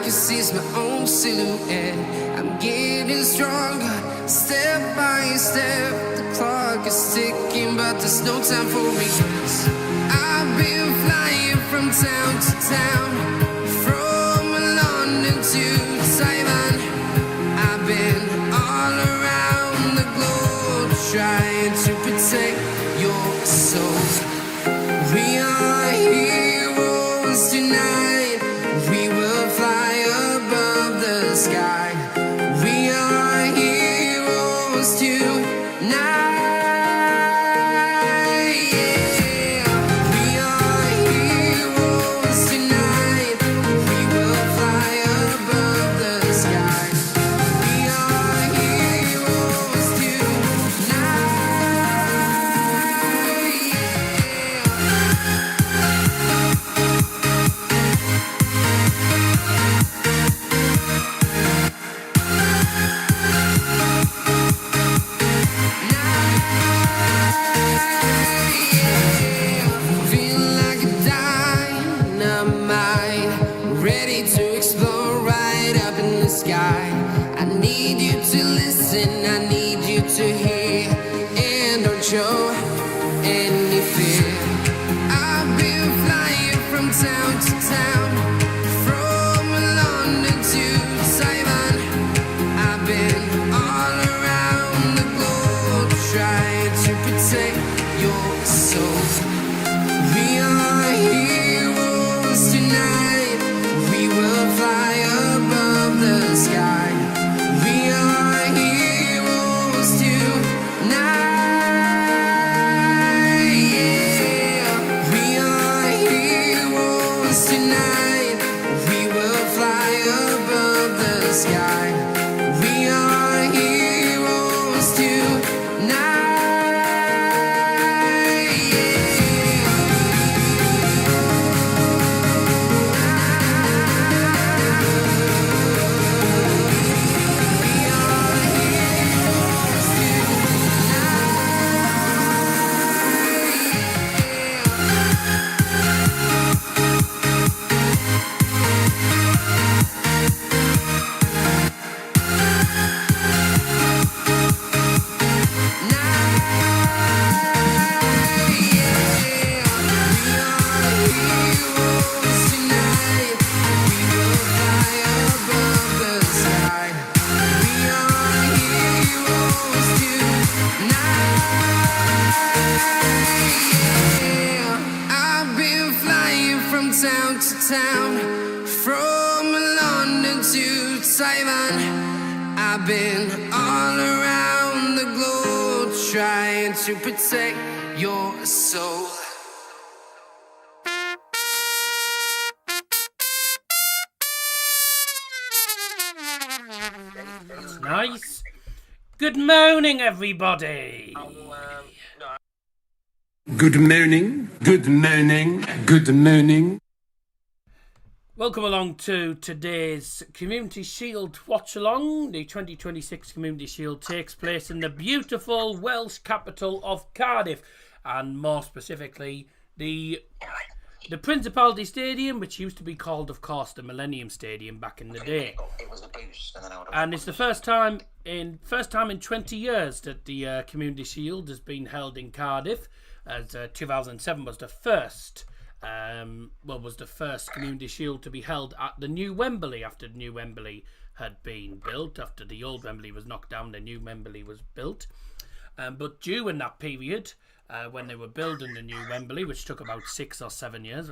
can see my own silhouette. I'm getting stronger, step by step. The clock is ticking, but there's no time for regrets. I've been flying from town to town, from London to Taiwan. I've been all around the globe, trying to protect your soul. We are heroes tonight. We will fly above the sky. We are heroes tonight. Show any fear. I've been flying from town to town, from London to Taiwan. I've been all around the globe, trying to protect your soul. We are heroes tonight. We will fly above the sky. We are heroes tonight. Town to town, from London to Taiwan. I've been all around the globe, trying to protect your soul. Nice. Good morning, everybody. Good morning, good morning, good morning. Welcome along to today's Community Shield Watchalong. The 2026 Community Shield takes place in the beautiful Welsh capital of Cardiff, and more specifically the Principality Stadium, which used to be called, of course, the Millennium Stadium back in the day. And it's the first time in 20 years that the Community Shield has been held in Cardiff, as 2007 was the first. Was the first Community Shield to be held at the new Wembley after the new Wembley had been built. After the old Wembley was knocked down, the new Wembley was built. But during that period, when they were building the new Wembley, which took about 6 or 7 years,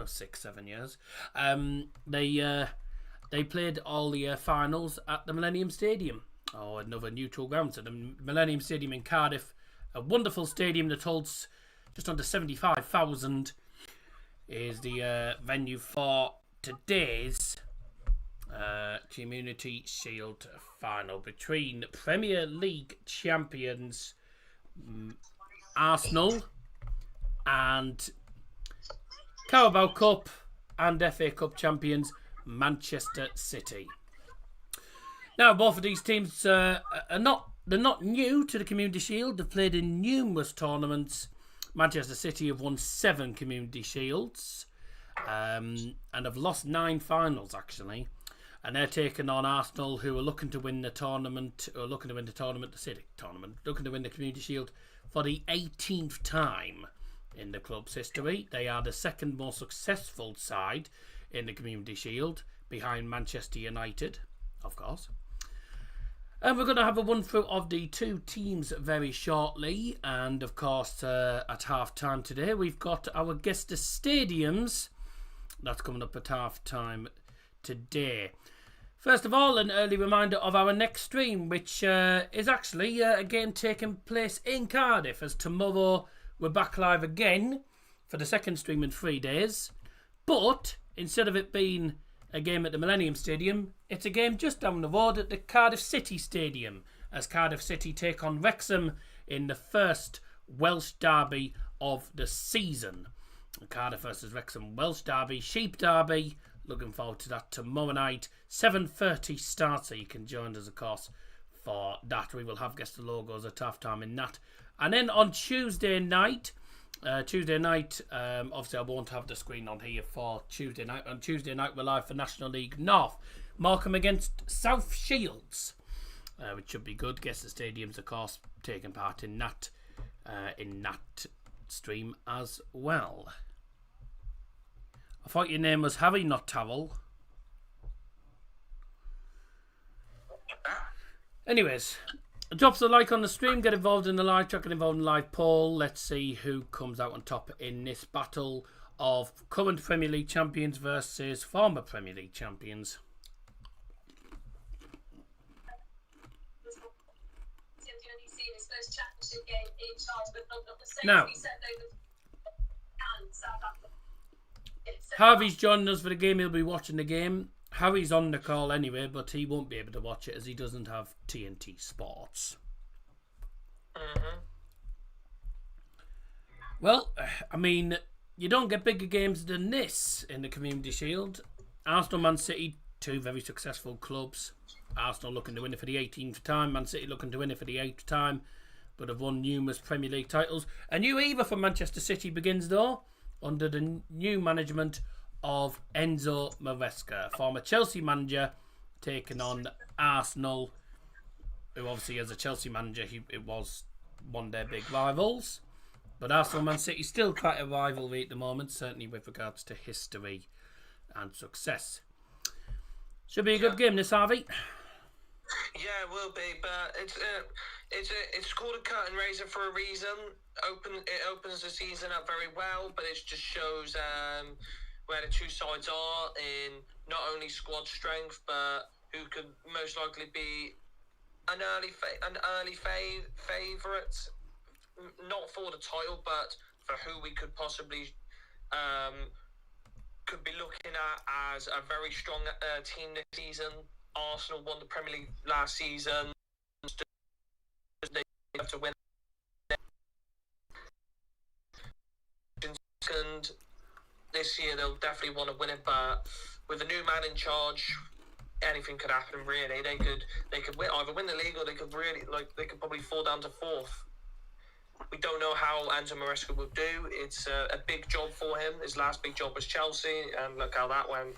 they played all the finals at the Millennium Stadium, or another neutral ground. So the Millennium Stadium in Cardiff, a wonderful stadium that holds just under 75,000, is the venue for today's Community Shield final between Premier League champions Arsenal and Carabao Cup and FA Cup champions Manchester City. Now, both of these teams they're not new to the Community Shield. They've played in numerous tournaments. Manchester City have won 7 Community Shields and have lost 9 finals, actually. and they're taking on Arsenal, who are looking to win the tournament, looking to win the Community Shield for the 18th time in the club's history. They are the second most successful side in the Community Shield, behind Manchester United, of course. And we're going to have a run through of the two teams very shortly. And of course, at half time today, we've got our guest the stadiums. That's coming up at half time today. First of all, an early reminder of our next stream, which is actually a game taking place in Cardiff, as tomorrow we're back live again for the second stream in 3 days. But instead of it being a game at the Millennium Stadium, it's a game just down the road at the Cardiff City Stadium, as Cardiff City take on Wrexham in the first Welsh derby of the season. Cardiff versus Wrexham Welsh derby, Sheep derby. Looking forward to that tomorrow night, 7:30 start, so you can join us, of course, for that. We will have guest the logos at half time in that. And then on Tuesday night, obviously I won't have the screen on here for Tuesday night. On Tuesday night, we're live for National League North. Morecambe against South Shields, which should be good. Guess the Stadium's, of course, taking part in that stream as well. I thought your name was Harry, not Towel. Anyways, drop us a like on the stream, get involved in the live chat, get involved in the live poll. Let's see who comes out on top in this battle of current Premier League champions versus former Premier League champions. Now, Harvey's joining us for the game. He'll be watching the game. Harry's on the call anyway, but he won't be able to watch it as he doesn't have TNT Sports. Well, I mean, you don't get bigger games than this in the Community Shield. Arsenal, Man City, two very successful clubs. Arsenal looking to win it for the 18th time. Man City looking to win it for the 8th time, but have won numerous Premier League titles. A new era for Manchester City begins, though, under the new management of Enzo Maresca, former Chelsea manager, taking on Arsenal, who obviously as a Chelsea manager, it was one of their big rivals. But Arsenal Man City still quite a rivalry at the moment, certainly with regards to history and success. Should be a good game this, Harvey. Yeah, it will be, but it's called a curtain raiser for a reason. It opens the season up very well, but it just shows where the two sides are in not only squad strength, but who could most likely be an early favourite, not for the title, but for who we could possibly could be looking at as a very strong team this season. Arsenal won the Premier League last season. They have to win. Second, this year they'll definitely want to win it, but with a new man in charge, anything could happen. Really, they could either win the league or they could probably fall down to fourth. We don't know how Enzo Maresca will do. It's a big job for him. His last big job was Chelsea, and look how that went.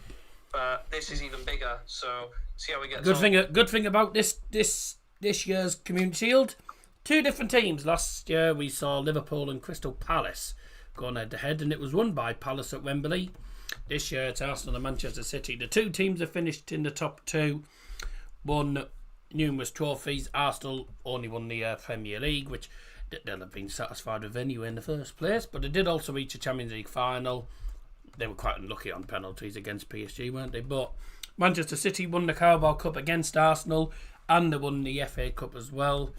But this is even bigger. So see how we get. Good thing about this year's Community Shield. Two different teams. Last year we saw Liverpool and Crystal Palace going head to head, and it was won by Palace at Wembley. This year it's Arsenal and Manchester City. The two teams have finished in the top two, won numerous trophies. Arsenal only won the Premier League, which they'll have been satisfied with anyway in the first place, but they did also reach a Champions League final. They were quite unlucky on penalties against PSG, weren't they? But Manchester City won the Carabao Cup against Arsenal, and they won the FA Cup as well.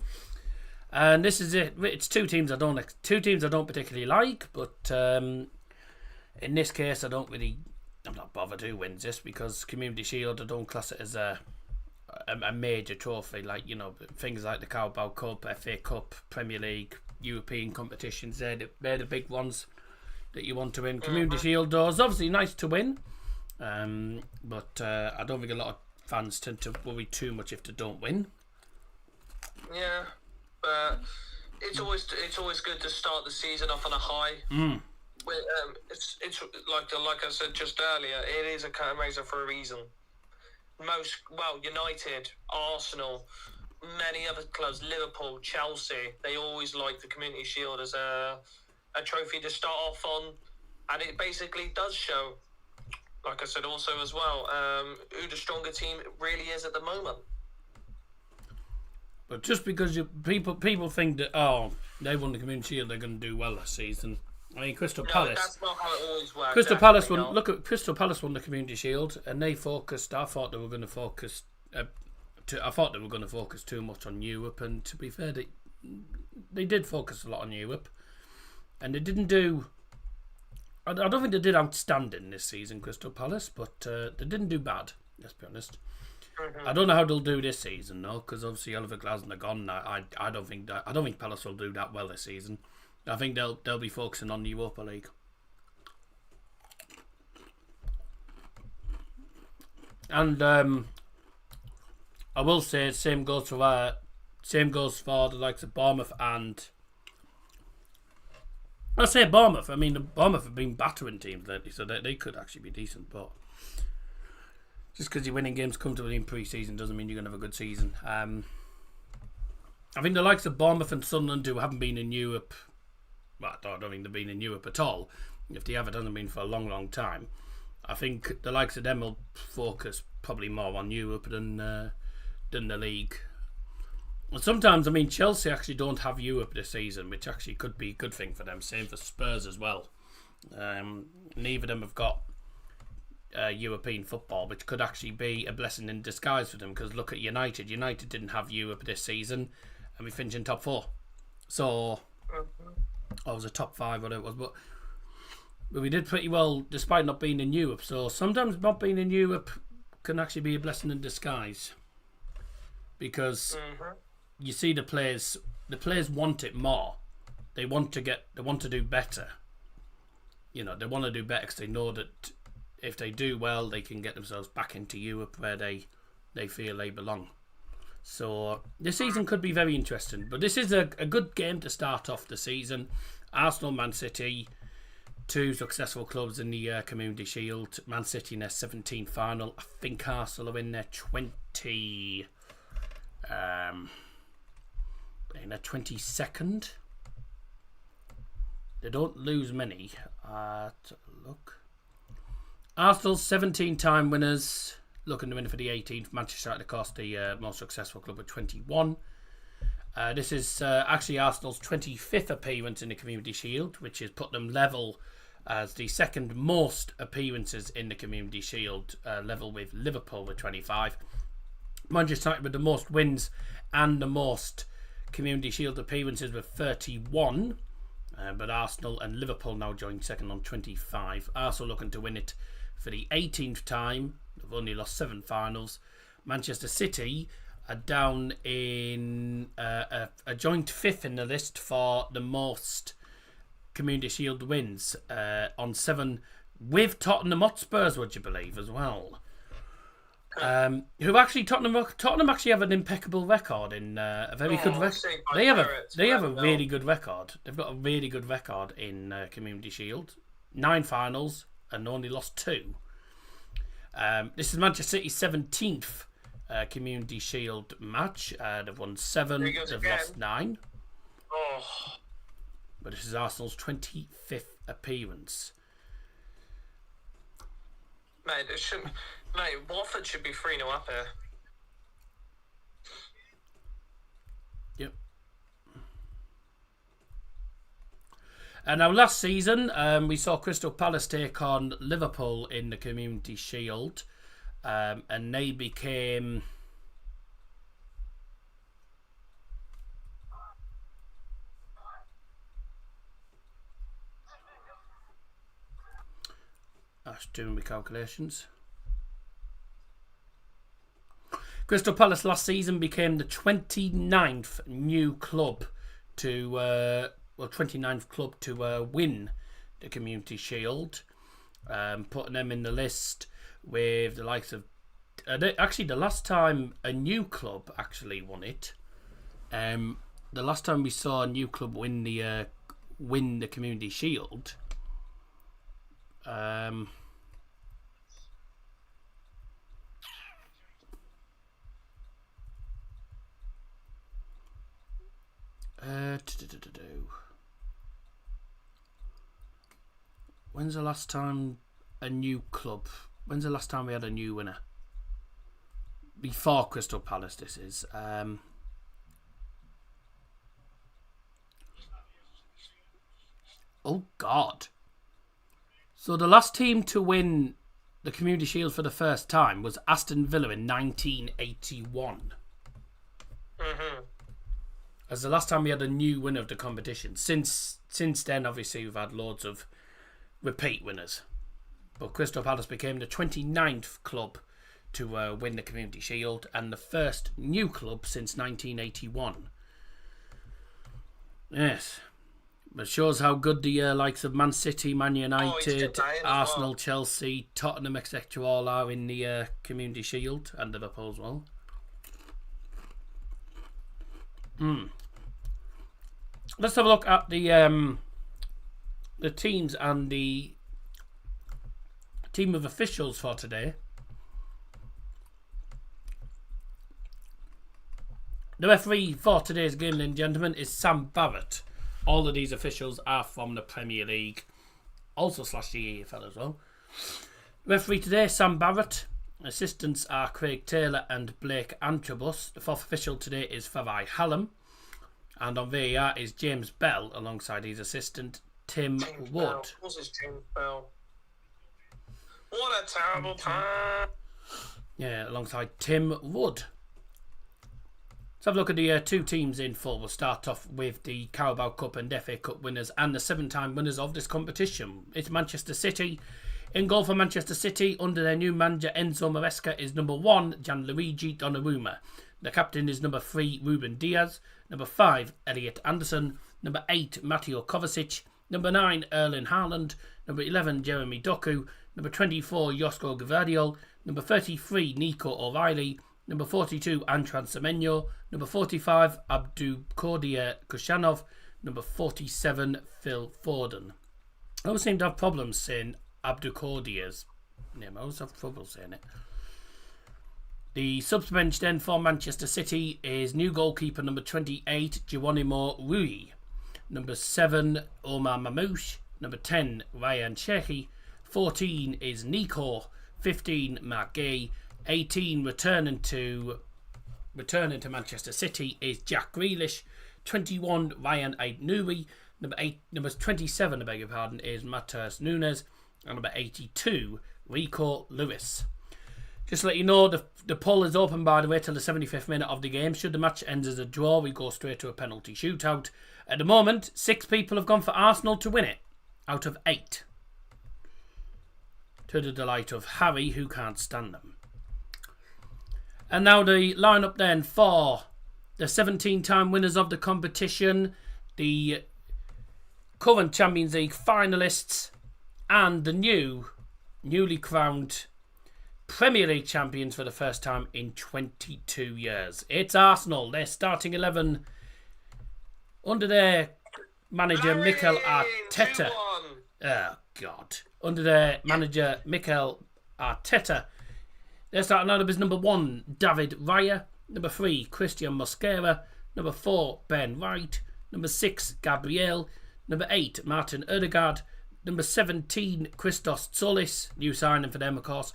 And this is it. It's two teams I don't particularly like, but in this case I'm not bothered who wins this, because Community Shield I don't class it as a major trophy, like, you know, things like the Carabao Cup, FA Cup, Premier League, European competitions. They're the big ones that you want to win. Community Shield, though, is obviously nice to win, but I don't think a lot of fans tend to worry too much if they don't win. Yeah, but it's always good to start the season off on a high. It's like I said just earlier, it is a curtain raiser for a reason. United, Arsenal, many other clubs, Liverpool, Chelsea, they always like the Community Shield as a trophy to start off on, and it basically does show, like I said also as well, who the stronger team really is at the moment. But just because people think that they won the Community Shield, they're going to do well this season. I mean, Crystal Palace. That's not how it always works. Crystal Palace won. Look at Crystal Palace won the Community Shield, and they focused. I thought they were going to focus. I thought they were going to focus too much on Europe, and to be fair, they did focus a lot on Europe, and they didn't do. I don't think they did outstanding this season, Crystal Palace, but they didn't do bad. Let's be honest. I don't know how they'll do this season though, because obviously Oliver Glasner are gone. I don't think Palace will do that well this season. I think they'll be focusing on the Europa League. And I will say same goes for the likes of Bournemouth, and I say Bournemouth. I mean, Bournemouth have been battering teams lately, so they could actually be decent, but. Just because you're winning games comfortably in pre-season doesn't mean you're going to have a good season. I think the likes of Bournemouth and Sunderland, who haven't been in Europe, well, I don't think they've been in Europe at all. If they have, it hasn't been for a long, long time. I think the likes of them will focus probably more on Europe than the league. And sometimes, I mean, Chelsea actually don't have Europe this season, which actually could be a good thing for them. Same for Spurs as well. Neither of them have got European football, which could actually be a blessing in disguise for them, because look at United. United didn't have Europe this season, and we finished in top 4. So, I was a top 5, whatever it was, but we did pretty well despite not being in Europe. So sometimes not being in Europe can actually be a blessing in disguise, because you see the players want it more. They want to do better. You know, they want to do better because they know that if they do well, they can get themselves back into Europe where they feel they belong. So this season could be very interesting. But this is a good game to start off the season. Arsenal, Man City, 2 successful clubs in the Community Shield. Man City in their 17th final. I think Arsenal are in their 22nd. They don't lose many. Look. Arsenal's 17-time winners, looking to win for the 18th. Manchester United, of course, the most successful club with 21. This is actually Arsenal's 25th appearance in the Community Shield, which has put them level as the second most appearances in the Community Shield, level with Liverpool with 25. Manchester United with the most wins and the most Community Shield appearances with 31. But Arsenal and Liverpool now join second on 25. Arsenal looking to win it for the 18th time. They've only lost 7 finals. Manchester City are down in a joint 5th in the list for the most Community Shield wins, on 7 with Tottenham Hotspurs, would you believe, as well. Who actually Tottenham actually have an impeccable record in a very good record. They have a really good record. They've got a really good record in Community Shield. 9 finals and only lost 2. This is Manchester City's 17th Community Shield match. They've won 7. They've lost 9. But this is Arsenal's 25th appearance. Mate, Watford should be 3-0 up here. Yep. And now last season, we saw Crystal Palace take on Liverpool in the Community Shield, and they became... That's doing my calculations. Crystal Palace last season became the 29th new club to 29th club to win the Community Shield, putting them in the list with the likes of actually the last time a new club actually won it. The last time we saw a new club win the Community Shield. When's the last time a new club? When's the last time we had a new winner? Before Crystal Palace, this is. Oh, God. So the last team to win the Community Shield for the first time was Aston Villa in 1981. Mm-hmm. As the last time we had a new winner of the competition. Since then, obviously, we've had loads of repeat winners. But Crystal Palace became the 29th club to win the Community Shield and the first new club since 1981. Yes. But shows how good the likes of Man City, Man United, Arsenal, Chelsea, Tottenham, etc. all are in the Community Shield, and Liverpool as well. Let's have a look at the teams and the team of officials for today. The referee for today's game, ladies and gentlemen, is Sam Barrett. All of these officials are from the Premier League, also / the EFL as well. Referee today, Sam Barrett. Assistants are Craig Taylor and Blake Antrobus. The fourth official today is Farai Hallam. And on VAR is James Bell alongside his assistant Tim Wood. What's his James Bell? What a terrible time! Yeah, alongside Tim Wood. Let's have a look at the two teams in full. We'll start off with the Carabao Cup and FA Cup winners and the 7-time winners of this competition. It's Manchester City. In goal for Manchester City, under their new manager Enzo Maresca, is number 1, Gianluigi Donnarumma. The captain is number 3, Ruben Diaz. Number 5, Elliot Anderson. Number 8, Matteo Kovacic. Number 9, Erling Haaland. Number 11, Jeremy Doku. Number 24, Josko Gvardiol. Number 33, Nico O'Reilly. Number 42, Antoine Semenyo. Number 45, Abdulkadir Kushanov. Number 47, Phil Foden. I always seem to have problems saying Abdulkadir's name. I always have trouble saying it. The subs bench then for Manchester City is new goalkeeper number 28, Geronimo Rui. Number 7, Omar Mamouche. Number 10, Ryan Cherki. 14 is Nico. 15, Mark Gay. 18 returning to Manchester City is Jack Grealish. 21 Ryan Aid-Nouri. Number 27, I beg your pardon, is Matheus Nunes. And number 82 Rico Lewis. Just to let you know, the poll is open, by the way, till the 75th minute of the game. Should the match end as a draw, we go straight to a penalty shootout. At the moment, 6 people have gone for Arsenal to win it out of 8, to the delight of Harry, who can't stand them. And now the lineup then for the 17-time winners of the competition, the current Champions League finalists, and the newly crowned Premier League champions for the first time in 22 years. It's Arsenal. Their starting 11 under their manager Mikel Arteta. Oh, God. Under their manager Mikel Arteta. Their starting lineup is number 1, David Raya. Number 3, Christian Mosquera. Number 4, Ben White. Number 6, Gabriel. Number 8, Martin Odegaard. Number 17, Christos Tsolis. New signing for them, of course.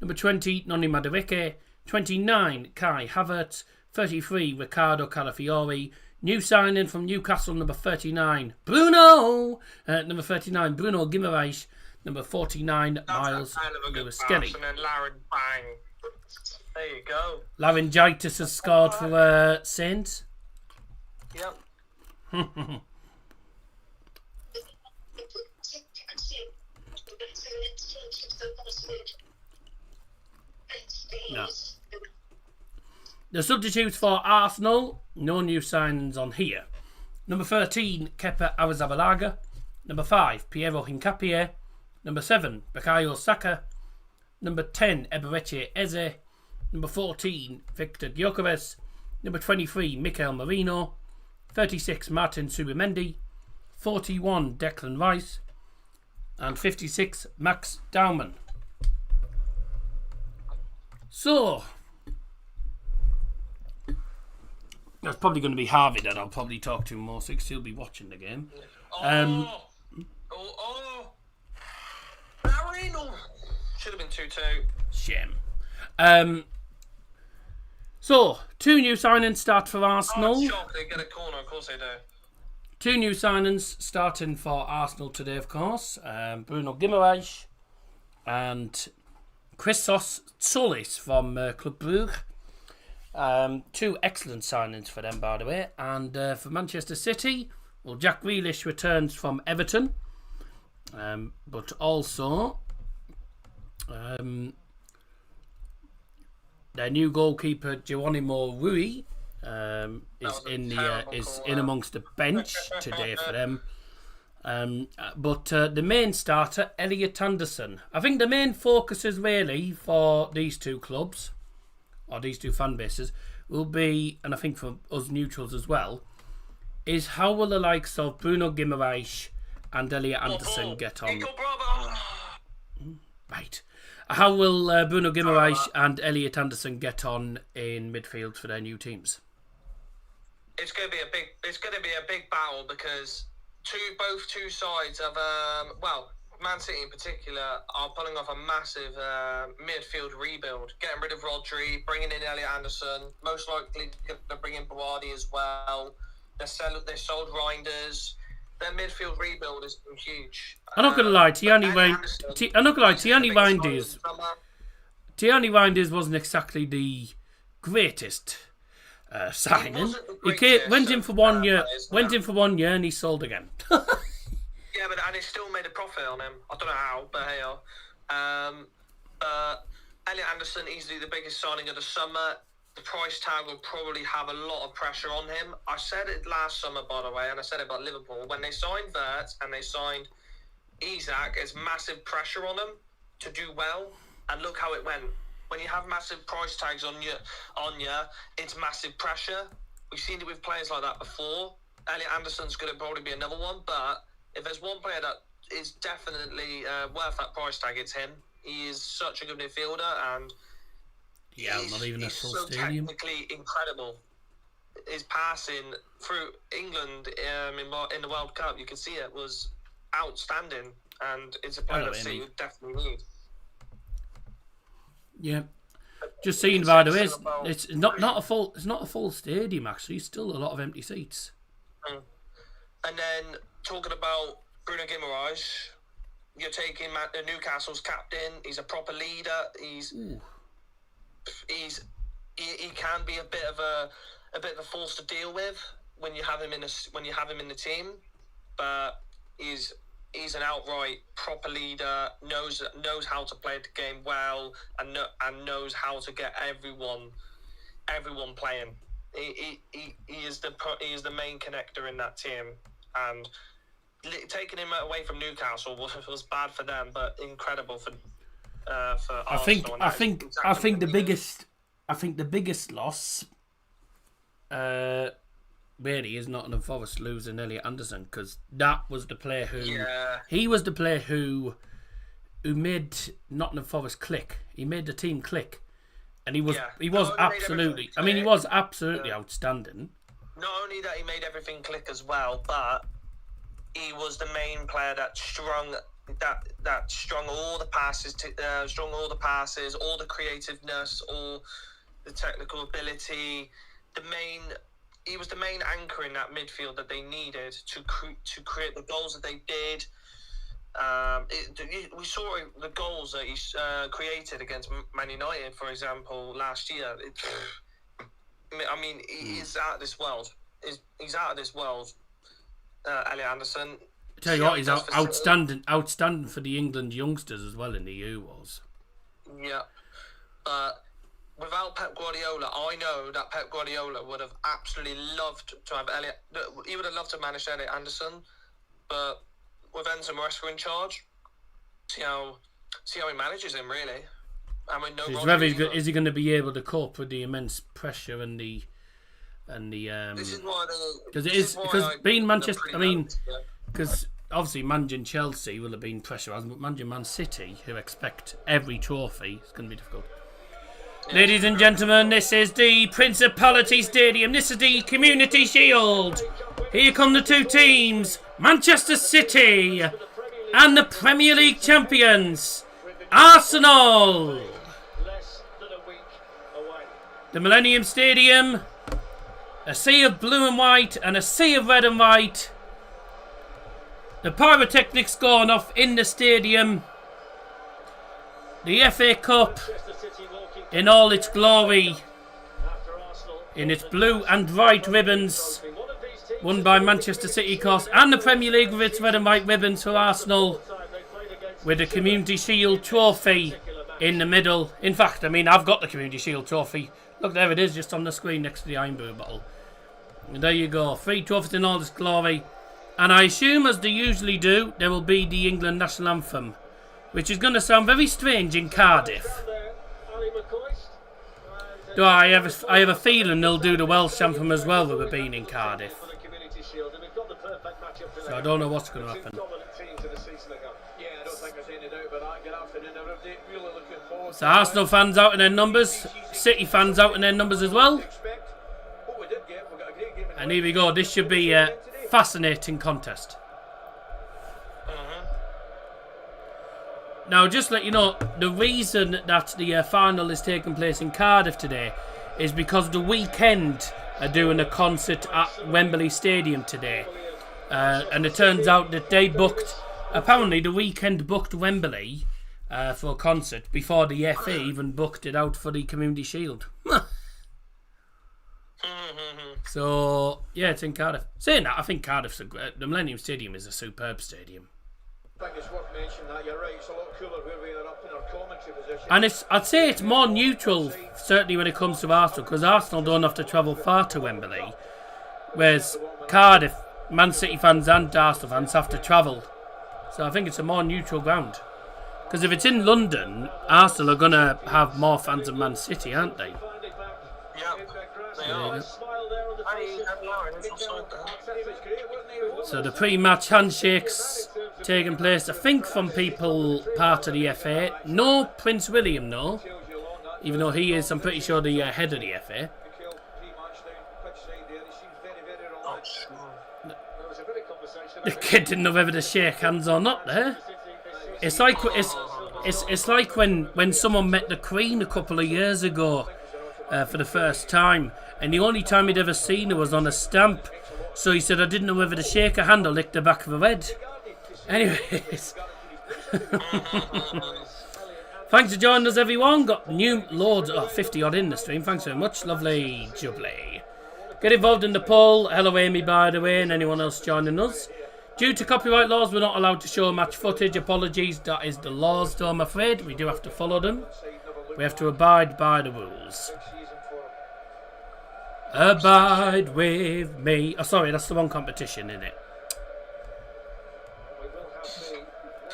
Number 20, Noni Madueke. 29, Kai Havertz. 33, Riccardo Calafiori. New signing from Newcastle, number 39, Bruno. Number 39, Bruno Guimaraes. Number 49, Miles Lewis-Skelly. And then Bang. There you go. Laryngitis has scored for Saints. Yep. No. The substitutes for Arsenal, no new signings on here. Number 13, Kepa Arrizabalaga. Number 5, Piero Hincapié. Number 7, Bukayo Saka. Number 10, Eberechi Eze. Number 14, Victor Gyökeres. Number 23, Mikel Merino. 36, Martin Subimendi. 41, Declan Rice. And 56, Max Daumann. So, that's probably going to be Harvey that I'll probably talk to more, so he'll be watching the game. win. Oh, should have been 2-2. Shame. So, 2 new signings start for Arsenal. Oh, shocked they get a corner. Of course they do. 2 new signings starting for Arsenal today, of course. Bruno Guimaraes and Christos Solis from Club Brugge. 2 excellent signings for them, by the way. And for Manchester City, well, Jack Grealish returns from Everton. But also, their new goalkeeper, Geronimo Rui, is in amongst the bench today for them. But the main starter, Elliot Anderson. I think the main focus is really for these 2 clubs, or these 2 fan bases, will be, and I think for us neutrals as well, is how will the likes of Bruno Guimaraes and Elliot Anderson get on? Right. How will Bruno Guimaraes and Elliot Anderson get on in midfield for their new teams? It's going to be a big battle because both two sides of Man City in particular are pulling off a massive midfield rebuild, getting rid of Rodri, bringing in Elliot Anderson, most likely going to bring in Bardi as well. They sold Reinders. Their midfield rebuild has been huge. I'm not going to lie, Tierney Reinders wasn't exactly the greatest signing. He went in for 1 year, and he sold again. Yeah, and he still made a profit on him. I don't know how, but hey, Elliot Anderson, easily the biggest signing of the summer. The price tag will probably have a lot of pressure on him. I said it last summer, by the way, and I said it about Liverpool. When they signed Vert and they signed Isak, there's massive pressure on them to do well. And look how it went. When you have massive price tags on you, it's massive pressure. We've seen it with players like that before. Elliot Anderson's going to probably be another one, but if there's one player that is definitely worth that price tag, it's him. He is such a good midfielder, and not even a full so stadium. Technically incredible. His passing through England in the World Cup, you can see it was outstanding, and it's a player that City would definitely need. Yeah, just seeing by the way, it's not a full stadium actually. It's still a lot of empty seats. And then talking about Bruno Guimaraes, you're taking Newcastle's captain. He's a proper leader. He can be a bit of a force to deal with when you have him in the team, but he's an outright proper leader. Knows how to play the game well, and knows how to get everyone playing. He is the main connector in that team, and taking him away from Newcastle was bad for them, but incredible for Arsenal. I think the biggest loss really is Nottingham Forest losing Elliot Anderson, because that was the player who made Nottingham Forest click. He made the team click, and he was absolutely outstanding. Not only that, he made everything click as well, but he was the main player that strung all the passes, all the creativeness, all the technical ability. He was the main anchor in that midfield that they needed to create the goals that they did. We saw the goals that he created against Man United, for example, last year. He's out of this world. He's out of this world. Elliot Anderson. I tell you what, he's outstanding for the England youngsters as well in the Euros. Yeah, but without Pep Guardiola, I know that Pep Guardiola would have absolutely loved to have Elliot. He would have loved to manage Elliot Anderson, but with Enzo Maresca in charge, see how he manages him really. Is he going to be able to cope with the immense pressure and the This is why because being Manchester, because obviously managing Chelsea will have been pressurised, but managing Man City, who expect every trophy, is going to be difficult. Yeah. Ladies and gentlemen, this is the Principality Stadium. This is the Community Shield. Here come the 2 teams, Manchester City and the Premier League champions, Arsenal! Less than a week away. The Millennium Stadium. A sea of blue and white and a sea of red and white. The pyrotechnics going off in the stadium. The FA Cup in all its glory. In its blue and white ribbons. Won by Manchester City, of course. And the Premier League with its red and white ribbons for Arsenal. With the Community Shield trophy in the middle. In fact, I mean, I've got the Community Shield trophy. Look, there it is, just on the screen next to the Iron Brew bottle. And there you go. 3 trophies in all its glory. And I assume, as they usually do, there will be the England national anthem. Which is going to sound very strange in Cardiff. Though I have a feeling they'll do the Welsh anthem as well with it being in Cardiff. So I don't know what's going to happen. So Arsenal fans out in their numbers. City fans out in their numbers as well. And here we go. This should be a fascinating contest. Now, just to let you know, the reason that the final is taking place in Cardiff today is because the weekend are doing a concert at Wembley Stadium today. And it turns out that they booked, apparently the weekend booked Wembley for a concert before the FA even booked it out for the Community Shield. So, yeah, it's in Cardiff. Saying that, I think Cardiff's the Millennium Stadium is a superb stadium. I think it's worth mentioning that you're right. It's a lot cooler where we are up in our commentary position. And I'd say it's more neutral, certainly when it comes to Arsenal, because Arsenal don't have to travel far to Wembley, whereas Cardiff, Man City fans and Arsenal fans have to travel. So I think it's a more neutral ground. Because if it's in London, Arsenal are going to have more fans than Man City, aren't they? Yeah, they are. So the pre-match handshakes taking place, I think, from people part of the FA. No Prince William, no. Even though he is, I'm pretty sure, the head of the FA. The kid didn't know whether to shake hands or not there. It's like when someone met the Queen a couple of years ago for the first time, and the only time he'd ever seen her was on a stamp. So he said, I didn't know whether to shake her hand or lick the back of her head. Anyways. Thanks for joining us, everyone. Got new loads, 50 odd in the stream. Thanks very much. Lovely jubbly. Get involved in the poll. Hello, Amy, by the way, and anyone else joining us. Due to copyright laws, we're not allowed to show match footage. Apologies, that is the laws, though, I'm afraid. We do have to follow them. We have to abide by the rules. Abide with me. Oh, sorry, that's the wrong competition, isn't it?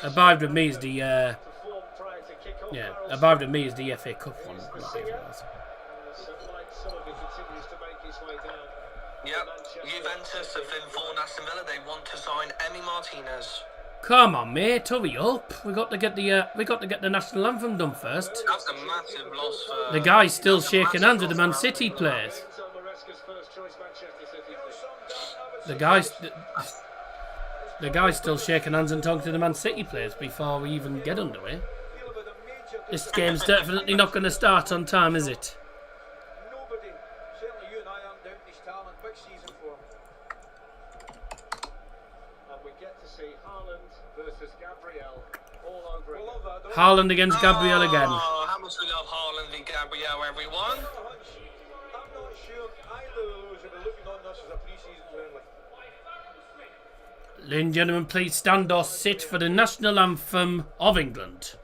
Abide with me is the Abide with me is the FA Cup one. Yep, Juventus have informed Aston Villa they want to sign Emi Martinez. Come on, mate, hurry up. We got to get the national anthem done first. That's a massive loss for the guy's still shaking hands with the Man City players. The guy's still shaking hands and talking to the Man City players before we even get underway. This game's definitely not going to start on time, is it? Nobody, certainly you and I, aren't doubting his talent. Big season for him. And we get to see Haaland versus Gabriel all over again. Love that, Haaland against Gabriel again. Oh, how much we love Haaland v Gabriel, everyone. I'm not sure either of those will be looking on this as a pre-season friendly. Ladies and gentlemen, please stand or sit for the national anthem of England.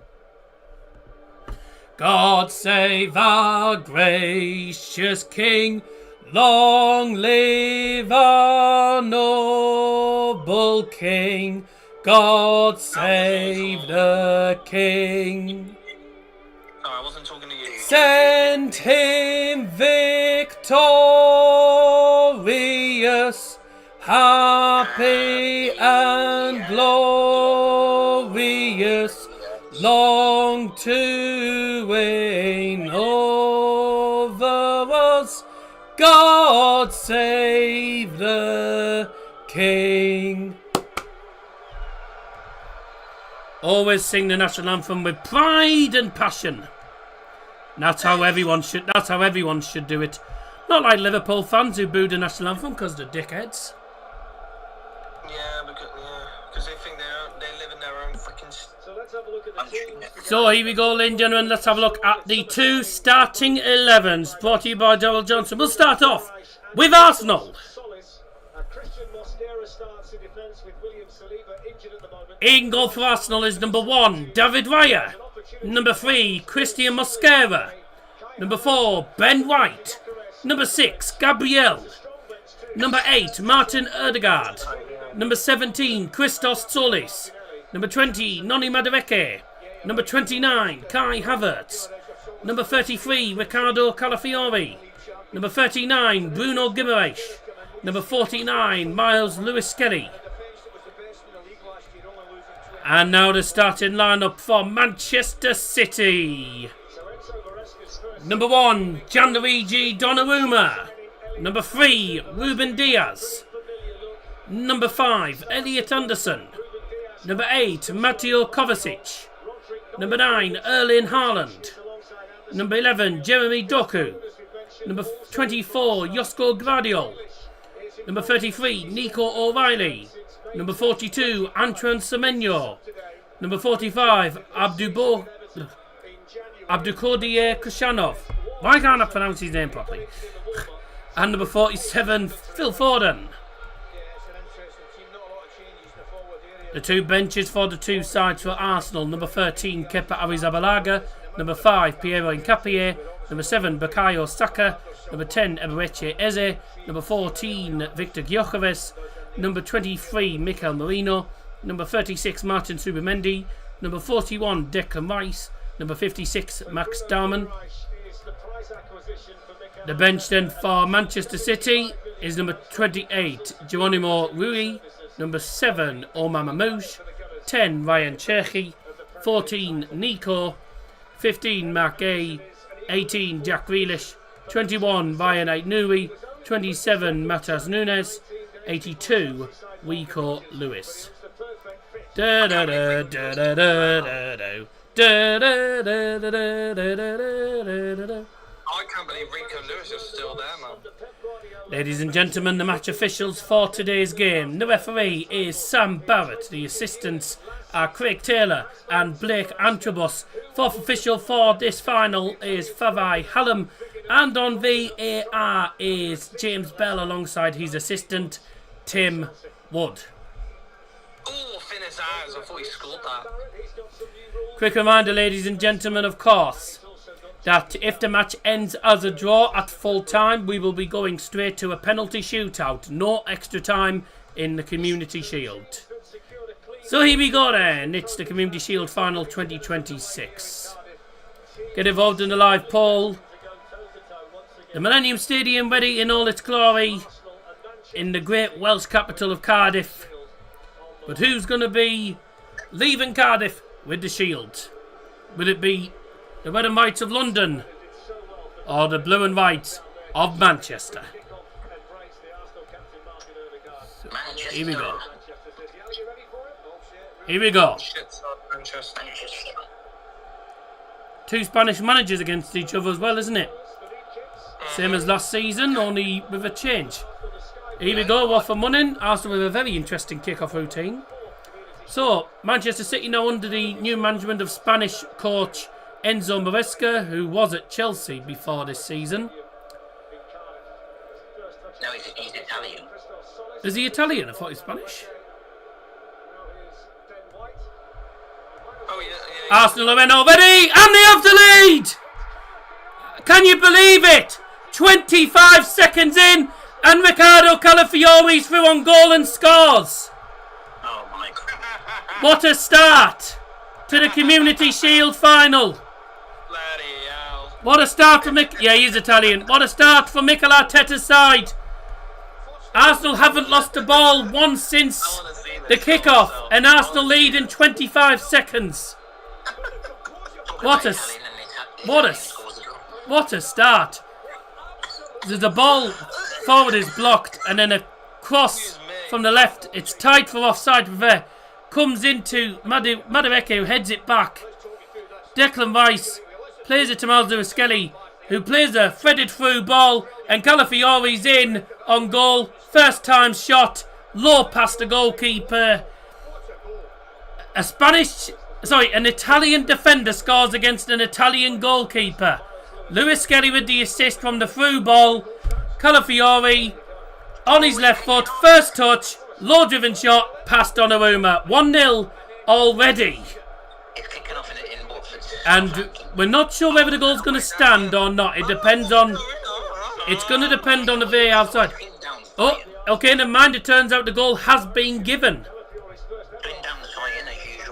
God save our gracious King, long live our noble King, God save the King. Sorry, I wasn't talking to you. Send him victorious, happy and glorious, long to reign over us. God save the King. Always sing the national anthem with pride and passion. That's how everyone should. That's how everyone should do it. Not like Liverpool fans who booed the national anthem because they're dickheads. Yeah, because they think they live in their own freaking. So let's have a look at the teams. So here we go, ladies and gentlemen. Let's have a look at the 2 starting 11s brought to you by Darrell Johnson. We'll start off with Arsenal. Christian Mosquera starts in defence with William Saliba injured at the moment. In goal for Arsenal is number 1, David Raya. Number 3, Christian Mosquera. Number 4, Ben White. Number 6, Gabriel. Number 8, Martin Odegaard. Number 17, Christos Tsolis. Number 20, Noni Madueke. Number 29, Kai Havertz. Number 33, Ricardo Calafiori. Number 39, Bruno Guimaraes. Number 49, Miles Lewis-Skelly. And now the starting lineup for Manchester City. Number 1, Gianluigi Donnarumma. Number 3, Ruben Diaz. Number 5, Elliot Anderson. Number 8, Mateo Kovacic. Number 9, Erling Haaland. Number 11, Jeremy Doku. Number 24, Josko Gvardiol. Number 33, Nico O'Reilly. Number 42, Antoine Semenyo. Number 45, Abdukodir Kushanov. Why can't I pronounce his name properly? And number 47, Phil Foden. The 2 benches for the 2 sides for Arsenal. Number 13, Kepa Arrizabalaga. Number 5, Piero Hincapié. Number 7, Bukayo Saka. Number 10, Eberechi Eze. Number 14, Victor Gyökeres. Number 23, Mikel Merino. Number 36, Martin Subimendi. Number 41, Declan Rice. Number 56, Max Darman. The bench then for Manchester City is number 28, Geronimo Rui. Number 7, Omar Mamouche. 10, Ryan Cherki. 14, Nico. 15, Mark Gay. 18, Jack Grealish. 21, Ryan Aït-Nouri. 27, Matas Nunes. 82, Rico Lewis. Da da da da da da da da da da da da da. I can't believe Rico Lewis is still there, man. Ladies and gentlemen, the match officials for today's game. The referee is Sam Barrett. The assistants are Craig Taylor and Blake Antrobus. Fourth official for this final is Favai Hallam. And on VAR is James Bell alongside his assistant Tim Wood. Oh, Finnis eyes. I thought he scored that. Quick reminder, ladies and gentlemen, of course, that if the match ends as a draw at full time, we will be going straight to a penalty shootout. No extra time in the Community Shield. So here we go then. It's the Community Shield Final 2026. Get involved in the live poll. The Millennium Stadium ready in all its glory in the great Welsh capital of Cardiff. But who's going to be leaving Cardiff with the shield? Will it be the red and whites of London or the blue and whites of Manchester? Here we go. Here we go. Two Spanish managers against each other as well, isn't it? Same as last season, only with a change. Here we go, Wolf and Munning. Arsenal with a very interesting kick-off routine. So, Manchester City now under the new management of Spanish coach Enzo Maresca, who was at Chelsea before this season. No, he's Italian. Is he Italian? I thought he was Spanish. Oh, yeah. Arsenal are in already, and they have the lead! Can you believe it? 25 seconds in, and Ricardo Calafiori's through on goal and scores. Oh my God. What a start to the Community Shield final. Bloody hell. What a start for yeah, he's Italian. What a start for Mikel Arteta's side. Arsenal haven't lost the ball once since the kickoff, and Arsenal lead in 25 seconds. What a start. The ball forward is blocked, and then a cross from the left. It's tied for offside with comes into Madueke, who heads it back. Declan Rice plays it to Miles Lewis-Skelly, who plays a threaded through ball, and Calafiori's in on goal. First time shot, low past the goalkeeper. An Italian defender scores against an Italian goalkeeper. Lewis-Skelly with the assist from the through ball. Calafiori on his left foot, first touch, low driven shot, past Donnarumma. 1-0 already. It's kicking off in Watford. And we're not sure whether the goal's going to stand or not. It depends on... It's going to depend on the VAR side. Oh, okay, never mind. It turns out the goal has been given.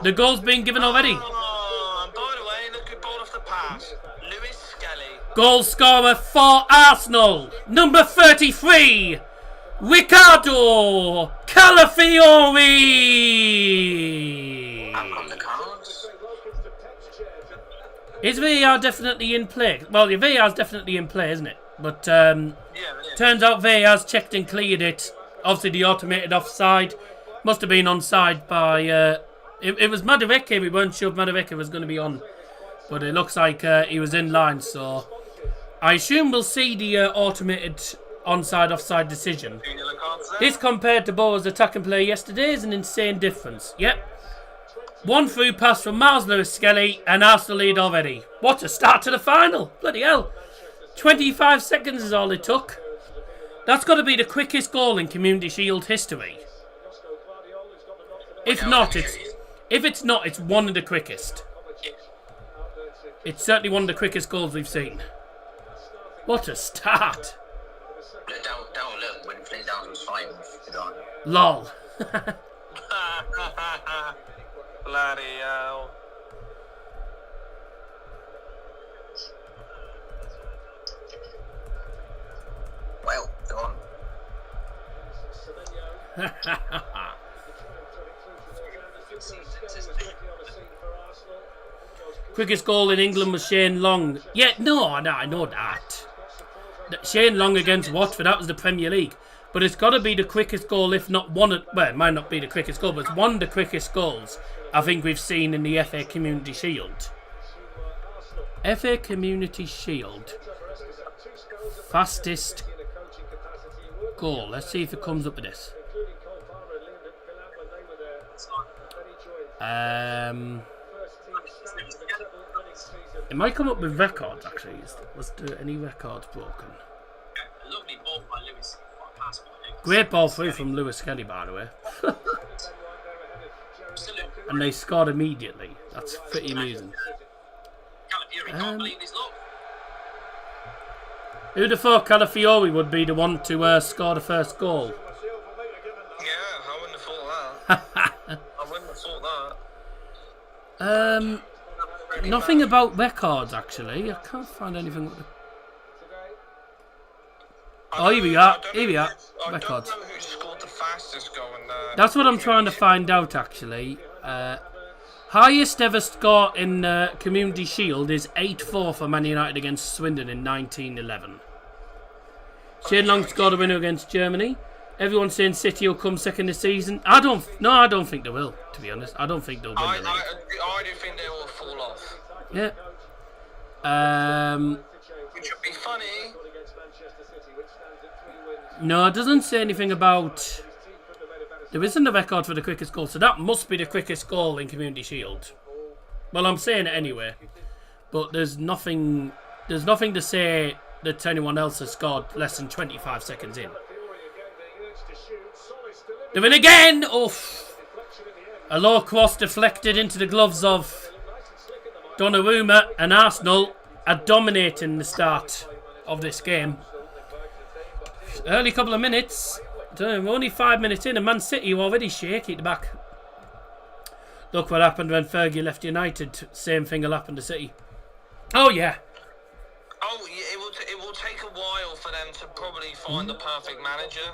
The goal's been given already. Oh, by the way, look good ball off the pass. Lewis-Skelly. Goal scorer for Arsenal, number 33, Riccardo Calafiori. Back on the cards. Is VAR definitely in play? Well, the VAR's definitely in play, isn't it? But turns out VAR's checked and cleared it. Obviously, the automated offside must have been onside by... It was Madueke. We weren't sure if Madueke was going to be on. But it looks like he was in line, so... I assume we'll see the automated onside-offside decision. This compared to Boa's attacking play yesterday is an insane difference. Yep. One through pass from Miles Lewis-Skelly and Arsenal lead already. What a start to the final. Bloody hell. 25 seconds is all it took. That's got to be the quickest goal in Community Shield history. If it's not, it's one of the quickest. It's certainly one of the quickest goals we've seen. What a start. Don't look when Flynn Downs was 5. Lol. Bloody hell. Well, go on. Quickest goal in England was Shane Long. Yeah, no, I know that. Shane Long against Watford, that was the Premier League. But it's got to be the quickest goal, if not one of... Well, it might not be the quickest goal, but it's one of the quickest goals I think we've seen in the FA Community Shield. FA Community Shield. Fastest goal. Let's see if it comes up with this. It might come up with records, actually. Was there any records broken? Lovely ball by Lewis. Great ball through from Lewis-Skelly, by the way. And they scored immediately. That's pretty amusing. Who'd have thought Calafiori would be the one to score the first goal? Yeah, I wouldn't have thought that. I wouldn't have thought that. Nothing about records, actually. I can't find anything. Oh, here we are. Records. I don't know who scored the fastest goal in the... That's what I'm trying to find out, actually. Highest ever score in Community Shield is 8-4 for Man United against Swindon in 1911. Shane Long scored a winner against Germany. Everyone's saying City will come second this season. I don't think they will, to be honest. I don't think they'll win the league. I do think they will fall off. Yeah. Which would be funny. No, it doesn't say anything about... There isn't a record for the quickest goal, so that must be the quickest goal in Community Shield. Well, I'm saying it anyway. But there's nothing to say that anyone else has scored less than 25 seconds in. They're in again! Oof! A low cross deflected into the gloves of Donnarumma, and Arsenal are dominating the start of this game. Early couple of minutes. We're only 5 minutes in, and Man City are already shaky at the back. Look what happened when Fergie left United. Same thing will happen to City. Oh yeah. Oh, yeah, it will take a while for them to probably find the perfect manager.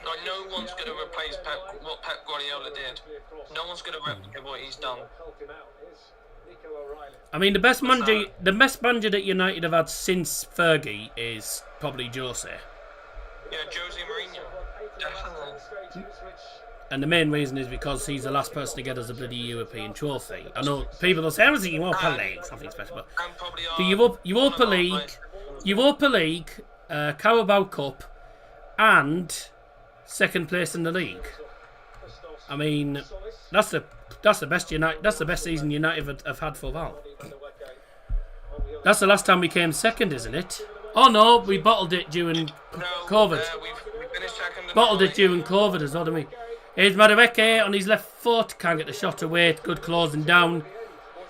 Like, no one's going to replace what Pep Guardiola did. No one's going to replicate what he's done. I mean, the best manager that United have had since Fergie is probably Jose. Yeah, Jose Mourinho. Definitely. And the main reason is because he's the last person to get us a bloody European trophy. I know people will say, "How is the Europa League?" Something special, but And probably the Europa League, Carabao Cup, and second place in the league. I mean, that's the best That's the best season United have had for a while. That's the last time we came second, isn't it? Oh no, we bottled it during COVID. we finished second. Bottled it during COVID as well, didn't we? Here's Madueke on his left foot. Can't get the shot away. Good closing down.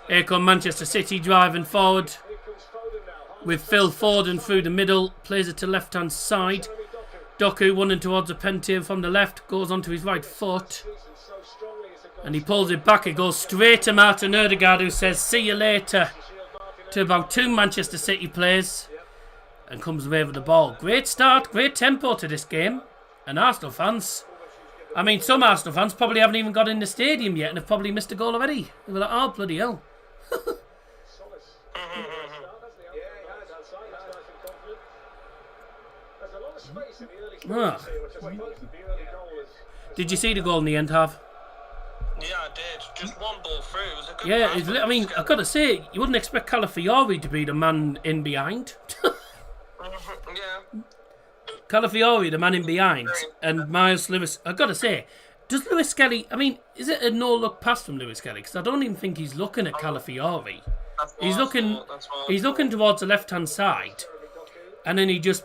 Here come Manchester City driving forward. With Phil Foden through the middle. Plays it to left-hand side. Doku running towards a Pentia from the left. Goes onto his right foot. And he pulls it back. It goes straight to Martin Odegaard, who says, "See you later," to about 2 Manchester City players. And comes away with the ball. Great start. Great tempo to this game. And Arsenal fans... I mean, some Arsenal fans probably haven't even got in the stadium yet and have probably missed a goal already. They were like, "Oh, bloody hell." Did you see the goal in the end half? Yeah, I did. Just one ball through. It was a good Yeah, pass. I mean, I've got to say, you wouldn't expect Calafiori to be the man in behind. Yeah. Calafiori, the man in behind, and Miles Lewis. I've got to say, does Lewis Kelly... I mean, is it a no-look pass from Lewis Kelly? Because I don't even think he's looking at Calafiori. He's looking towards the left-hand side, and then he just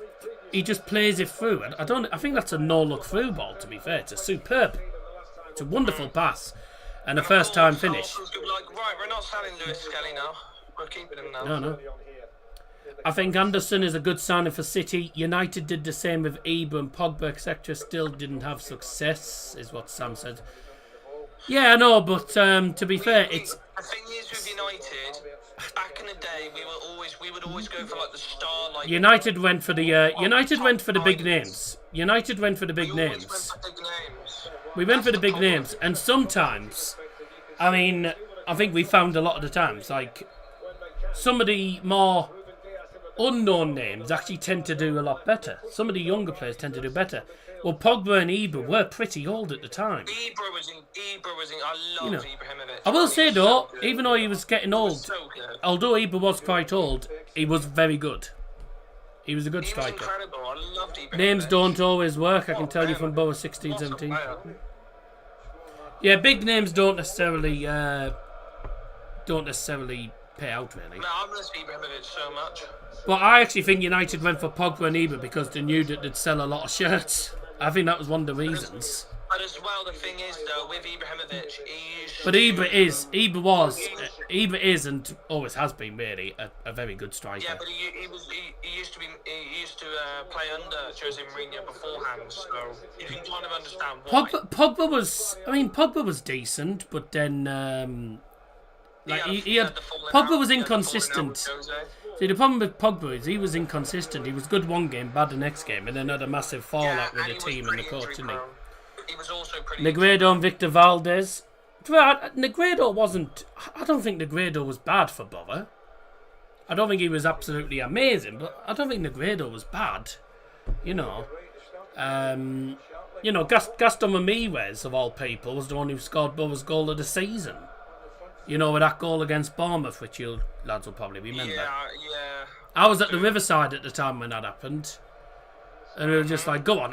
plays it through. I think that's a no-look through ball, to be fair. It's a wonderful pass, and a first-time finish. Right, we're not selling Lewis Kelly now. We're keeping him now. No. I think Anderson is a good signing for City. United did the same with Ibra and Pogba, etc. Still didn't have success, is what Sam said. Yeah, I know, but to be fair, it's... The thing is with United, back in the day, we would always go for like the star. Like United went for the big names. United went for the big names. We went for the big names, and sometimes, I mean, I think we found a lot of the times, like some of the more unknown names actually tend to do a lot better. Some of the younger players tend to do better. Well, Pogba and Ibra were pretty old at the time. Ibra was in. I love Ibrahimovic. I will say though, even though he was getting old, although Ibra was quite old, he was very good. He was a good striker. Incredible. I loved Ibrahimovic. Names don't always work, I can tell you from both 16, 17. Yeah, big names don't necessarily pay out, really. No, I miss Ibrahimovic so much. But I actually think United went for Pogba and Ibra because they knew that they'd sell a lot of shirts. I think that was one of the reasons. But as well, the thing is though, with Ibrahimovic, But Ibra is and always has been really a very good striker. Yeah, but he used to play under Jose Mourinho beforehand, so you can kind of understand why. Pogba was decent, but then Pogba was inconsistent. See, the problem with Pogba is he was inconsistent. He was good one game, bad the next game, and then had a massive fallout with the team and the coach, didn't he? He was also pretty. Negredo and Victor Valdez. Negredo wasn't... I don't think Negredo was bad for Bother. I don't think he was absolutely amazing, but I don't think Negredo was bad. Gaston Ramirez, of all people, was the one who scored Bother's goal of the season. With that goal against Bournemouth, which you lads will probably remember. Yeah. I was at the Riverside at the time when that happened. And we were just like, go on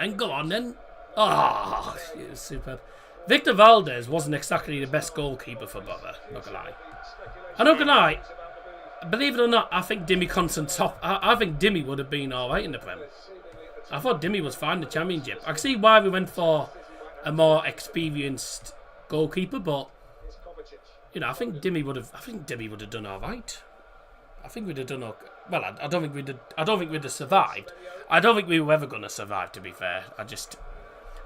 then. Oh, it was superb. Victor Valdez wasn't exactly the best goalkeeper for Bother, not gonna lie. I'm not gonna lie, believe it or not, I think Dimmy I think Dimmy would have been alright in the Prem. I thought Dimmy was fine in the Championship. I can see why we went for a more experienced goalkeeper, but I think Dimmy would have done alright. I think we'd have done okay. Well, I don't think we'd have survived. I don't think we were ever gonna survive, to be fair.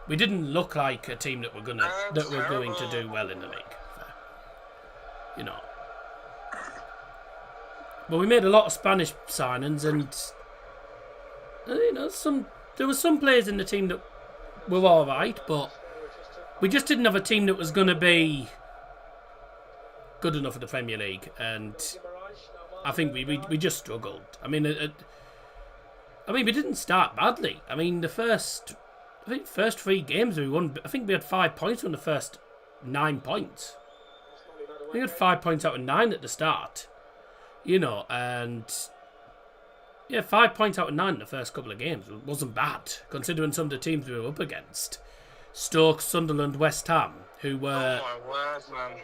We didn't look like a team that were going to do well in the league. But we made a lot of Spanish signings, and there were some players in the team that were all right, but we just didn't have a team that was going to be good enough for the Premier League, and I think we just struggled. I mean, we didn't start badly. I mean, the first I think first 3 games we won. I think we had 5 points from the first 9 points. I think we had 5 points out of 9 at the start. You know, and yeah, 5 points out of 9 in the first couple of games wasn't bad, considering some of the teams we were up against. Stoke, Sunderland, West Ham, who were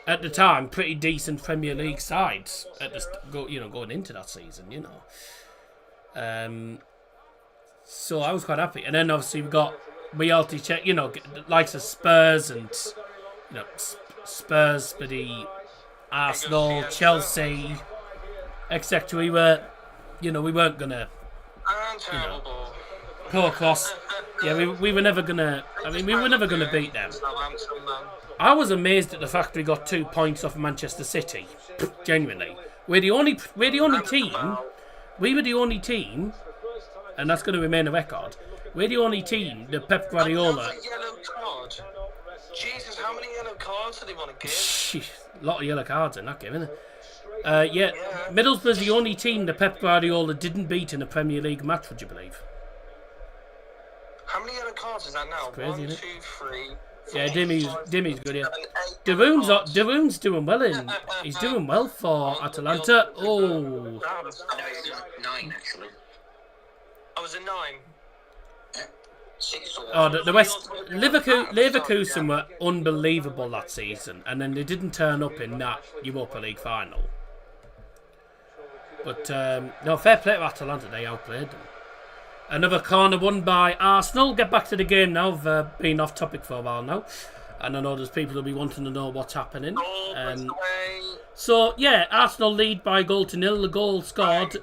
at the time pretty decent Premier League sides at the going into that season. You know, so I was quite happy. And then obviously we've got reality check. You know, the likes of Spurs and Spurs, but the Arsenal, Chelsea, etc. We weren't gonna, pull across. Yeah, we were never gonna. I mean, we were never gonna beat them. I was amazed at the fact we got 2 points off Manchester City. Genuinely, we're the only team. We were the only team, and that's going to remain a record. We're the only team that Pep Guardiola. Another yellow card. Jesus, how many yellow cards did he want to give? A lot of yellow cards in that game, isn't it? Yeah, Middlesbrough's the only team that Pep Guardiola didn't beat in a Premier League match, would you believe? How many yellow cards is that now? Crazy, 1, 2, isn't 3. Yeah, Dimmy's good, yeah. Daroon's doing well he's doing well for Atalanta. Oh. No, it's 9 actually. I was a 9. 6 or Oh, the West Leverkusen were unbelievable that season, and then they didn't turn up in that Europa League final. But no, fair play to Atalanta, they outplayed them. Another corner won by Arsenal. Get back to the game now. I've been off topic for a while now, and I know there's people who'll be wanting to know what's happening. So yeah, Arsenal lead by 1-0. The goal scored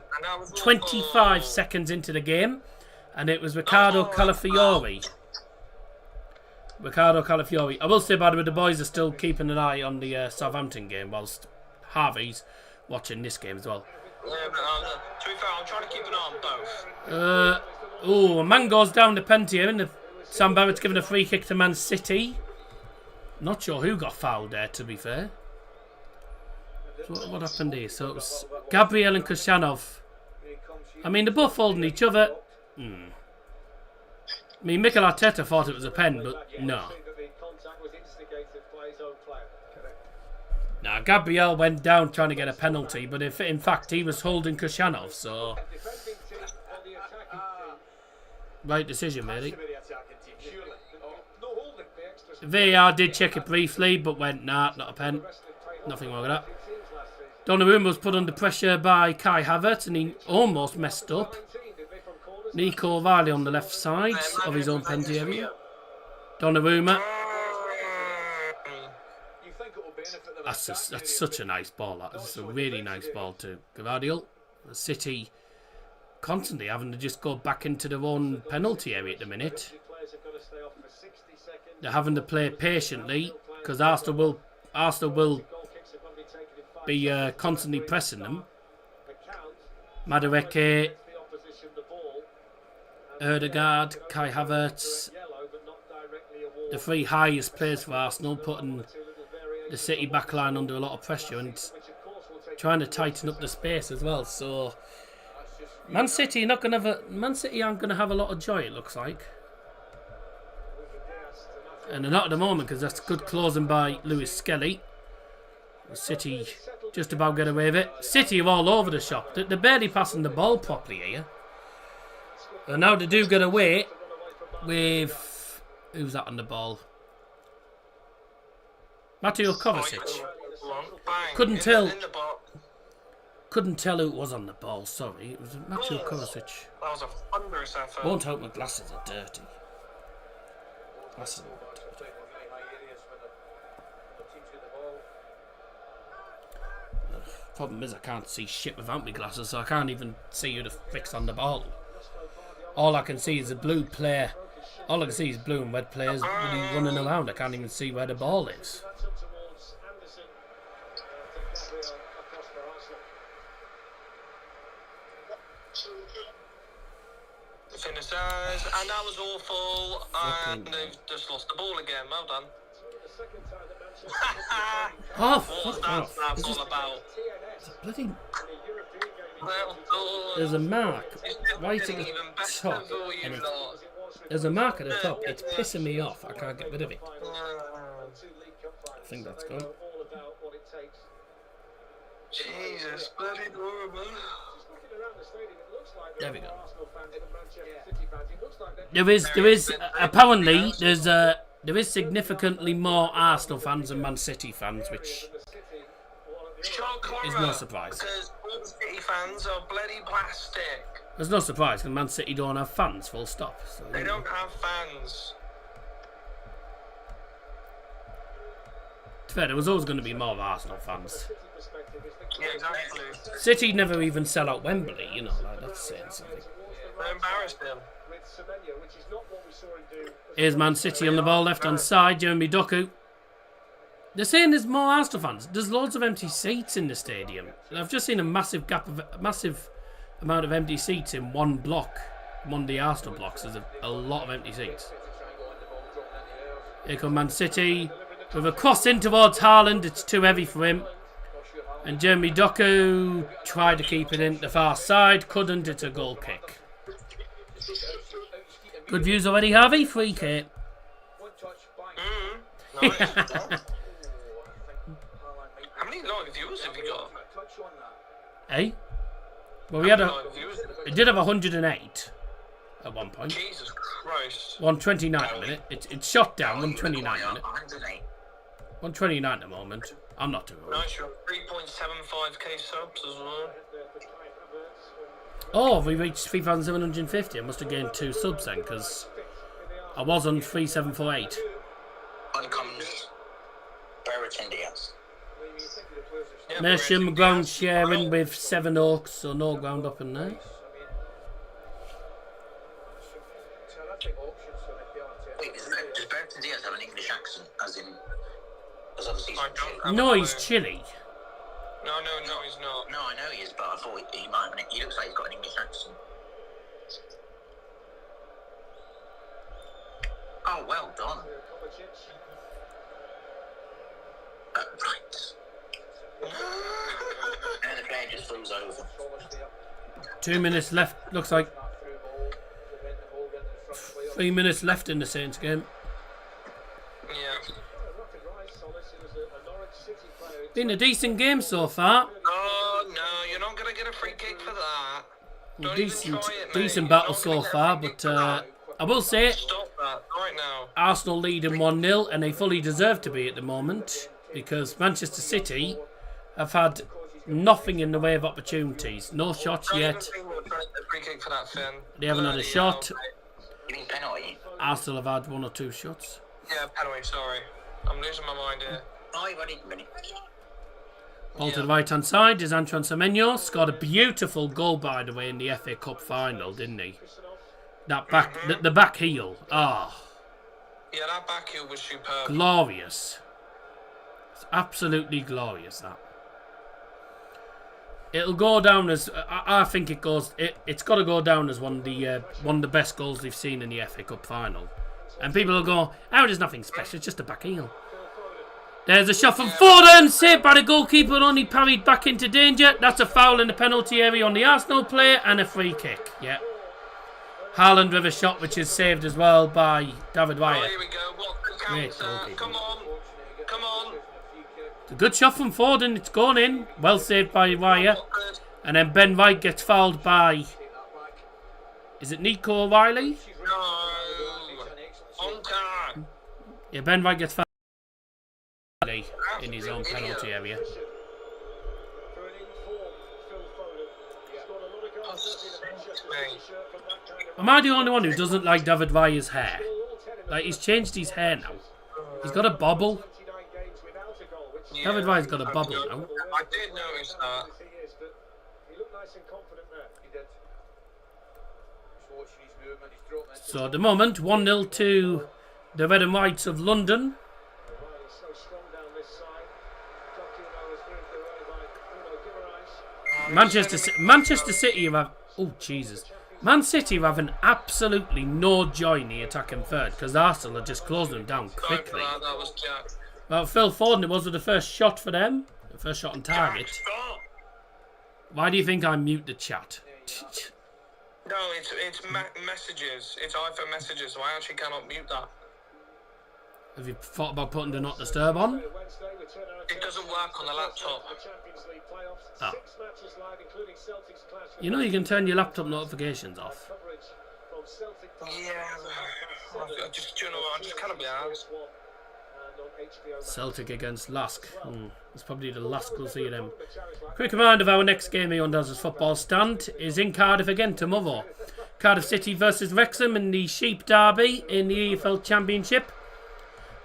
25 seconds into the game, and it was Ricardo Calafiori. I will say, by the way, the boys are still keeping an eye on the Southampton game, whilst Harvey's watching this game as well. Yeah, but to be fair, I'm trying to keep an eye on both. A man goes down the penalty here, and Sam Barrett's given a free kick to Man City. Not sure who got fouled there, to be fair. So what happened here? So it was Gabriel and Krashanov. I mean, they're both holding each other. I mean, Mikel Arteta thought it was a pen, but no. Now, Gabriel went down trying to get a penalty, but in fact he was holding Krashanov, so... Right decision, really. VAR did check it briefly, but went, nah, not a pen. Nothing wrong with that. Donnarumma was put under pressure by Kai Havertz, and he almost messed up. Nico Riley on the left side of his own penalty area. Donnarumma. That's such a nice ball. That's a really nice ball to Gvardiol. City constantly having to just go back into their own penalty area at the minute. They're having to play patiently because Arsenal will be constantly pressing them. Madueke, Ødegaard, Kai Havertz, the 3 highest players for Arsenal, putting the City backline under a lot of pressure and trying to tighten up the space as well. So Man City aren't going to have a lot of joy, it looks like. And they're not at the moment because that's good closing by Lewis Skelly. City just about get away with it. City are all over the shop. They're barely passing the ball properly here. And now they do get away with... Who's that on the ball? Mateo Kovacic. Couldn't tell who it was on the ball, sorry. It was Mateo Kovacic. That was a thunderous effort. Won't help, my glasses are dirty. Glasses are dirty. Problem is I can't see shit without my glasses, so I can't even see who the frick's on the ball. All I can see is a blue player. All I can see is blue and red players really running around. I can't even see where the ball is. Finishers, and that was awful, and they've just lost the ball again. Well done. Oh, fuck off. That's all about. Bloody... There's a mark right at the top, and There's a mark at the top. It's pissing me off. I can't get rid of it. I think that's gone. Jesus, bloody horrible. There we go. There is apparently there is significantly more Arsenal fans than Man City fans, which Shock is horror, no surprise. because all City fans are bloody plastic. There's no surprise because Man City don't have fans, full stop. So, They don't have fans. to be fair, there was always going to be more Arsenal fans. Yeah, exactly. City never even sell out Wembley, you know, like that's saying something. They embarrassed them. Here's Man City on the ball, left hand side, Jeremy Doku. They're saying there's more Arsenal fans. There's loads of empty seats in the stadium. I've just seen a massive amount of empty seats in one block. One of the Arsenal blocks. There's a lot of empty seats. Here come Man City with a cross in towards Haaland. It's too heavy for him. And Jeremy Doku tried to keep it in the far side. Couldn't. It's a goal kick. Good views already, Harvey. 3K. Nice. How many live viewers have you got? Hey? Well, we had Live viewers? it did have 108 at one point. Jesus Christ. 129 a minute. It's shot down. 129 a minute. 108. 129 at the moment. I'm not too worried. Nice, you're 3.75k subs as well. Oh, we reached 3,750. I must have gained 2 subs then, because I was on 3,748. Uncomes Brereton Diaz. Yeah, Mersham ground sharing with 7 Oaks, so no ground up in there. Wait, does Brereton Diaz have an English accent? As obviously he's I from don't Chile. have No, a he's clue. chilly. No, he's not. No, I know he is, but I thought he might have. He looks like he's got an English accent. Oh, well done. Right. And the player just falls over. 2 minutes left. Looks like 3 minutes left in the Saints game. Yeah. Been a decent game so far. Oh, no, you're not going to get a free kick for that. Don't even try it, mate. Decent You're battle not gonna so get a far, free kick but for that. I will say Stop that right now. Arsenal leading 1-0, and they fully deserve to be at the moment because Manchester City have had nothing in the way of opportunities. No shots Don't yet. even think we're trying to get a free kick for that, Finn. They haven't had a Bloody shot. hell, mate. You mean penalty? Arsenal have had 1 or 2 shots. Yeah, penalty, sorry. I'm losing my mind here. Oh, you ready? Ready. Ball to the right hand side is Antoine Semenyo. Scored a beautiful goal, by the way, in the FA Cup final, didn't he? That back, the back heel. Ah, Yeah, that back heel was superb. glorious. It's absolutely glorious. That. It'll go down as I think it goes. It's got to go down as one of the best goals we've seen in the FA Cup final. And people will go, "Oh, there's nothing special. It's just a back heel." There's a shot from Foden, saved by the goalkeeper, only parried back into danger. That's a foul in the penalty area on the Arsenal player and a free kick. Yeah. Haaland with a shot which is saved as well by David Oh, Wyatt. here we go. What Great counter? goalkeeping. Come on. Come on. It's a good shot from Foden. It's gone in. Well saved by Wyatt. Not good. And then Ben White gets fouled by... Is it Nico O'Reilly? No. Onka. Yeah, Ben White gets fouled in his own penalty area. Am I the only one who doesn't like David Villa's hair? Like, he's changed his hair now. He's got a bobble. Yeah, David Villa's got a bobble now. I did notice that. So at the moment, 1-0 to the Red and Whites of London. Manchester City have... Oh, Jesus. Man City are having absolutely no joy in the attacking third because Arsenal are just closing them down quickly. That was Jack. Well, Phil Foden, it was the first shot for them. The first shot on target. Stop. Why do you think I mute the chat? No, it's messages. It's iPhone messages, so I actually cannot mute that. Have you thought about putting Do Not Disturb on? It doesn't work on the laptop. Ah. You know you can turn your laptop notifications off. Yeah, I just, you know, I'm just kind of asked. Celtic against Lask. It's probably the last we'll see of them. Quick reminder of our next game here on Daz's Football Stand is in Cardiff again tomorrow. Cardiff City versus Wrexham in the Sheep Derby in the EFL Championship.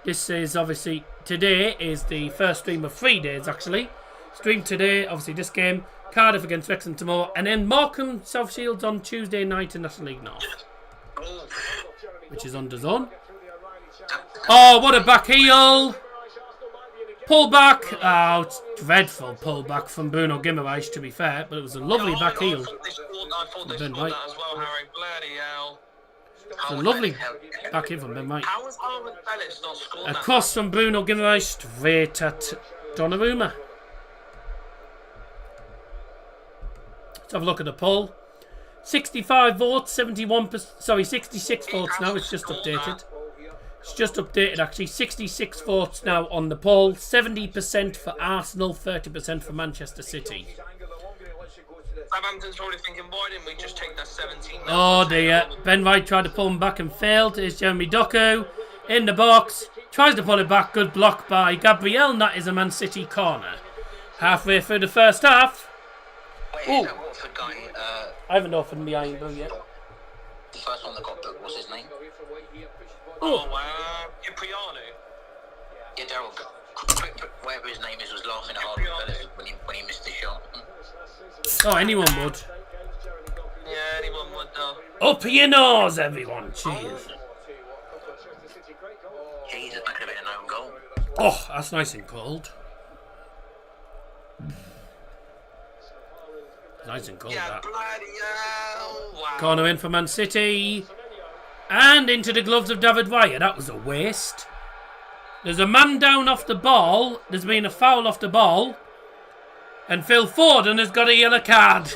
This is obviously, today is the first stream of 3 days actually. Stream today, obviously this game, Cardiff against Wrexham tomorrow, and then Morecambe South Shields on Tuesday night in National League North, which is on DAZN. Oh, what a back heel! Pull back! Oh, it's dreadful pull back from Bruno Guimaraes, to be fair, but it was a lovely back heel. I thought they scored that as well, Harry. Bloody hell. It's a lovely back heel from Ben White. How has Harvard Bellis not scored that? Across from Bruno Guimaraes, straight at Donnarumma. Let's have a look at the poll. 65 votes, 66 votes now, it's just updated. It's just updated actually. 66 votes now on the poll. 70% for Arsenal, 30% for Manchester City. Southampton's probably thinking, why didn't we just take that 17? Oh dear. Ben White tried to pull him back and failed. Here's Jeremy Doku in the box. Tries to pull it back. Good block by Gabriel. And that is a Man City corner. Halfway through the first half. Wait, that Watford guy, I haven't opened the iron blue yet. the first one that got booked, what's his name? Oh, wow. Cipriano. Yeah, Daryl, whatever his name is, was laughing at Harvard Bellis when he missed the shot. Oh, anyone would. Yeah, anyone would though. Up your nose, everyone. Cheers. Jesus, that could have been an own goal. Oh, that's nice and cold. Nice and cold, Yeah, that. bloody hell. Wow. Corner in for Man City. And into the gloves of David Raya. That was a waste. There's a man down off the ball. There's been a foul off the ball. And Phil Foden has got a yellow card.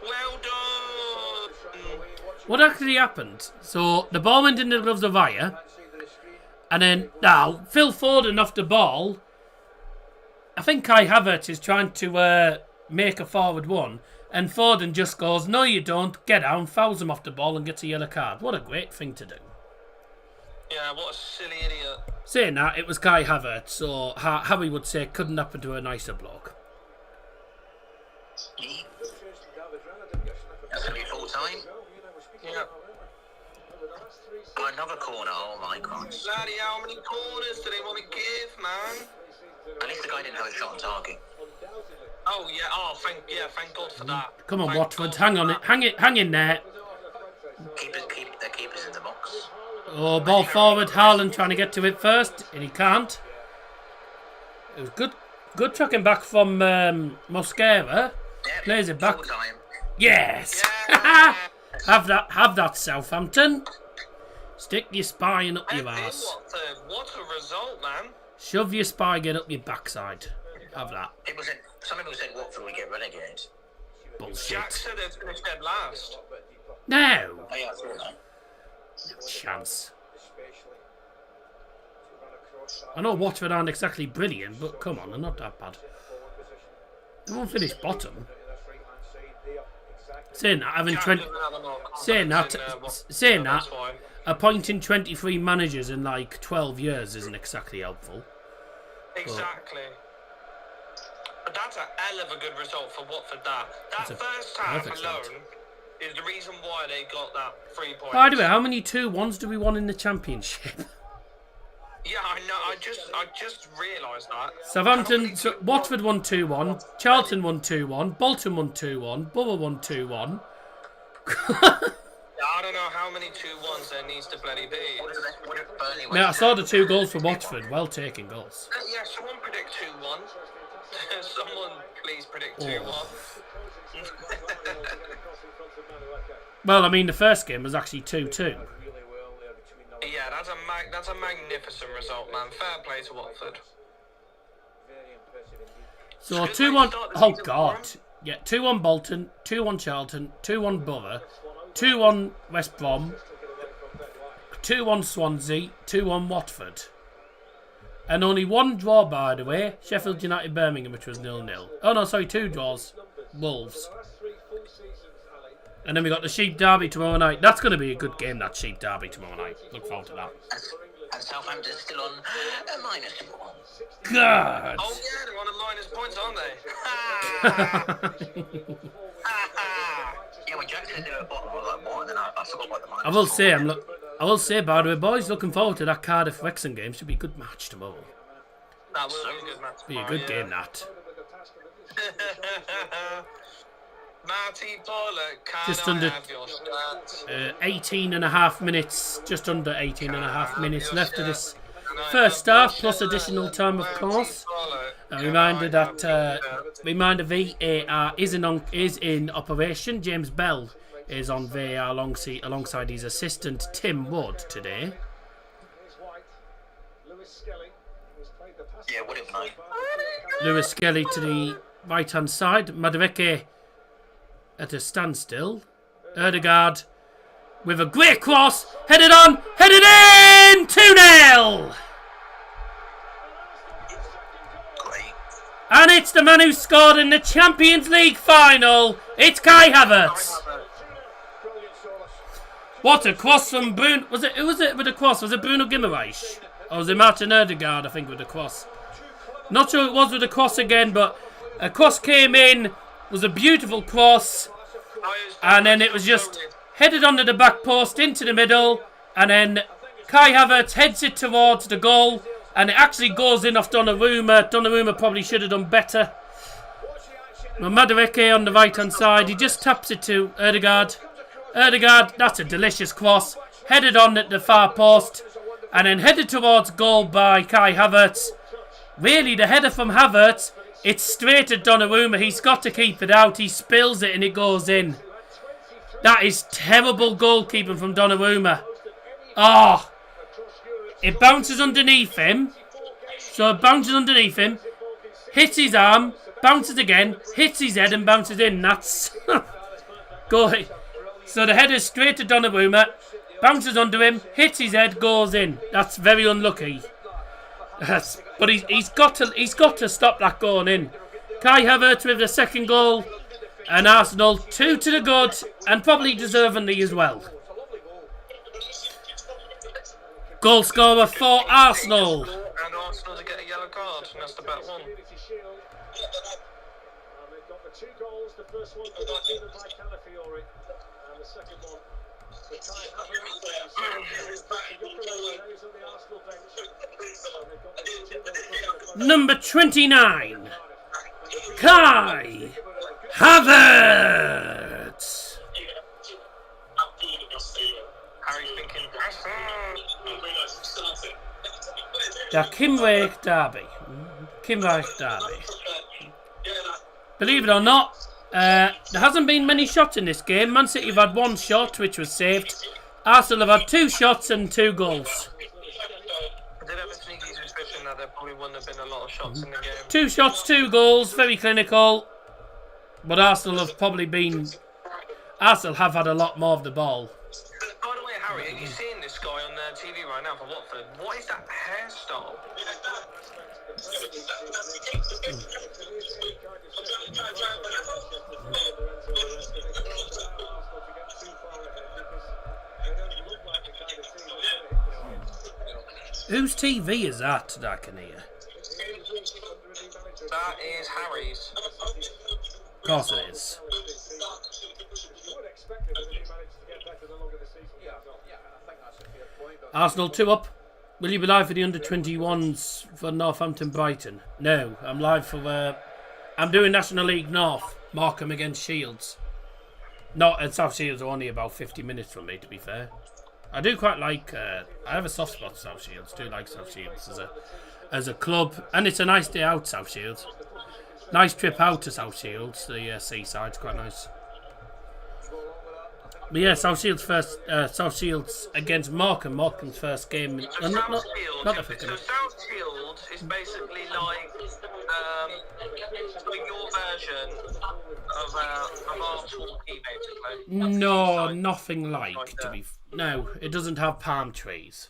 Well done. What actually happened? So the ball went into the gloves of Raya. And then now Phil Foden off the ball. I think Kai Havertz is trying to make a forward one. And Foden just goes, no you don't, get down, fouls him off the ball and gets a yellow card. What a great thing to do. Yeah, what a silly idiot. Saying that, it was Kai Havertz, so Harry would say couldn't happen to a nicer bloke. That's going to be full time. Yeah. Another corner, oh my God. Bloody how many corners do they want to give, man? At least the guy didn't have a shot on target. Oh yeah, thank God for that. Come on, Thank Watford, God hang for on that. it, hang in there. The keeper's in the box. Oh, ball forward, Haaland trying to get to it first, and he can't. It was good tracking back from Mosquera. Yeah, Plays it back. full time. Yes! Yeah. have that, Southampton. Stick your spine up your arse. What a result, man. Shove your spine up your backside. Have that. Some people said Watford would get relegated. Bullshit. Jack said it's finished dead last. No! Oh yeah, I saw that. Chance. I know Watford aren't exactly brilliant, but come on, they're not that bad. They won't finish bottom. Saying that, That's why. appointing 23 managers in like 12 years isn't exactly helpful. Exactly. But that's a hell of a good result for Watford. That a first half perfect alone result. is the reason why they got that 3 points. By the way, how many 2-1s do we want in the Championship? Yeah, I know. I just realised that. Southampton, Watford won 2-1, Charlton won 2-1, Bolton won 2-1, Borough won 2-1. I don't know how many 2-1s there needs to bloody be. What if Burnley went Now, I saw the 2 goals for Watford. Well taken goals. Yeah, someone predict 2-1. Someone please predict 2-1. Well, I mean, the first game was actually 2-2. Yeah, that's a magnificent result, man. Fair play to Watford. So 2-1. Oh, God. Yeah, 2-1 Bolton, 2-1 Charlton, 2-1 Borough, 2-1 West Brom, 2-1 Swansea, 2-1 Watford. And only one draw, by the way. Sheffield United Birmingham, which was 0-0. Oh no, sorry, 2 draws. Wolves. And then we got the Sheep Derby tomorrow night. That's going to be a good game, that Sheep Derby tomorrow night. Look forward to that. And Southampton's still on a -4. God! Oh yeah, they're on a minus points, aren't they? Yeah, when Jack said they were bottom, I was like, what? And then I forgot about the minus. I will say, by the way, boys, looking forward to that Cardiff Wrexham game. Should be a good match tomorrow. That will be a good match. Be a good game, that. Marty Pollock, Just under 18 and a half minutes, just under 18 and a half minutes left of this first half, plus additional time, of course. A reminder that VAR is in operation. James Bell is on VAR alongside his assistant Tim Wood today. Yeah, would have known. Lewis Skelly to the right hand side. Madueke at a standstill. Erdegaard with a great cross, headed in, 2-0. Great. And it's the man who scored in the Champions League final. It's Kai Havertz. What a cross from Bruno. Who was it with the cross? Was it Bruno Guimaraes? Or was it Martin Erdegaard, I think, with the cross? Not sure it was with the cross again, but a cross came in. Was a beautiful cross. And then it was just headed onto the back post into the middle. And then Kai Havertz heads it towards the goal. And it actually goes in off Donnarumma. Donnarumma probably should have done better. Madueke on the right hand side. He just taps it to Erdegaard. Erdegaard, that's a delicious cross. Headed on at the far post. And then headed towards goal by Kai Havertz. Really, the header from Havertz, it's straight at Donnarumma. He's got to keep it out. He spills it and it goes in. That is terrible goalkeeping from Donnarumma. Oh, it bounces underneath him. So it bounces underneath him, hits his arm, bounces again, hits his head and bounces in. That's goal. So the header straight to Donnarumma, bounces under him, hits his head, goes in. That's very unlucky. But he's got to stop that going in. Kai Havertz with the second goal, and Arsenal 2 to the good, and probably deservingly as well. Goal scorer for Arsenal. And Arsenal to get a yellow card, and that's the bet one. They've got the 2 goals. The first one conceded by Calafiori, and the second one for Kai Havertz. Number 29, Kai Havertz. Harry's thinking, The Kinraid Derby. Kinraid Derby. Believe it or not, there hasn't been many shots in this game. Man City have had 1 shot, which was saved. Arsenal have had 2 shots and 2 goals. I did have a sneaky suspicion that there probably wouldn't have been a lot of shots in the game. 2 shots, 2 goals, very clinical. But Arsenal have had a lot more of the ball. By the way, Harry, are you seeing this guy on TV right now for Watford? What is that hairstyle? Whose TV is that I can hear? That is Harry's. Of course it is. Arsenal 2 up. Will you be live for the under-21s for Northampton Brighton? No, I'm live for... I'm doing National League North. Markham against Shields. And South Shields are only about 50 minutes from me, to be fair. I do quite like... I have a soft spot for South Shields. Do like South Shields as a club. And it's a nice day out, South Shields. Nice trip out to South Shields. The seaside's quite nice. But yeah, South Shields against Markham. Markham's first game. Not the first game. So South Shields is basically like your version of our Torquay, basically. No, nothing like to be. No, it doesn't have palm trees.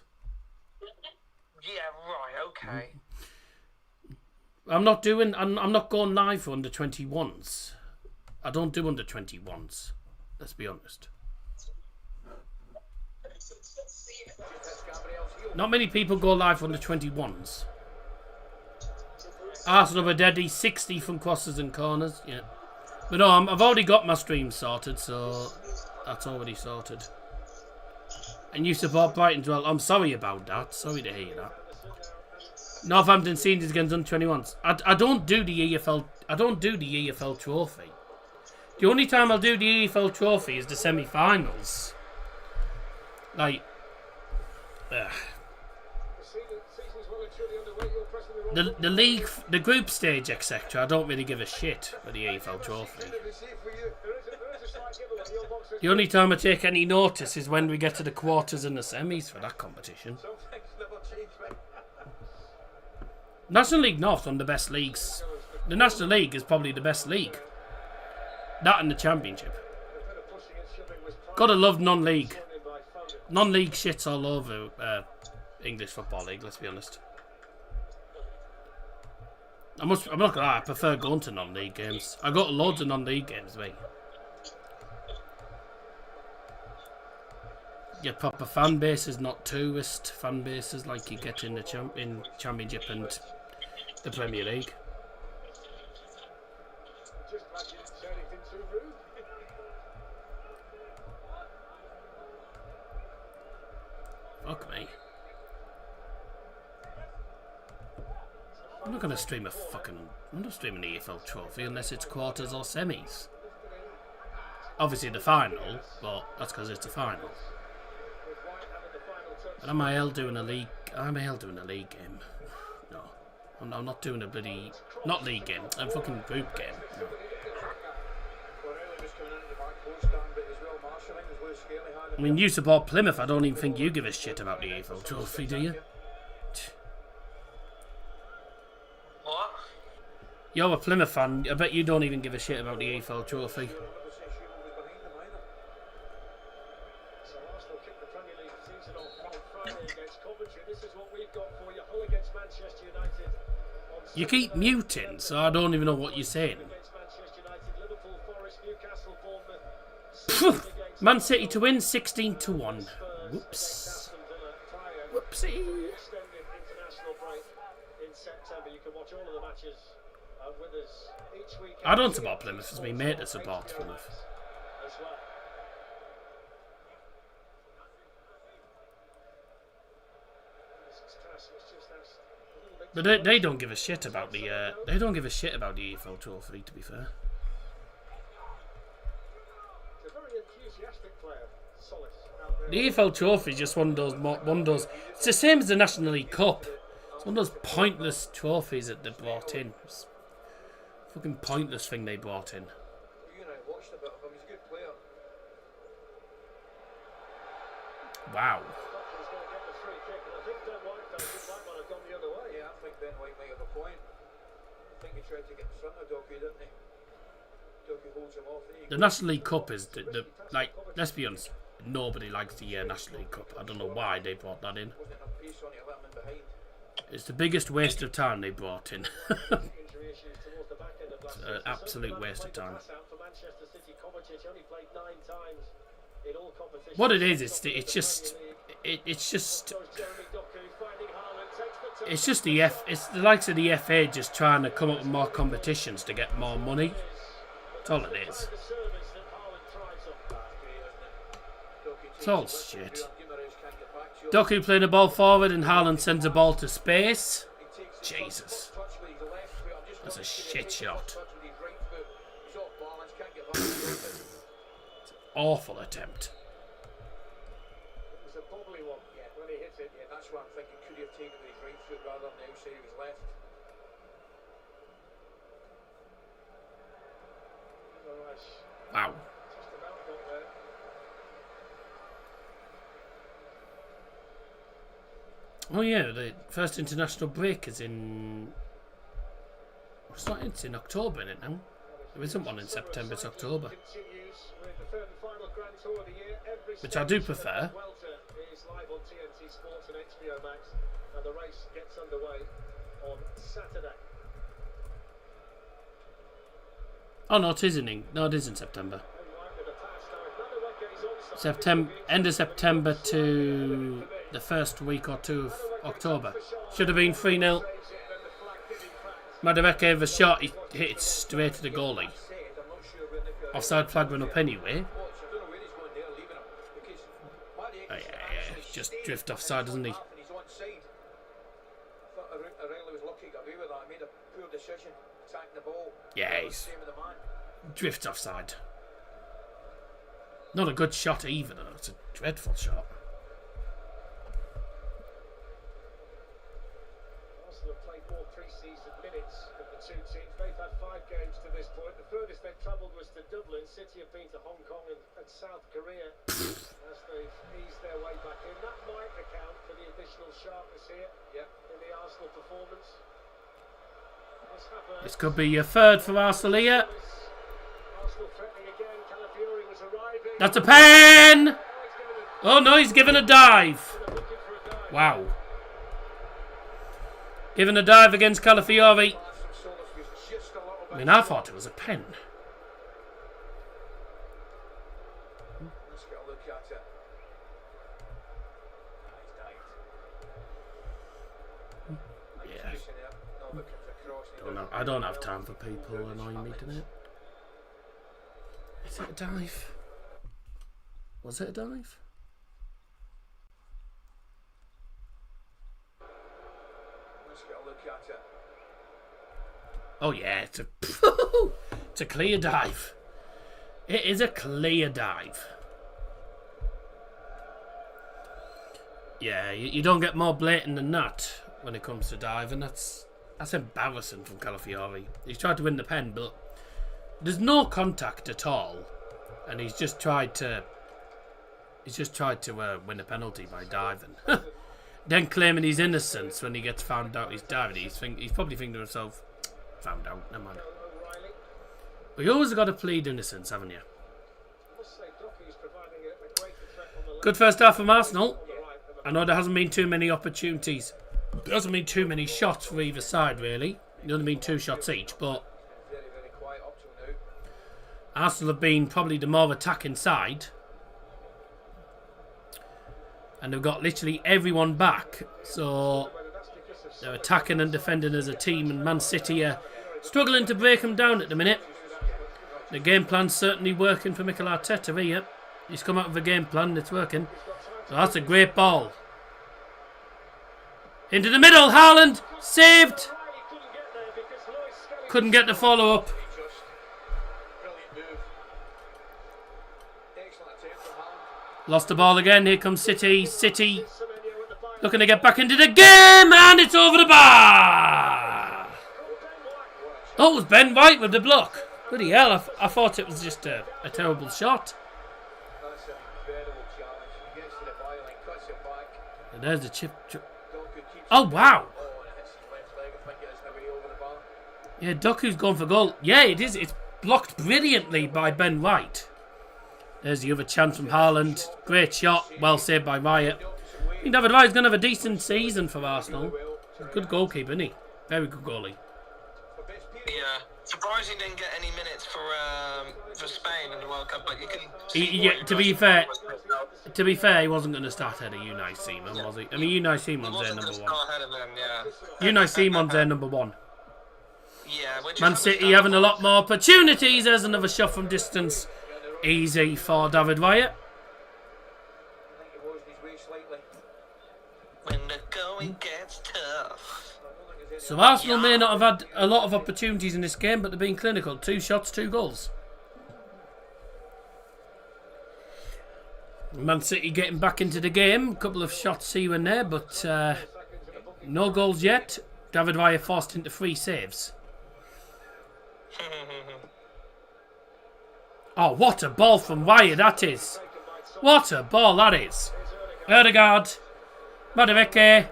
Yeah, right, okay. I'm not going live for under 21s. I don't do under 21s. Let's be honest. Not many people go live for under 21s. Arsenal were deadly 60 from crosses and corners. Yeah, but no, I've already got my stream sorted, so that's already sorted. And you support Brighton as well. I'm sorry about that. Sorry to hear that. Northampton seniors against under 21s. I don't do the EFL. I don't do the EFL trophy. The only time I'll do the EFL trophy is the semi-finals. Like, the league, the group stage, etc. I don't really give a shit for the EFL trophy. The only time I take any notice is when we get to the quarters and the semis for that competition. National League North, one of the best leagues. The National League is probably the best league. That and the Championship. Gotta love non-league. Non-league shits all over English Football League, let's be honest. I'm not gonna lie, I prefer going to non-league games. I got loads of non-league games, mate. Your proper fan bases, not tourist fan bases like you get in the Championship and the Premier League. Fuck me. I'm not gonna stream I'm not streaming an EFL trophy unless it's quarters or semis. Obviously the final, but that's because it's the final. But am I doing a league? Am I doing a league game? No, I'm not doing a bloody league game. I'm fucking group game. No. I mean, you support Plymouth. I don't even think you give a shit about the EFL trophy, do you? What? You're a Plymouth fan. I bet you don't even give a shit about the EFL trophy. You keep muting, so I don't even know what you're saying. Man City to win 16-1. Whoops. Whoopsie. I don't support Plymouth. It's my mate that supports Plymouth. But they don't give a shit about the EFL trophy, to be fair. The EFL trophy is just one of those. It's the same as the National League Cup. It's one of those pointless trophies that they brought in. It's a fucking pointless thing they brought in. Wow. The National League Cup is the like. Let's be honest. Nobody likes the National League Cup. I don't know why they brought that in. It's the biggest waste of time they brought in. It's an absolute waste of time. What it is, it's just the likes of the FA just trying to come up with more competitions to get more money. That's all it is. It's all shit. Doku playing the ball forward and Haaland sends the ball to space. Jesus. That's a shit shot. It's an awful attempt. It was a bobbly one when he hit it. Yeah, that's what I'm thinking. Could he have taken with his right foot rather than the outside of his left? Wow. Just about got there. Oh yeah, the first international break is in... It's in October, isn't it now? There isn't one in September, it's October. Continues with the third and final Grand Tour of the year. Every Which I do prefer. Welter is live on TNT Sports and HBO Max, and the race gets underway on Saturday. Oh no, it is in September. End of September to the first week or two of October. Should have been 3-0. Madueke gave a shot, he hit it straight to the goalie. Offside flag went up anyway. Oh yeah, just drift offside, doesn't he? Yeah, he's drift offside. Not a good shot either, though. It's a dreadful shot. Arsenal have played more pre-season minutes of the two teams. They've had 5 games to this point. The furthest they've travelled was to Dublin. City have been to Hong Kong and South Korea as they've eased their way back in. That might account for the additional sharpness here in the Arsenal performance. This could be your third for Arsenal here. Arsenal threatening again. Calafiori was arriving. That's a pen! Oh no, he's given a dive. Wow. Given a dive against Calafiori. I mean, I thought it was a pen. Let's get a look at it. I don't have time for people annoying me tonight. Is it a dive? Was it a dive? Let's get a look at it. Oh yeah, it's a clear dive. It is a clear dive. Yeah, you don't get more blatant than that when it comes to diving. That's embarrassing from Calafiori. He's tried to win the pen, but there's no contact at all, and he's just tried to win a penalty by diving. Then claiming his innocence when he gets found out he's diving. He's probably thinking to himself, found out, never mind. But you always got to plead innocence, haven't you? Good first half from Arsenal. I know there hasn't been too many opportunities. There hasn't been too many shots for either side, really. There only been 2 shots each, but Arsenal have been probably the more attacking side. And they've got literally everyone back. So they're attacking and defending as a team, and Man City are struggling to break them down at the minute. The game plan's certainly working for Mikel Arteta here. He's come out with a game plan and it's working. So that's a great ball. Into the middle, Haaland saved. Couldn't get the follow up. Lost the ball again. Here comes City. City looking to get back into the game, and it's over the bar. Oh, it was Ben White with the block. Bloody hell, I thought it was just a terrible shot. And there's the chip. Oh, wow. Yeah, Doku's gone for goal. Yeah, it is. It's blocked brilliantly by Ben White. There's the other chance from Haaland. Great shot. Well saved by Wyatt. I think David Wire's going to have a decent season for Arsenal. Good goalkeeper, isn't he? Very good goalie. Yeah. Surprised he didn't get any minutes for Spain in the World Cup, but you can see to be fair, he wasn't going to start ahead of Unai Simon, was he? I mean, Unai Simon's their number 1. Unai Simon's their number 1. Yeah, Man City having a lot more opportunities. There's another shot from distance. Easy for David Wyatt. When the going gets tough. So Arsenal may not have had a lot of opportunities in this game, but they're being clinical. 2 shots, 2 goals. Man City getting back into the game. A couple of shots here and there, but no goals yet. David Wyatt forced into 3 saves. Oh, what a ball from Wyatt that is. What a ball that is. Erdegaard. Madueke.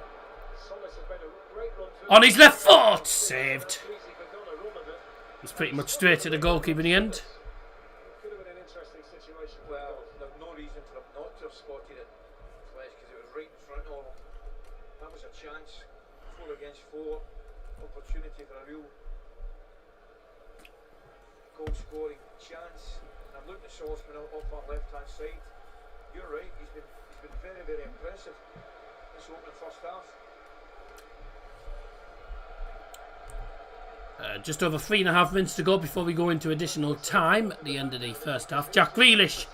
On his left foot. Saved. was pretty much straight to the goalkeeper in the end. Could have been an interesting situation. Well, there's no reason for them not to have spotted it, because it was right in front of them. That was a chance. 4 against 4. Opportunity for a real goal scoring chance. And I'm looking at Sauceman off that left hand side. You're right, he's been very, very impressive this opening first half. Just over 3.5 minutes to go before we go into additional time at the end of the first half. Jack Grealish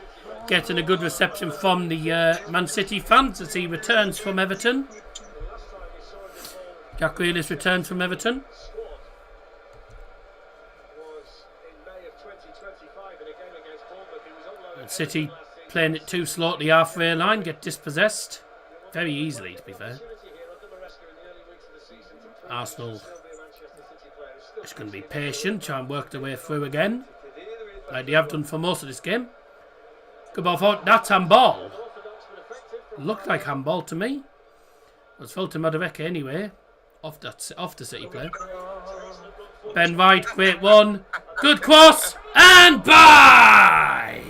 getting a good reception from the Man City fans as he returns from Everton. Jack Grealish returns from Everton. And City playing it too slow at the halfway line, get dispossessed very easily, to be fair. Arsenal is going to be patient, try and work their way through again, like they have done for most of this game. Good ball forward. That's handball. Looked like handball to me. It was Fulton Madueke anyway. Off the City player. Ben White, great one. Good cross. And bye!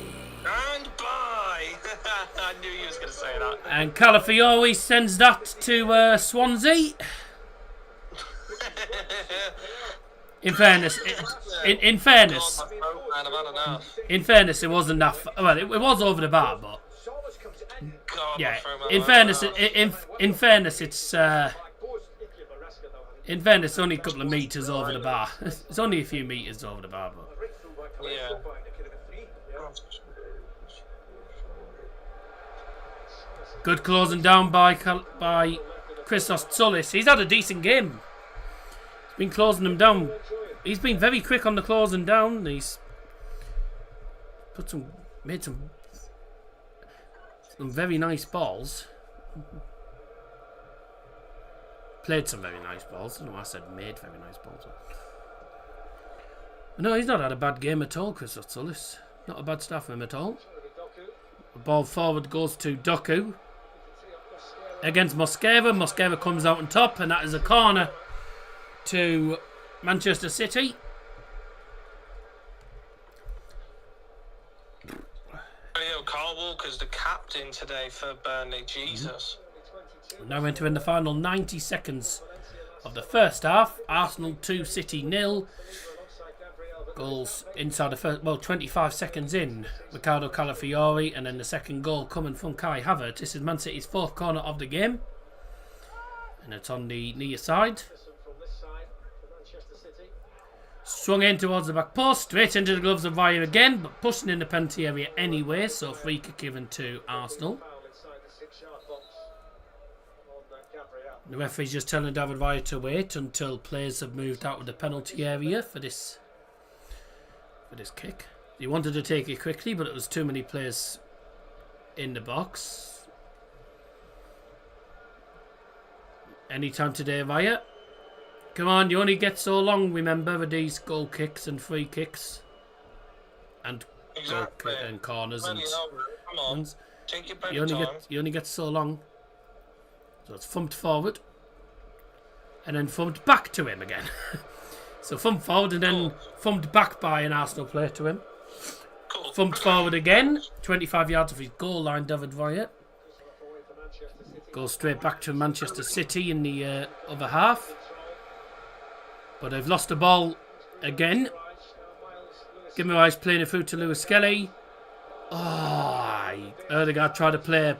And bye! I knew you was going to say that. And Calafiori sends that to Swansea. In fairness, in fairness, it wasn't that. Well, it was over the bar, but yeah. In fairness, it's only a couple of meters over the bar. It's only a few meters over the bar, but Yeah. good closing down by Christos Tsolis. He's had a decent game. He's been closing them down. He's been very quick on the closing down. He's made some very nice balls. Played some very nice balls. I don't know why I said made very nice balls. No, he's not had a bad game at all, Christos Tsolis. Not a bad start for him at all. The ball forward goes to Doku. Against Mosquera. Mosquera comes out on top, and that is a corner to Manchester City. Carl Walker's the captain today for Burnley. Jesus. We're now entering the final 90 seconds of the first half. Arsenal 2, City 0. Goals inside the first, 25 seconds in. Ricardo Calafiori, and then the second goal coming from Kai Havertz. This is Man City's fourth corner of the game. And it's on the near side. Swung in towards the back post, straight into the gloves of Villa again, but pushing in the penalty area anyway, so free kick given to Arsenal. The referee's just telling David Villa to wait until players have moved out of the penalty area for this kick. He wanted to take it quickly, but it was too many players in the box. Anytime today, Villa. Come on, you only get so long, remember, with these goal kicks and free kicks. And Exactly. and corners and Come on. Take your you only get so long. So it's thumped forward. And then thumped back to him again. So thumped forward and then thumped back by an Arsenal player to him. Cool. Thumped forward again. 25 yards of his goal line, David Villa. Goes straight back to Manchester City in the other half. But they've lost the ball again. Guimaraes playing it through to Lewis Skelly. Erdegaard tried to play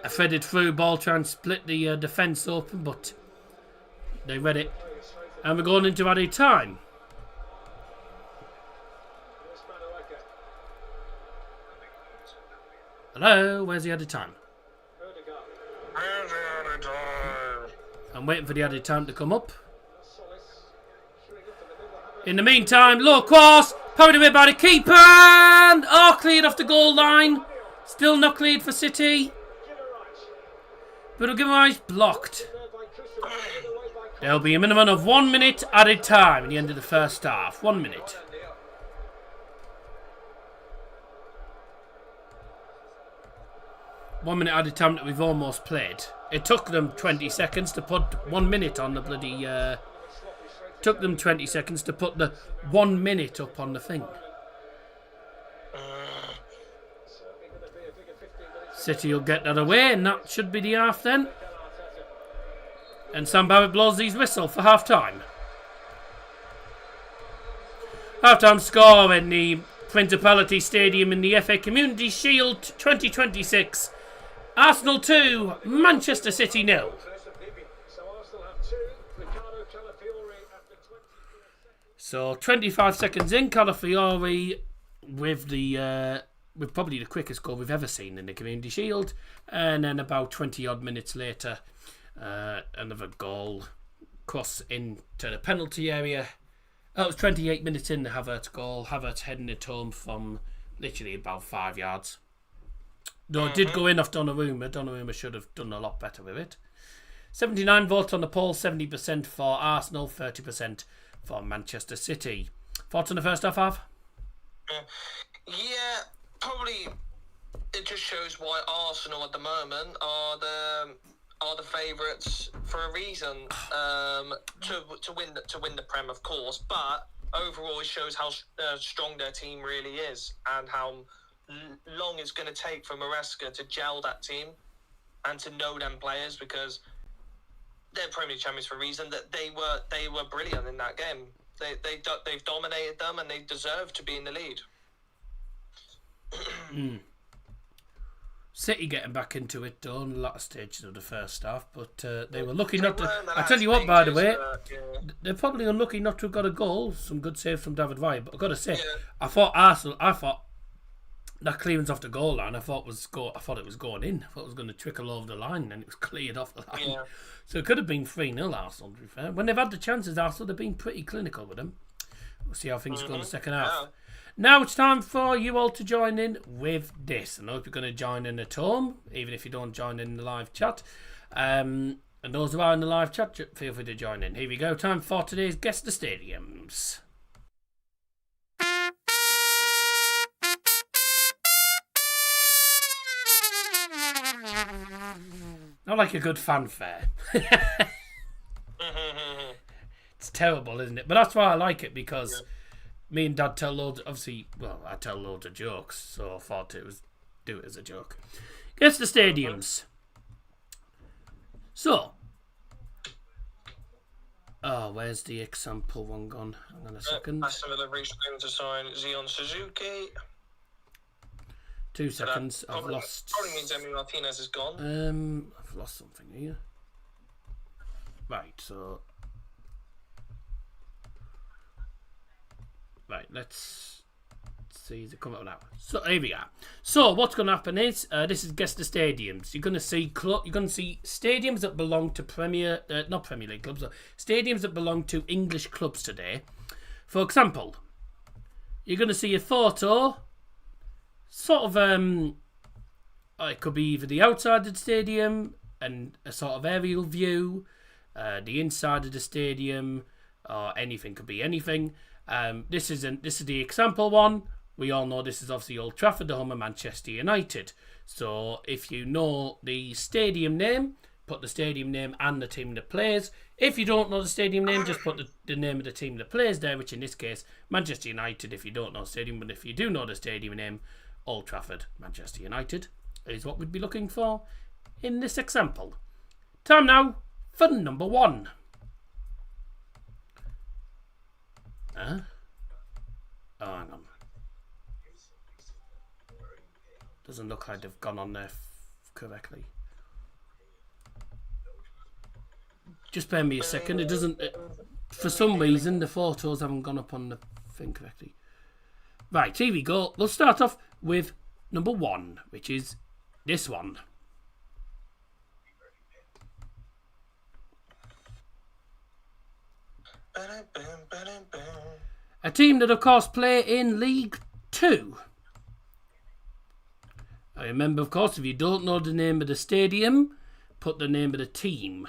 a threaded through ball, trying to split the defence open, but they read it. And we're going into added time. Hello, where's the added time? I'm waiting for the added time to come up. In the meantime, low cross, parried away by the keeper, and cleared off the goal line. Still not cleared for City. But Guimaraes blocked. There'll be a minimum of 1 minute added time at the end of the first half. 1 minute. One minute added time that we've almost played. It took them 20 seconds to put 1 minute on the bloody Took them 20 seconds to put the 1 minute up on the thing. City will get that away, and that should be the half then. And Sam Barrett blows his whistle for half time. Half time score in the Principality Stadium in the FA Community Shield 2026. Arsenal 2, Manchester City 0. So 25 seconds in, Calafiori with probably the quickest goal we've ever seen in the Community Shield, and then about 20 odd minutes later, another goal cross into the penalty area. That was 28 minutes in, the Havertz goal. Havertz heading it home from literally about 5 yards. Though it did go in off Donnarumma. Donnarumma should have done a lot better with it. 79 votes on the poll, 70% for Arsenal, 30% for Manchester City. Thoughts on the first half, Av? Yeah, probably it just shows why Arsenal at the moment are the favourites for a reason to win the Prem, of course. But overall, it shows how strong their team really is and how long it's going to take for Maresca to gel that team and to know them players, because they're Premier League champions for a reason. That they were brilliant in that game. They've dominated them and they deserve to be in the lead. City getting back into it though in the latter stages of the first half, but they were lucky not to. I tell you what, by the way, they're probably unlucky not to have got a goal. Some good saves from David Villa, but I've got to say, I thought that clearance off the goal line, I thought it was going in. I thought it was going to trickle over the line, and it was cleared off the line. Yeah. So it could have been 3-0 Arsenal, to be fair. When they've had the chances, Arsenal, they've been pretty clinical with them. We'll see how things go in the second half. Yeah. Now it's time for you all to join in with this. I hope you're going to join in at home, even if you don't join in the live chat. And those who are in the live chat, feel free to join in. Here we go. Time for today's Guess the Stadiums. Not like a good fanfare. It's terrible, isn't it? But that's why I like it, because me and Dad tell loads. I tell loads of jokes, so I thought do it as a joke. Guess the stadiums. So, where's the example one gone? Hang on a second. Aston Villa reached to sign Zion Suzuki. 2 seconds. I've lost. Probably means Emi Martinez is gone. I've lost something here. Right. So. Right. Let's see. Is it coming up now? So here we are. So what's going to happen is this is Guess the Stadiums. You're going to see stadiums that belong to not Premier League clubs. Stadiums that belong to English clubs today. For example, you're going to see a photo. Sort of, it could be either the outside of the stadium and a sort of aerial view, the inside of the stadium, or anything. Could be anything. This is the example one. We all know this is obviously Old Trafford, the home of Manchester United. So if you know the stadium name, put the stadium name and the team that plays. If you don't know the stadium name, just put the name of the team that plays there, which in this case, Manchester United, if you don't know the stadium. But if you do know the stadium name, Old Trafford, Manchester United, is what we'd be looking for in this example. Time now for number one. Oh, hang on. Doesn't look like they've gone on there correctly. Just bear me a second. It doesn't. For some reason, the photos haven't gone up on the thing correctly. Right, here we go. We'll start off with number one, which is this one. A team that, of course, play in League 2. I remember, of course, if you don't know the name of the stadium, put the name of the team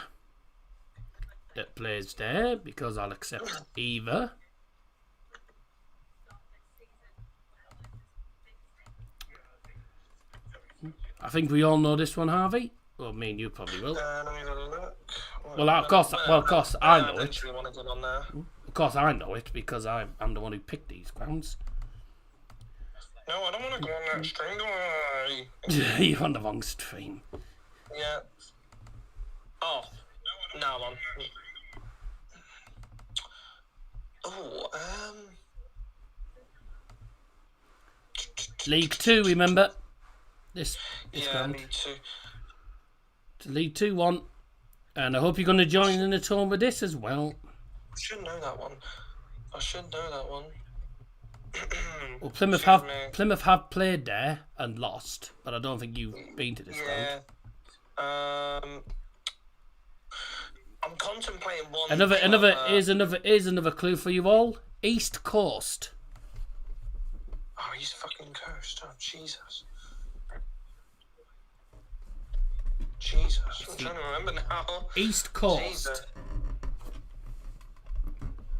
that plays there, because I'll accept either. I think we all know this one, Harvey. Well, me and you probably will. Let me have a look. Well, of course, I know it. Want to get on there. Of course, I know it because I'm the one who picked these grounds. No, I don't want to go on that stream, do I? You're on the wrong stream. Yeah. Oh, now I'm on. Oh, League 2, remember? This yeah, ground. me too. It's League 2-1. And I hope you're going to join in the tour with this as well. I should know that one. Well, Plymouth have played there and lost, but I don't think you've been to this ground. I'm contemplating one. Here's another clue for you all. East Coast. Oh, East fucking Coast. Oh, Jesus. I'm trying to remember now. East Coast. Jesus.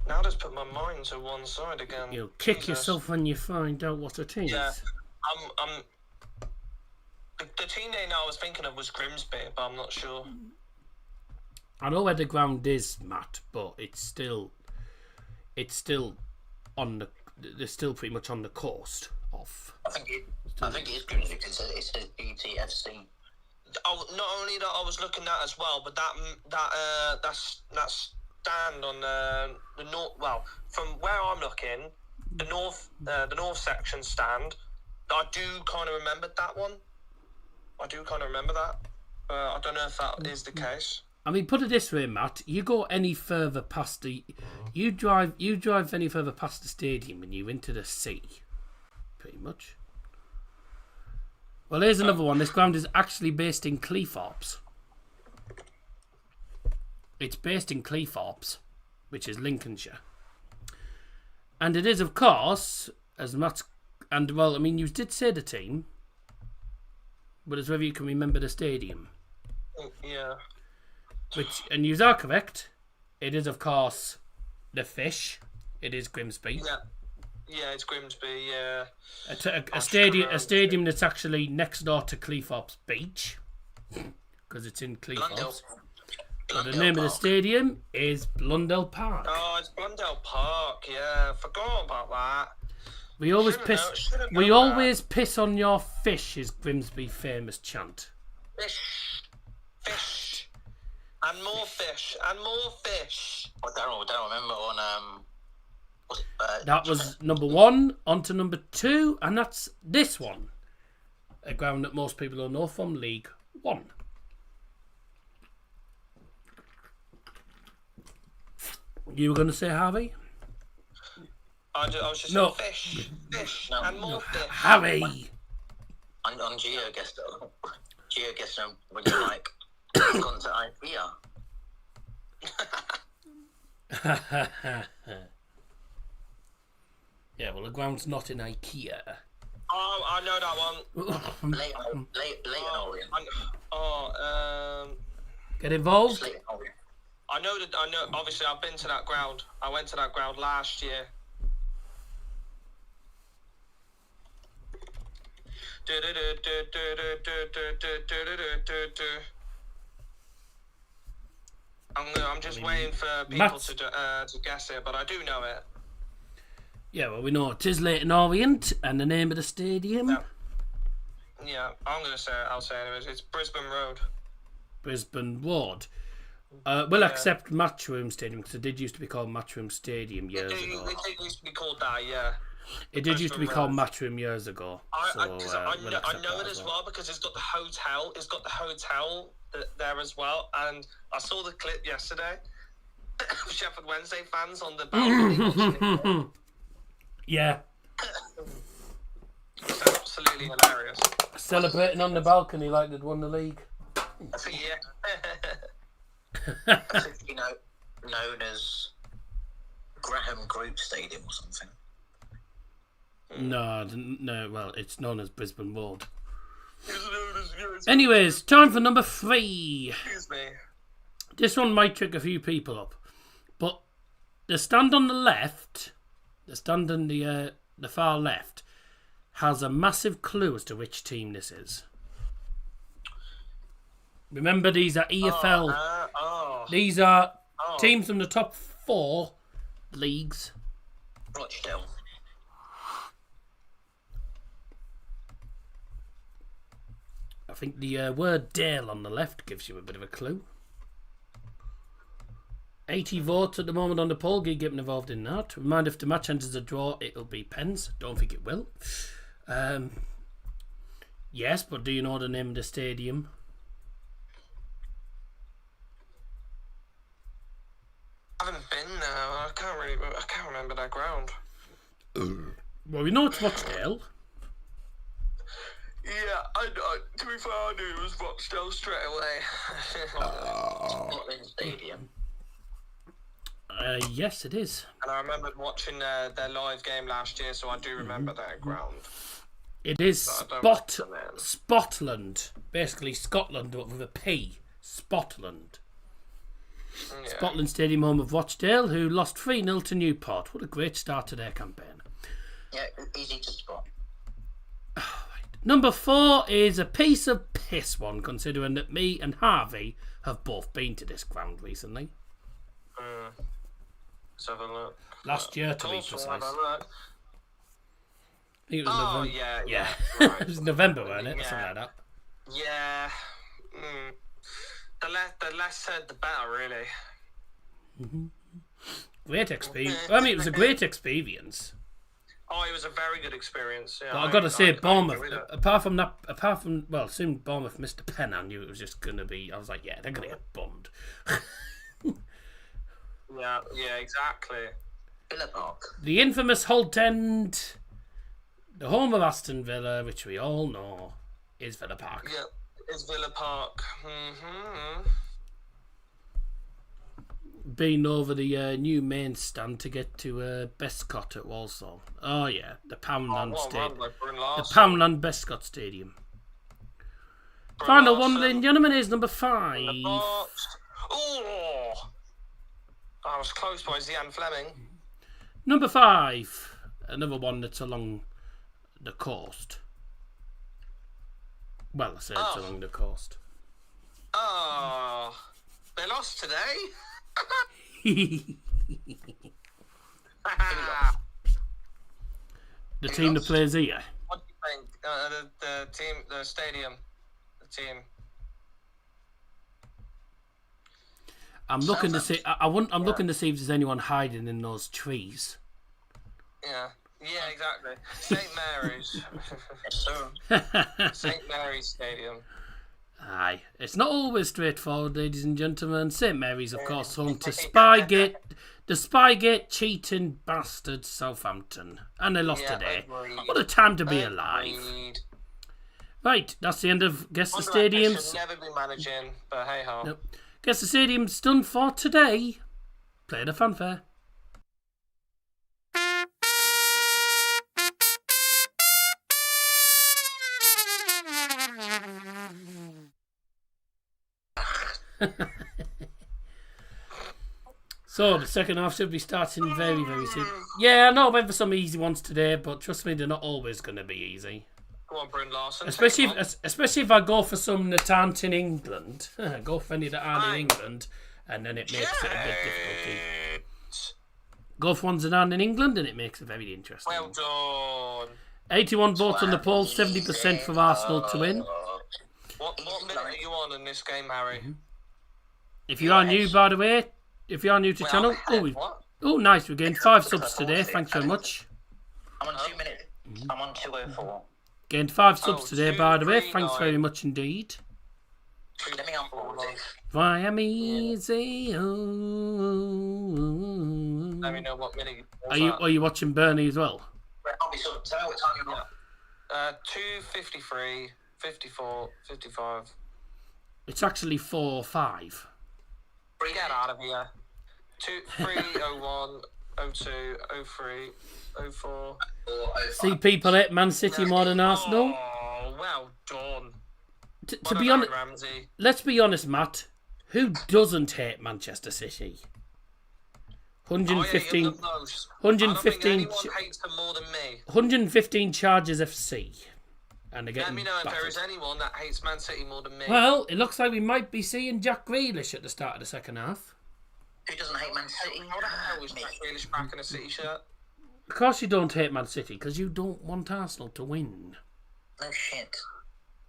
Now just put my mind to one side again. You'll kick yourself when you find out what it is. Yeah, the team name I was thinking of was Grimsby, but I'm not sure. I know where the ground is, Matt, but it's still on the. They're still pretty much on the coast of. I think it is Grimsby because it says BTFC. Oh, not only that I was looking at as well, but that stand on the north. Well, from where I'm looking, the north section stand. I do kind of remember that one. I don't know if that is the case. I mean, put it this way, Matt. You go any further past the, you drive any further past the stadium, and you're into the sea, pretty much. Well, here's another one. This ground is actually based in Cleethorpes. It's based in Cleethorpes, which is Lincolnshire. And it is, of course, as Matt... And, well, I mean, you did say the team, but it's whether you can remember the stadium. Yeah. And you are correct. It is, of course, the Fish. It is Grimsby. Yeah, it's Grimsby, yeah. A stadium that's actually next door to Cleethorpes Beach, because it's in Cleethorpes. But the name of the stadium is Blundell Park. Oh, it's Blundell Park, yeah. Forgot about that. We always piss on your fish, is Grimsby famous chant. Fish. And more fish. I don't remember on that was number 1. On to number 2, and that's this one. A ground that most people don't know from League 1. You were going to say, Harvey? I was just saying fish. And more fish. Harry! on GeoGuessr. GeoGuessr when you like gone to IKEA. Yeah, well, the ground's not in IKEA. Oh, I know that one. Leighton Orient. Get involved? Leighton Orient. I know. Obviously, I've been to that ground. I went to that ground last year. I'm just waiting for people to guess it, but I do know it. Yeah, well, we know it is Leighton Orient, and the name of the stadium. Yeah, I'm gonna say it. I'll say it anyways. It's Brisbane Road. Brisbane Road. We'll accept Matchroom Stadium because it did used to be called Matchroom Stadium years ago. It did used to be called that, yeah. It did used to be called Matchroom years ago. I know it as well because it's got the hotel. It's got the hotel there as well, and I saw the clip yesterday. Sheffield Wednesday fans on the balcony. Yeah. It's absolutely hilarious. Celebrating on the balcony like they'd won the league. Yeah. Known as Graham Group Stadium or something. No, well, it's known as Brisbane Road. Anyways, time for number 3. Excuse me. This one might trick a few people up, but the stand on the left, the stand on the far left, has a massive clue as to which team this is. Remember, these are EFL. These are teams from the top 4 leagues. Rochdale. I think the word Dale on the left gives you a bit of a clue. 80 votes at the moment on the poll. Get involved in that. Remind if the match ends as a draw, it'll be pens. Don't think it will. Yes, but do you know the name of the stadium? I haven't been there. I can't remember that ground. Well, we know it's Rochdale. Yeah, to be fair, I knew it was Rochdale straight away. Scotland Stadium. Yes, it is. And I remember watching their live game last year, so I do remember that ground. It is I don't Spotland. Basically Scotland, but with a P. Spotland. Yeah. Spotland Stadium, home of Rochdale, who lost 3-0 to Newport. What a great start to their campaign. Yeah, easy to spot. Number 4 is a piece of piss one, considering that me and Harvey have both been to this ground recently. Let's have a look. Last year, to be Of course, precise. we'll have a look. I think it was Oh, November. yeah. It Right. was November, wasn't it? Yeah. Something like that. Yeah. The less said, the better, really. Great experience. I mean, it was a great experience. Oh, it was a very good experience. Yeah, But I've got to say, Bournemouth, enjoyed it. apart from, well, soon Bournemouth missed a pen, I knew it was just going to be, I was like, yeah, they're going to get bummed. Yeah, exactly. Villa Park. The infamous Holt End, the home of Aston Villa, which we all know, is Villa Park. Yeah, it's Villa Park. Been over the new main stand to get to Bescott at Walsall. Oh yeah, the Poundland Stadium. The Poundland Bescott Stadium. Final one, ladies and gentlemen, is number 5. Oh, I was close by Zian Fleming. Number 5, another one that's along the coast. Well, I say it's along the coast. Oh, they lost today. The team that plays here. What do you think? The team, the stadium, the team. I'm looking to see. I'm looking to see if there's anyone hiding in those trees. Yeah, exactly. St Mary's. St Mary's Stadium. Aye, it's not always straightforward, ladies and gentlemen. St Mary's, of course, home to Spygate, the Spygate cheating bastards Southampton, and they lost today. Agreed. What a time to be alive! Agreed. Right, that's the end of Guess the Wonder if they Stadiums. should never be managing, but hey ho. Nope. Guess the Stadium's done for today. Play the fanfare. So the second half should be starting very, very soon. Yeah, I know I went for some easy ones today, but trust me, they're not always going to be easy. Go on, Bryn Larson. Especially take them on. especially if I go for some that aren't in England. Go for any that aren't in England, and then it makes it a bit difficult. Go for ones that aren't in England, and it makes it very interesting. Well done. 81 votes on the poll, 70% for Arsenal to win. What minute are you on in this game, Harry? If you are new, by the way, if you are new to the channel, oh nice, we gained 5 subs today. Thanks very much. I'm on 2 minutes. I'm on 2:04. Gained 5 subs today, 2, by the way. 3, Thanks 9. very much indeed. Let me unpause it. Why I'm easy. Oh. Let me know what minute Are you watching Bernie as well? I'll be sure. Tell me what time you're on. 2:53, 54, 55. It's actually 4-5. Get out of here. 0301 02 03 04. See, people hate Man City more than Arsenal. Oh, well done. To be honest, Ramsey. let's be honest, Matt. Who doesn't hate Manchester City? 115, I don't think 115, anyone hates them more than me. 115 Chargers FC, and they're Let getting me know if there is battered. anyone that hates Man City more than me. Well, it looks like we might be seeing Jack Grealish at the start of the second half. Who doesn't hate Man City? How the hell was Me. Jack Grealish back in a City shirt? Of course you don't hate Man City, because you don't want Arsenal to win. No shit.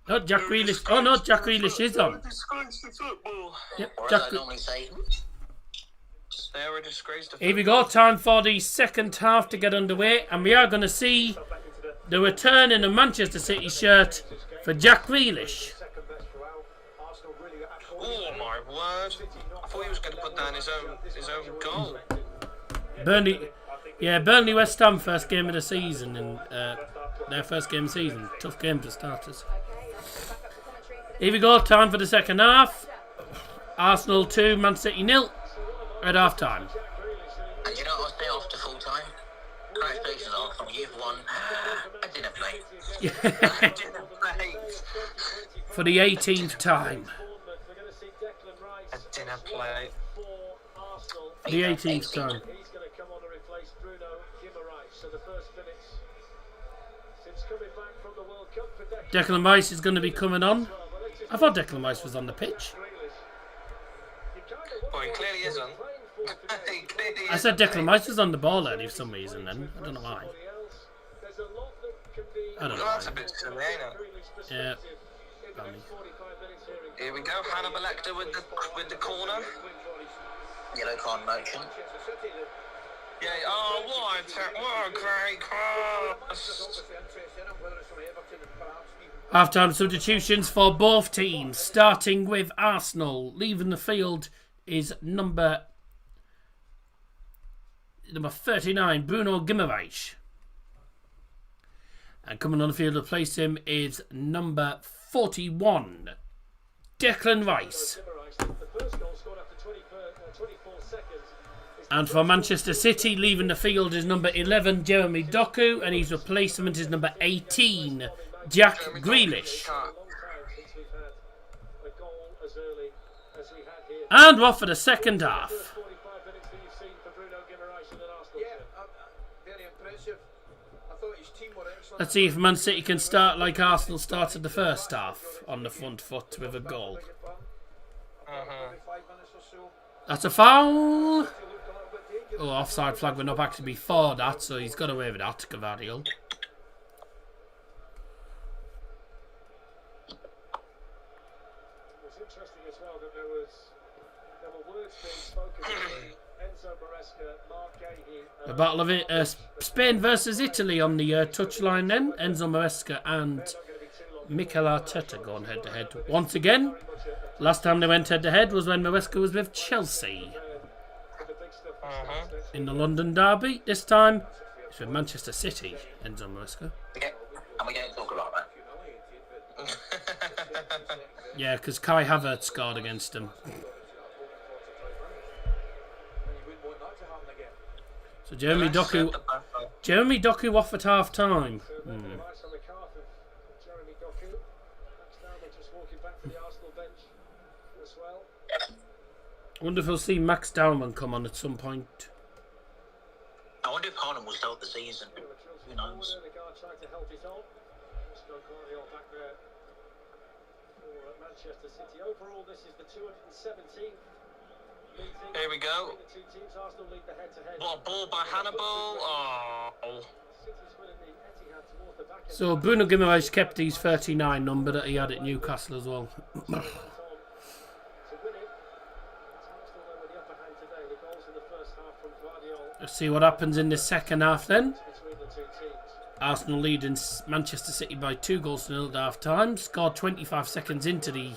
Not Jack Grealish. Oh no, Jack Grealish is on. Disgrace to football. Yep, Or as Jack. I normally say, They're a disgrace to football. Here we go. Time for the second half to get underway, and we are going to see the return in a Manchester City shirt for Jack Grealish. Oh my word! I thought he was going to put down his own goal. Burnley West Ham first game of the season, and their first game of the season. Tough game for starters. Here we go. Time for the second half. Arsenal 2, Man City 0 at half time. and you know what I'll say after full time? Congratulations, Arsenal, you've won a dinner plate. A dinner plate. For the 18th time. A dinner plate. The 18th time. He's going to come on to replace Bruno Guimaraes. So the first minutes since coming back from the World Cup for Declan Rice is going to be coming on. I thought Declan Rice was on the pitch. Well, he clearly isn't. He clearly I said Declan Rice was on the ball early for some reason then. I don't know why. I don't know Well, that's why. a bit silly, ain't it? Yeah. Here we go, Hannibal Lecter with the corner. Yellow card merchant. Yeah, oh, what a great cross. Half-time substitutions for both teams, starting with Arsenal. Leaving the field is number 39, Bruno Guimaraes. And coming on the field to replace him is number 41, Declan Rice. And for Manchester City, leaving the field is number 11, Jeremy Doku, and his replacement is number 18, Jack Grealish. And we're off for the second half. Let's see if Man City can start like Arsenal started the first half, on the front foot with a goal. That's a foul. Oh, offside flag went up actually before that, so he's got away with that, Cavadio. It's interesting as well that there were words being spoken between Enzo Maresca, Mark Gahey, The Battle of it, Spain versus Italy on the touchline then. Enzo Maresca and Mikel Arteta going head to head once again. Last time they went head to head was when Maresca was with Chelsea in the London derby. This time it's with Manchester City, Enzo Maresca. And we don't talk about that. Yeah, because Kai Havertz scored against him. So Jeremy Doku off at half time. I wonder if we'll see Max Dowman come on at some point. I wonder if Haaland will start the season. Who knows? Manchester City. Overall, this is the 217th meeting. Here we go. The two teams. Arsenal lead the head-to-head. What a ball by Hannibal. Oh. City's winning the Etihad towards the back end. So Bruno Guimaraes kept his 39 number that he had at Newcastle as well. To win it. It's Arsenal though with the upper hand today. The goals in the first half from Guardiola Let's see what happens in the second half then. between the two teams. Arsenal leading Manchester City by 2-0 at half time. Scored 25 seconds into the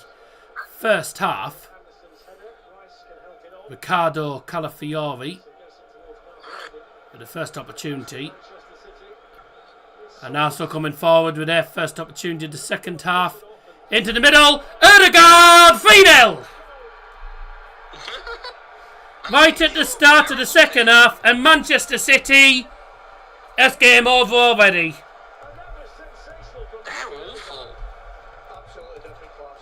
first half. Anderson's header. Rice can help it on. Riccardo Calafiori with the first opportunity. Manchester City. And Arsenal coming forward with their first opportunity in the second half. Into the middle. Odegaard! 3-0! Right at the start of the second half. And Manchester City... That's game over already. They're awful. Absolutely different class.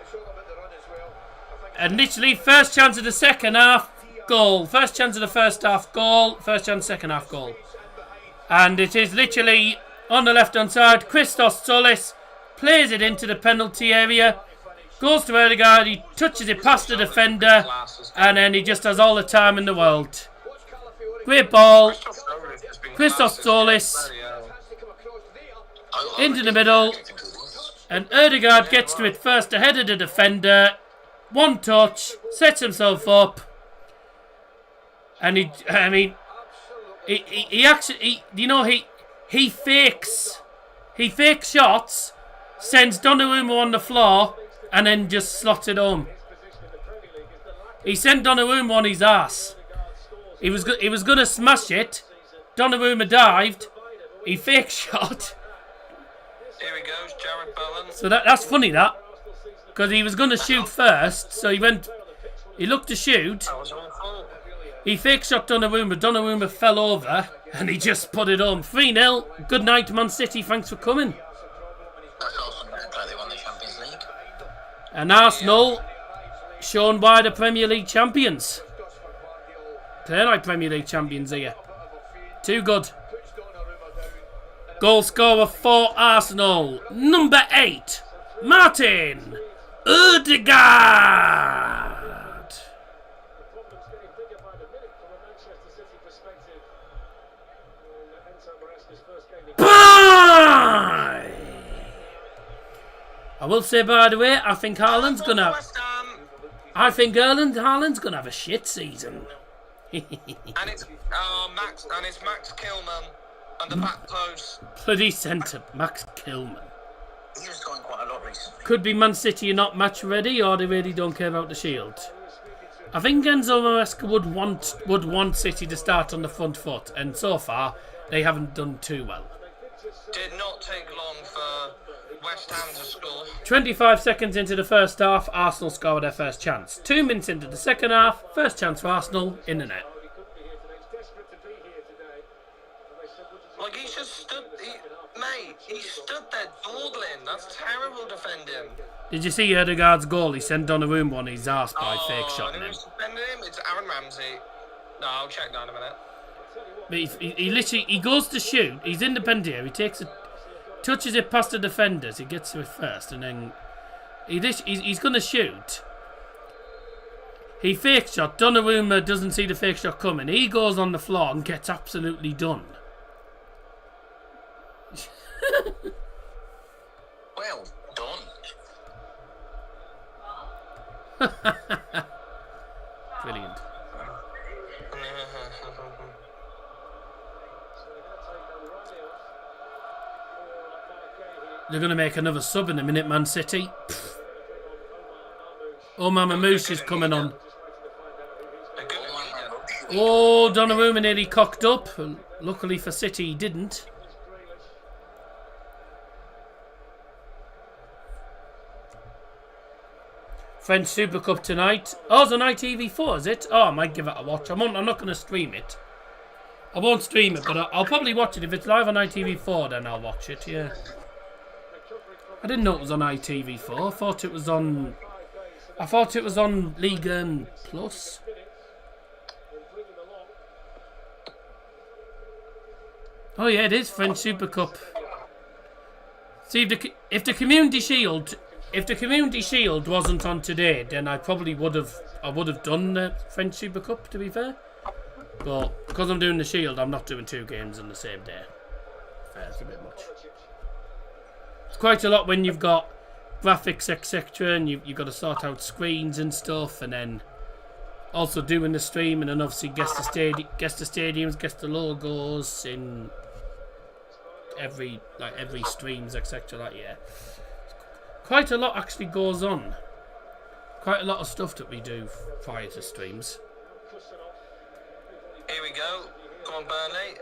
It's all about the run as well. I think And literally, first chance of the second half, goal. First chance of the first half, goal. First chance, second half, goal. And it is literally on the left-hand side. Christos Solis plays it into the penalty area. Goes to Odegaard, he touches it past the defender, and then he just has all the time in the world. Great ball. Christoph Solis into the middle, and Odegaard gets to it first ahead of the defender. One touch, sets himself up, and he fakes shots, sends Donnarumma on the floor, and then just slots it home. He sent Donnarumma on his ass. He was going to smash it. Donnarumma dived. He fake shot. Here he goes, Jared Bowen. So that's funny, that. Because he was going to shoot first. So he looked to shoot. That was awful. He fake shot Donnarumma. Donnarumma fell over. And he just put it home. 3-0. Good night, Man City. Thanks for coming. That's awesome. Glad they won the Champions League. And Arsenal, shown by the Premier League champions. They're like Premier League champions here. Too good. Goal scorer for Arsenal, number 8, Martin Odegaard. Bye! I will say, by the way, I think Haaland's gonna have a shit season. And it's Max Kilman and the back post. Bloody centre, Max Kilman. He was going quite a lot recently. Could be Man City are not match ready, or they really don't care about the Shield. I think Enzo Maresca would want City to start on the front foot, and so far they haven't done too well. Did not take long for West Ham to score. 25 seconds into the first half, Arsenal scored their first chance. 2 minutes into the second half, first chance for Arsenal in the net. Like, he just stood, he stood there dawdling. That's terrible defending. Did you see Odegaard's goal? He sent Donnarumma on his arse by fake shotting him. Defending him? It's Aaron Ramsey. No, I'll check that in a minute. But he literally goes to shoot. He's in the penalty area. He takes it, touches it past the defenders. He gets to it first, and then he's going to shoot. He fake shot. Donnarumma doesn't see the fake shot coming. He goes on the floor and gets absolutely done. Well done. Brilliant. They're going to make another sub in a minute, Man City. Omar Mamouche is coming on. Oh, Donnarumma nearly cocked up. Luckily for City, he didn't. French Super Cup tonight. Oh, it's on ITV4, is it? Oh, I might give it a watch. I'm not going to stream it. I won't stream it, but I'll probably watch it. If it's live on ITV4, then I'll watch it, yeah. I didn't know it was on ITV4. I thought it was on Ligue 1 Plus. Oh yeah, it is French Super Cup. See, if the Community Shield wasn't on today, then I probably would have done the French Super Cup, to be fair. But because I'm doing the Shield, I'm not doing 2 games on the same day. Fair, it's a bit much. It's quite a lot when you've got graphics, etc., and you've got to sort out screens and stuff, and then also doing the stream, and then obviously guess the stadiums, guess the logos in every streams, etc. Like, yeah, quite a lot actually goes on. Quite a lot of stuff that we do prior to streams. Here we go. Come on, Burnley.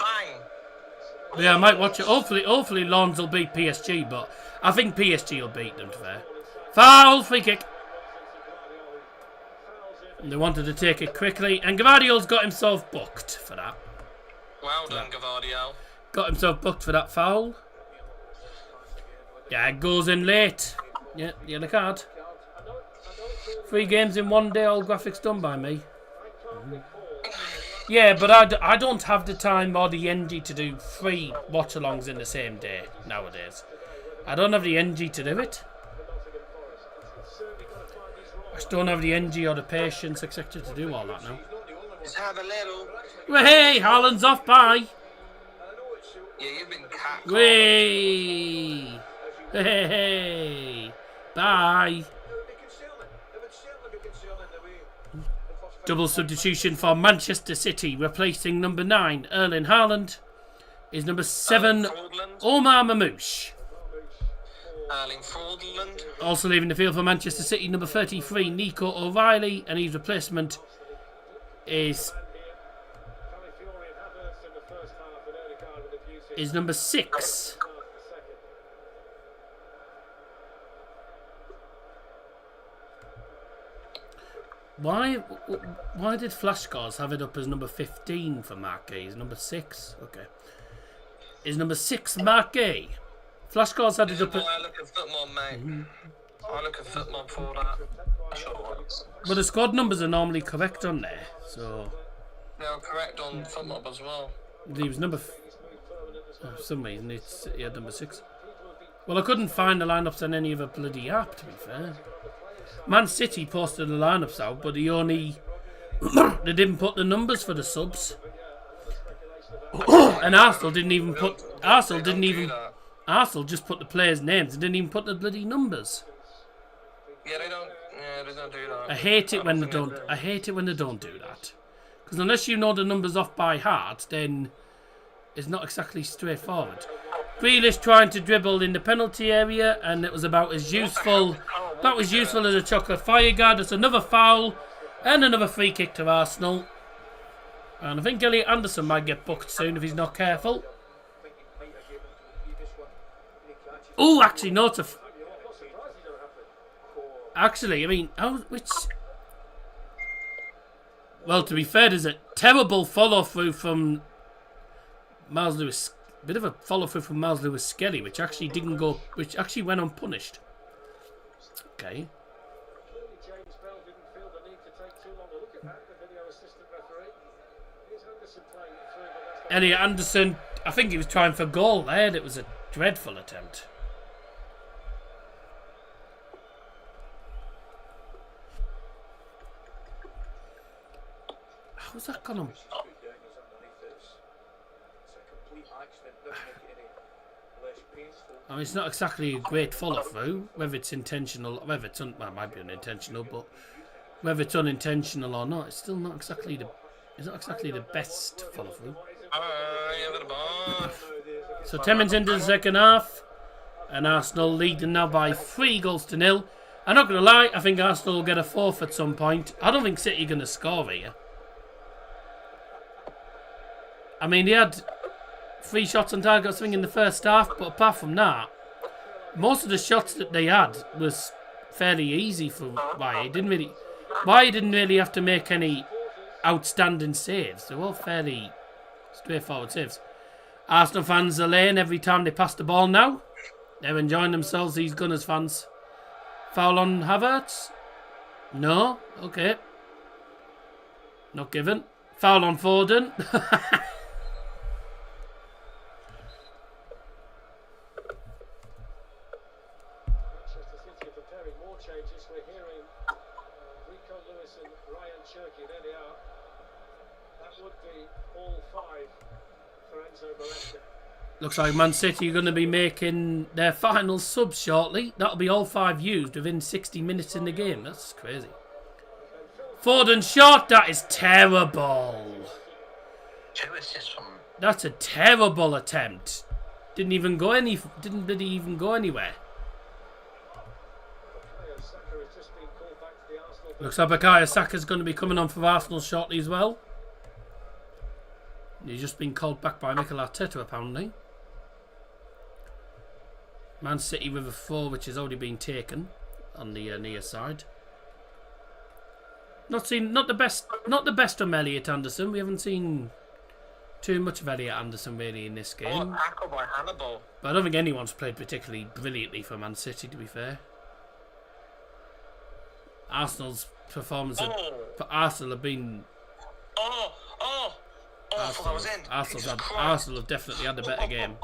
Bang. Yeah, I might watch it. Hopefully Lens will beat PSG, but I think PSG will beat them, to be fair. Foul, free kick. And they wanted to take it quickly, and Gvardiol's got himself booked for that. Well done, Gvardiol. Got himself booked for that foul. Yeah, it goes in late. Yeah, yellow card. 3 games in 1 day, all graphics done by me. Yeah, but I don't have the time or the energy to do 3 watch-alongs in the same day nowadays. I don't have the energy to do it. Just don't have the energy or the patience, etc. to do all that now. Just have a little. Well, hey, Haaland's off by. Yeah, you've been cat. Way. Hey. Bye. Double substitution for Manchester City, replacing number 9, Erling Haaland, is number 7, Omar Mamouche. Erling Fraudland. Also leaving the field for Manchester City, number 33, Nico O'Reilly, and his replacement is number 6. Why did Flashcars have it up as number 15 for Marquee? Is number 6? Okay. Is number 6 Marquee? Flashcars had it up at... I look at football, mate. I look at football for that. But the squad numbers are normally correct on there, so... They're correct on football as well. He was number... for some reason, he had number 6. Well, I couldn't find the lineups on any other bloody app, to be fair. Man City posted the lineups out, but they only... they didn't put the numbers for the subs. And Arsenal didn't even put... Arsenal just put the players' names. They didn't even put the bloody numbers. Yeah, they don't do that. I hate it when they don't. I hate it when they don't do that. Because unless you know the numbers off by heart, then it's not exactly straightforward. Grealish trying to dribble in the penalty area, and it was about as useful. That was useful as a chocolate fire guard. It's another foul and another free kick to Arsenal. And I think Elliot Anderson might get booked soon if he's not careful. Oh, actually, no. Actually, I mean, well, to be fair, there's a terrible follow-through from Miles Lewis. Bit of a follow-through from Miles Lewis Skelly, which actually didn't go, which actually went unpunished. Okay. Elliot Anderson, I think he was trying for goal there. It was a dreadful attempt. How's that gone on? I mean, it's not exactly a great follow-through, whether it's intentional, whether it's well, it might be unintentional, but whether it's unintentional or not, it's still not exactly the best follow-through. So 10 minutes into the second half, and Arsenal leading now by 3-0. I'm not going to lie, I think Arsenal will get a fourth at some point. I don't think City are going to score here. I mean, they had 3 shots on target swing in the first half, but apart from that, most of the shots that they had was fairly easy for Wye. Wye didn't really have to make any outstanding saves. They were all fairly straightforward saves. Arsenal fans are laying every time they pass the ball now. They're enjoying themselves, these Gunners fans. Foul on Havertz? No? Okay. Not given. Foul on Foden? Looks like Man City are going to be making their final subs shortly. That'll be all 5 used within 60 minutes in the game. That's crazy. Foden shot. That is terrible. 2 assists from... That's a terrible attempt. Didn't even go anywhere. Looks like Bukayo Saka's going to be coming on for Arsenal shortly as well. He's just been called back by Mikel Arteta apparently. Man City with a 4 which has already been taken on the near side. Not the best from Elliot Anderson. We haven't seen too much of Elliot Anderson really in this game. By Hannibal. But I don't think anyone's played particularly brilliantly for Man City, to be fair. Arsenal's performance Arsenal have been Arsenal have definitely had a better game.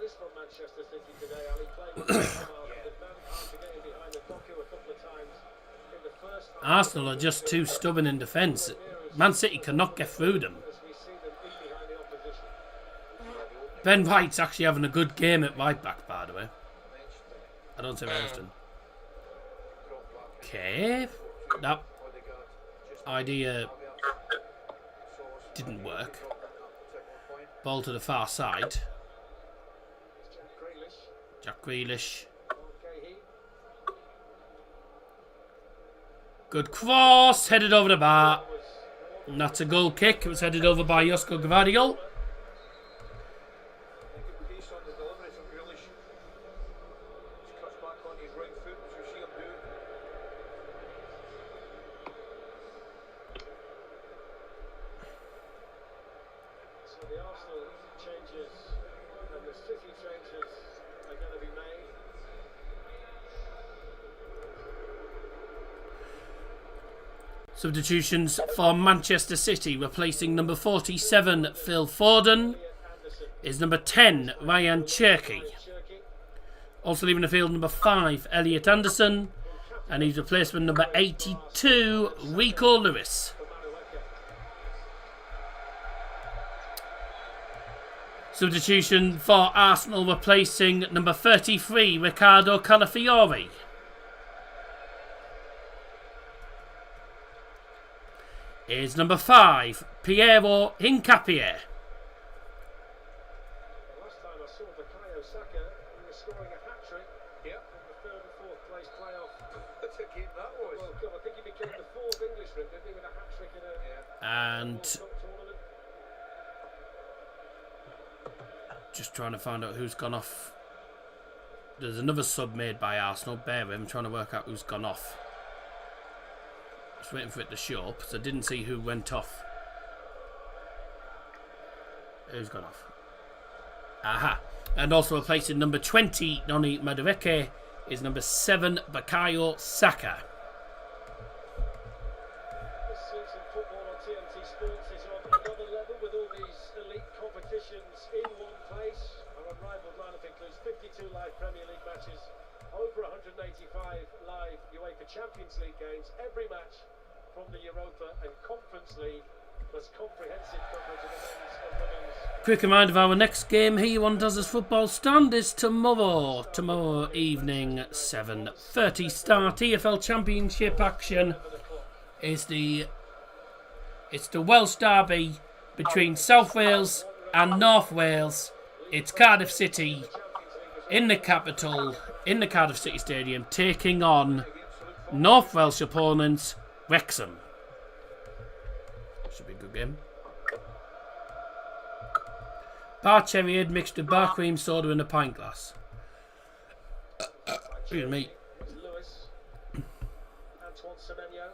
Lewis from Manchester City today. Ali playing with the man after getting behind the Doku a couple of times in the first half. Arsenal are just too stubborn in defence. Man City cannot get through them. As we see them in behind the opposition. Ben White's actually having a good game at right back, by the way. I don't say very often. Okay. That idea didn't work. Ball to the far side. Jack Grealish. Good cross, headed over the bar. And that's a goal kick. It was headed over by Josko Gvardiol. So the Arsenal changes and the City changes are going to be made. Substitutions for Manchester City, replacing number 47 Phil Foden is number 10 Ryan Cherky. Also leaving the field number 5 Elliot Anderson, and his replacement number 82 Rico Lewis. Substitution for Arsenal, replacing number 33 Riccardo Calafiori. Is number 5 Piero Hincapié. Last time I saw Bukayo Saka, he was scoring a hat-trick in the third and fourth place playoff. That's a game that was. World Cup. I think he became the fourth Englishman, didn't he, with a hat-trick in a And World Cup tournament. just trying to find out who's gone off. There's another sub made by Arsenal. Bear with him, trying to work out who's gone off. Just waiting for it to show up, so I didn't see who went off. Who's gone off? Aha. And also replacing number 20, Noni Madueke, is number 7, Bukayo Saka. This season, football on TNT Sports is on another level with all these elite competitions in one place. Our unrivaled lineup includes 52 live Premier League matches, over 185 live UEFA Champions League games, every match from the Europa and Conference League, plus comprehensive coverage of the men's and women's. Quick reminder of our next game here on Does This Football Stand is tomorrow. Tomorrow evening, 7:30 start. EFL Championship action is the Welsh derby between South Wales and North Wales. It's Cardiff City in the capital, in the Cardiff City Stadium, taking on North Welsh opponents Wrexham. Should be a good game. Bar cherry head mixed with bar cream soda in a pint glass. Excuse me. Lewis, Antoine Semenyo.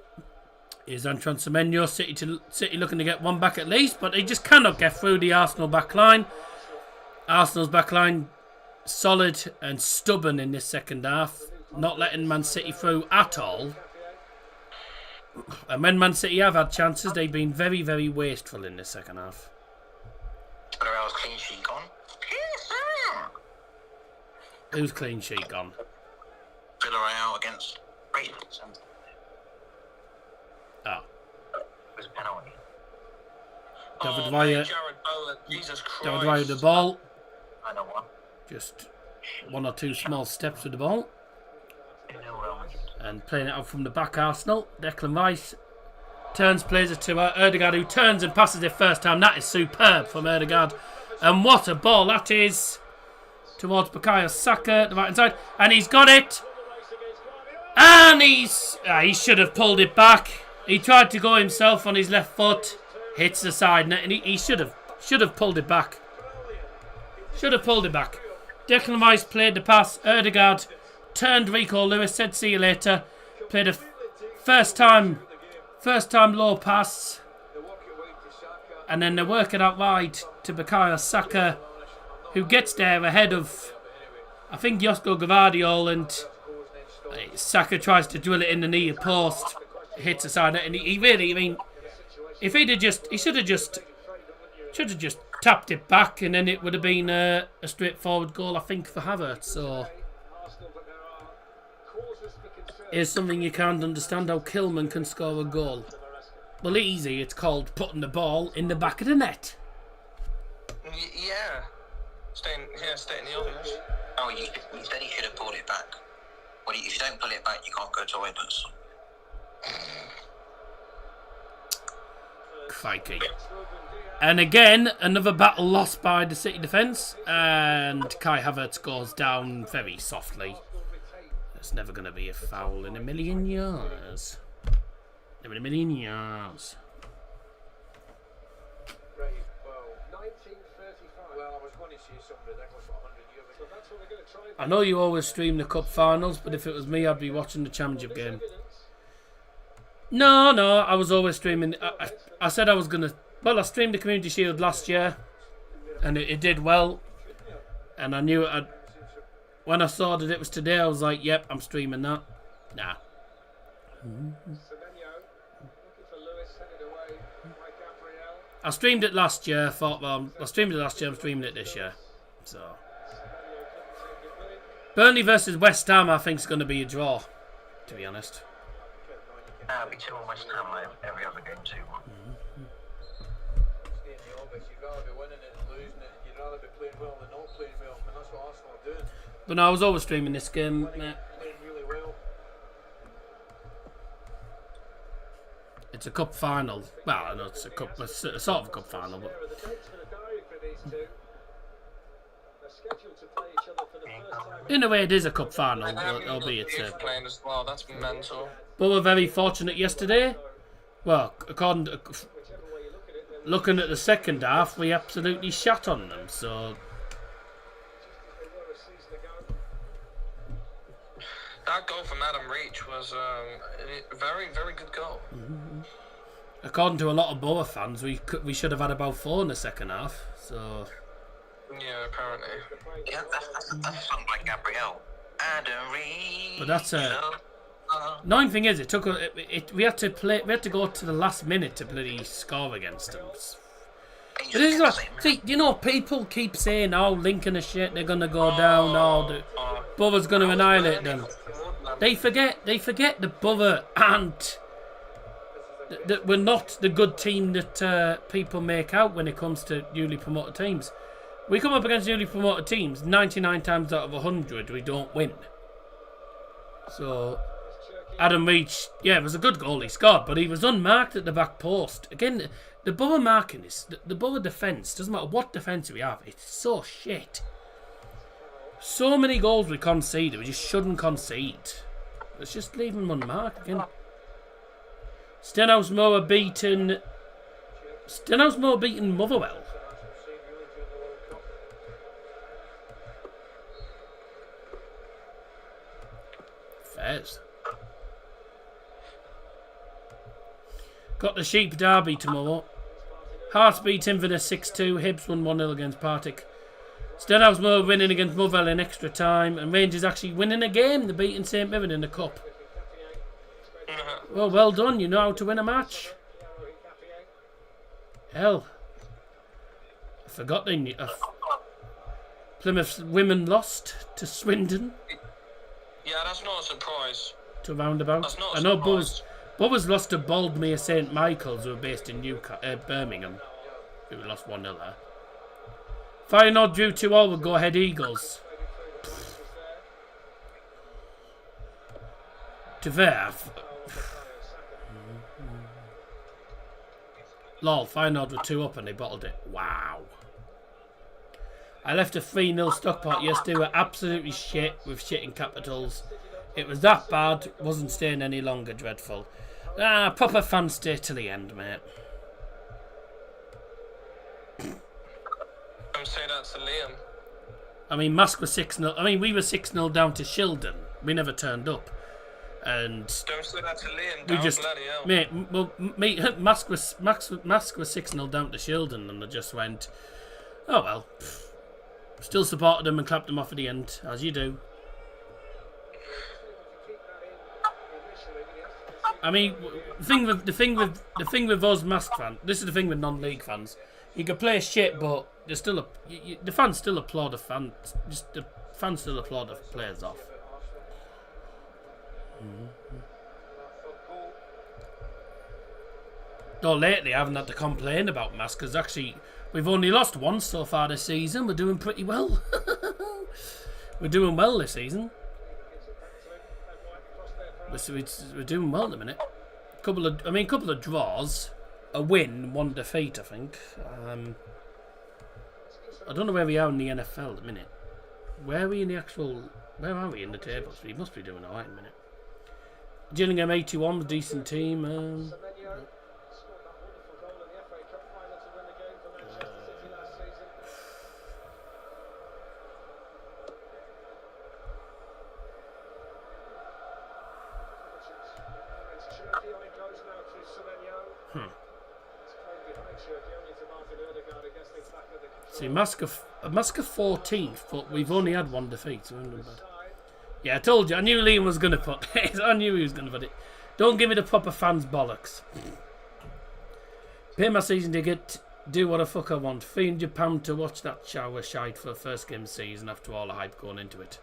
Is Antoine Semenyo. City looking to get one back at least, but they just cannot get through the Arsenal back line. Arsenal's back line solid and stubborn in this second half, not letting Man City through at all. And when Man City have had chances, they've been very, very wasteful in this second half. Carabao clean sheet gone. Who's clean sheet gone? Villarreal against Ravens. Oh. It was a penalty. David man, Raya. Jared Bowen, Jesus Christ. David Raya with the ball. I know one. Just one or two small steps with the ball. And playing it out from the back, Arsenal. Declan Rice turns, plays it to Ødegaard, who turns and passes it first time. That is superb from Ødegaard. And what a ball that is. Towards Bukayo Saka, the right hand side. And he's got it. And he should have pulled it back. He tried to go himself on his left foot. Hits the side net. And he should have pulled it back. Should have pulled it back. Declan Rice played the pass. Ødegaard turned Rico Lewis, said see you later. Played a first time low pass. And then they work it out wide to Bukayo Saka, who gets there ahead of, I think, Josko Gvardiol, and Saka tries to drill it in the near post. Hits the side net, and he really, I mean, if he should have just tapped it back, and then it would have been a straightforward goal, I think, for Havertz. So here's something you can't understand: how Kilman can score a goal. Well, easy. It's called putting the ball in the back of the net. Yeah. Stating the obvious. Oh, you said he should have pulled it back. Well, if you don't pull it back, you can't go to toilets. Crikey. And again, another battle lost by the City defence, and Kai Havertz goes down very softly. It's never going to be a foul in a million years. Never in a million years. Right, well, 1935. Well, I was going to say something ridiculous for 100 years ago. So that's what they're going to try. I know you always stream the cup finals, but if it was me, I'd be watching the championship game. No, I was always streaming. I said I was going to... Well, I streamed the Community Shield last year, and it did well. And I knew it. When I saw that it was today, I was like, yep, I'm streaming that. Nah. I streamed it last year. Thought, well, I streamed it last year. I'm streaming it this year. So, Burnley versus West Ham, I think, is going to be a draw. To be honest. It'll be 2 on West Ham, every other game 2-1. You'd rather be winning it than losing it. You'd rather be playing well than not playing well. And that's what Arsenal are doing. But no, I was always streaming this game. Playing really well. It's a cup final. Well, I know it's a sort of a cup final, but in a way, it is a cup final, albeit playing as well. That's mental. But we're very fortunate yesterday. Well, according to, looking at the second half, we absolutely shat on them. So that goal from Adam Reach was a very, very good goal. according to a lot of Borough fans, we should have had about 4 in the second half. So yeah, apparently. Yeah, that's a song by Gabrielle. Adam Reed. But that's annoying thing is, we had to go to the last minute to bloody score against them. But it's like, see, you know, people keep saying, "Oh, Lincoln are shit. They're gonna go down. Oh, Borough's gonna annihilate them." They forget that Borough aren't. That we're not the good team that people make out when it comes to newly promoted teams. We come up against newly promoted teams 99 times out of 100, we don't win. So Adam Reach, yeah, it was a good goal he scored, but he was unmarked at the back post. Again, the Borough marking is the Borough defence. Doesn't matter what defence we have, it's so shit. So many goals we concede, we just shouldn't concede. Let's just leave them unmarked again. Stenhouse Moore beaten Motherwell. Fairs. Got the Sheep Derby tomorrow. Hearts beat Inverness 6-2. Hibs won 1-0 against Partick. Stenhouse Moore winning against Motherwell in extra time. And Rangers actually winning a game. They're beating St Mirren in the Cup. Well done. You know how to win a match. Hell. I forgot they Plymouth women lost to Swindon. Yeah, that's not a surprise. To roundabout. I know Borough's lost to Baldmere St Michael's, who are based in Birmingham. Who lost 1-0 there. Feyenoord drew 2-2 with Go Ahead Eagles. To fair. Lol, Feyenoord were 2 up and they bottled it. Wow. I left a 3-0 stockpot yesterday. Were absolutely shit with shit in capitals. It was that bad. Wasn't staying any longer. Dreadful. Proper fan stay till the end, mate. Don't say that to Liam. I mean, Mask was 6-0. I mean, we were 6-0 down to Shildon. We never turned up. And don't say that to Liam. We just, bloody hell. Mate, Mask was 6-0 down to Shildon, and I just went, oh well. Still supported them and clapped them off at the end, as you do. I mean, the thing with us Mask fans. This is the thing with non-league fans. You can play shit, but there's still the fans still applaud the fans. Just the fans still applaud the players off. Though lately I haven't had to complain about Mask because actually we've only lost once so far this season. We're doing pretty well. We're doing well this season. We're doing well at the minute. Couple of draws, a win, one defeat. I think. I don't know where we are in the NFL at the minute. Where are we in the actual? Where are we in the tables? We must be doing alright in a minute. Gillingham 81, a decent team. See, Musk 14th, but we've only had one defeat. So yeah, I told you. I knew Liam was going to put it. I knew he was going to put it. Don't give me the proper fans bollocks. Pay my season ticket. Do what the fuck I want. £300 to watch that shower shite for the first game of the season after all the hype going into it.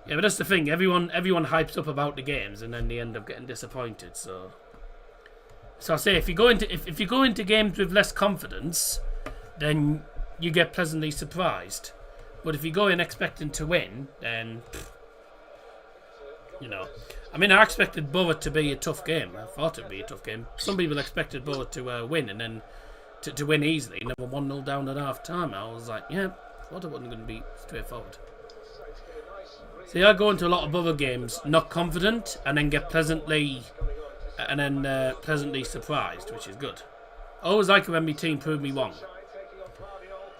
Yeah, but that's the thing. Everyone hypes up about the games and then they end up getting disappointed. So I say if you go into games with less confidence, then you get pleasantly surprised. But if you go in expecting to win, then you know. I mean, I expected Borough to be a tough game. I thought it would be a tough game. Some people expected Borough to win and then to win easily. And they were 1-0 down at half time. I was like, yeah, I thought it wasn't going to be straightforward. See, I go into a lot of Borough games not confident and then get pleasantly surprised, which is good. I always like it when my team prove me wrong.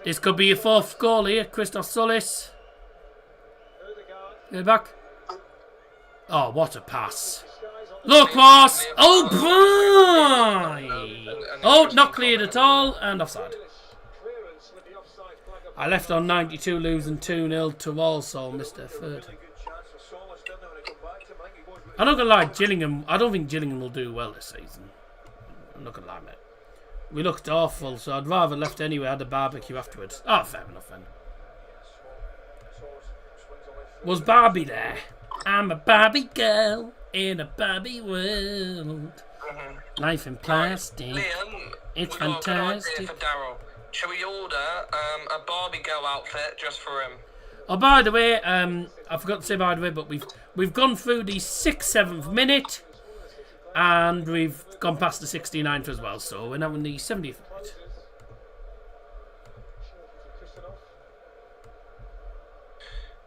This could be your fourth goal here, Christoph Solis. Get back. Oh, what a pass. Look, boss. Oh, boy. Oh, not cleared at all. And offside. I left on 92, losing 2-0 to Walsall, Mr. Third. I'm not going to lie, Gillingham. I don't think Gillingham will do well this season. I'm not going to lie, mate. We looked awful, so I'd rather left anyway, had a barbecue afterwards. Oh, fair enough then. Was Barbie there? I'm a Barbie girl in a Barbie world. Life in plastic. Liam, It's we've got a good fantastic. idea for Daryl. Shall we order a Barbie girl outfit just for him? Oh, by the way, I forgot to say by the way, but we've gone through the 6th, 7th minute, and we've gone past the 69th as well. So we're now in the 70th minute.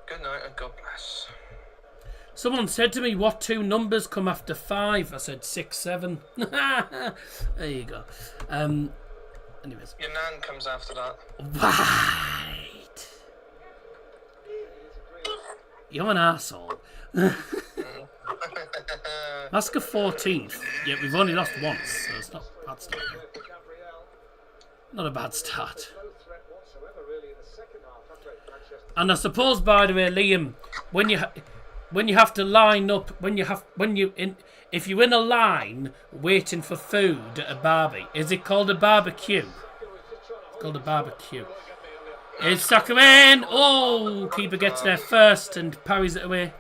Good night and God bless. Someone said to me, "What two numbers come after 5?" I said 6, 7. There you go. Anyways, Your nan comes after that. right. You're an arsehole. That's the 14th. Yeah, we've only lost once, so it's not a bad start. Not a bad start. And I suppose, by the way, Liam, when you have to line up, if you're in a line waiting for food at a barbie, is it called a barbecue? It's called a barbecue. Is Saka in? Oh, keeper gets there first and parries it away.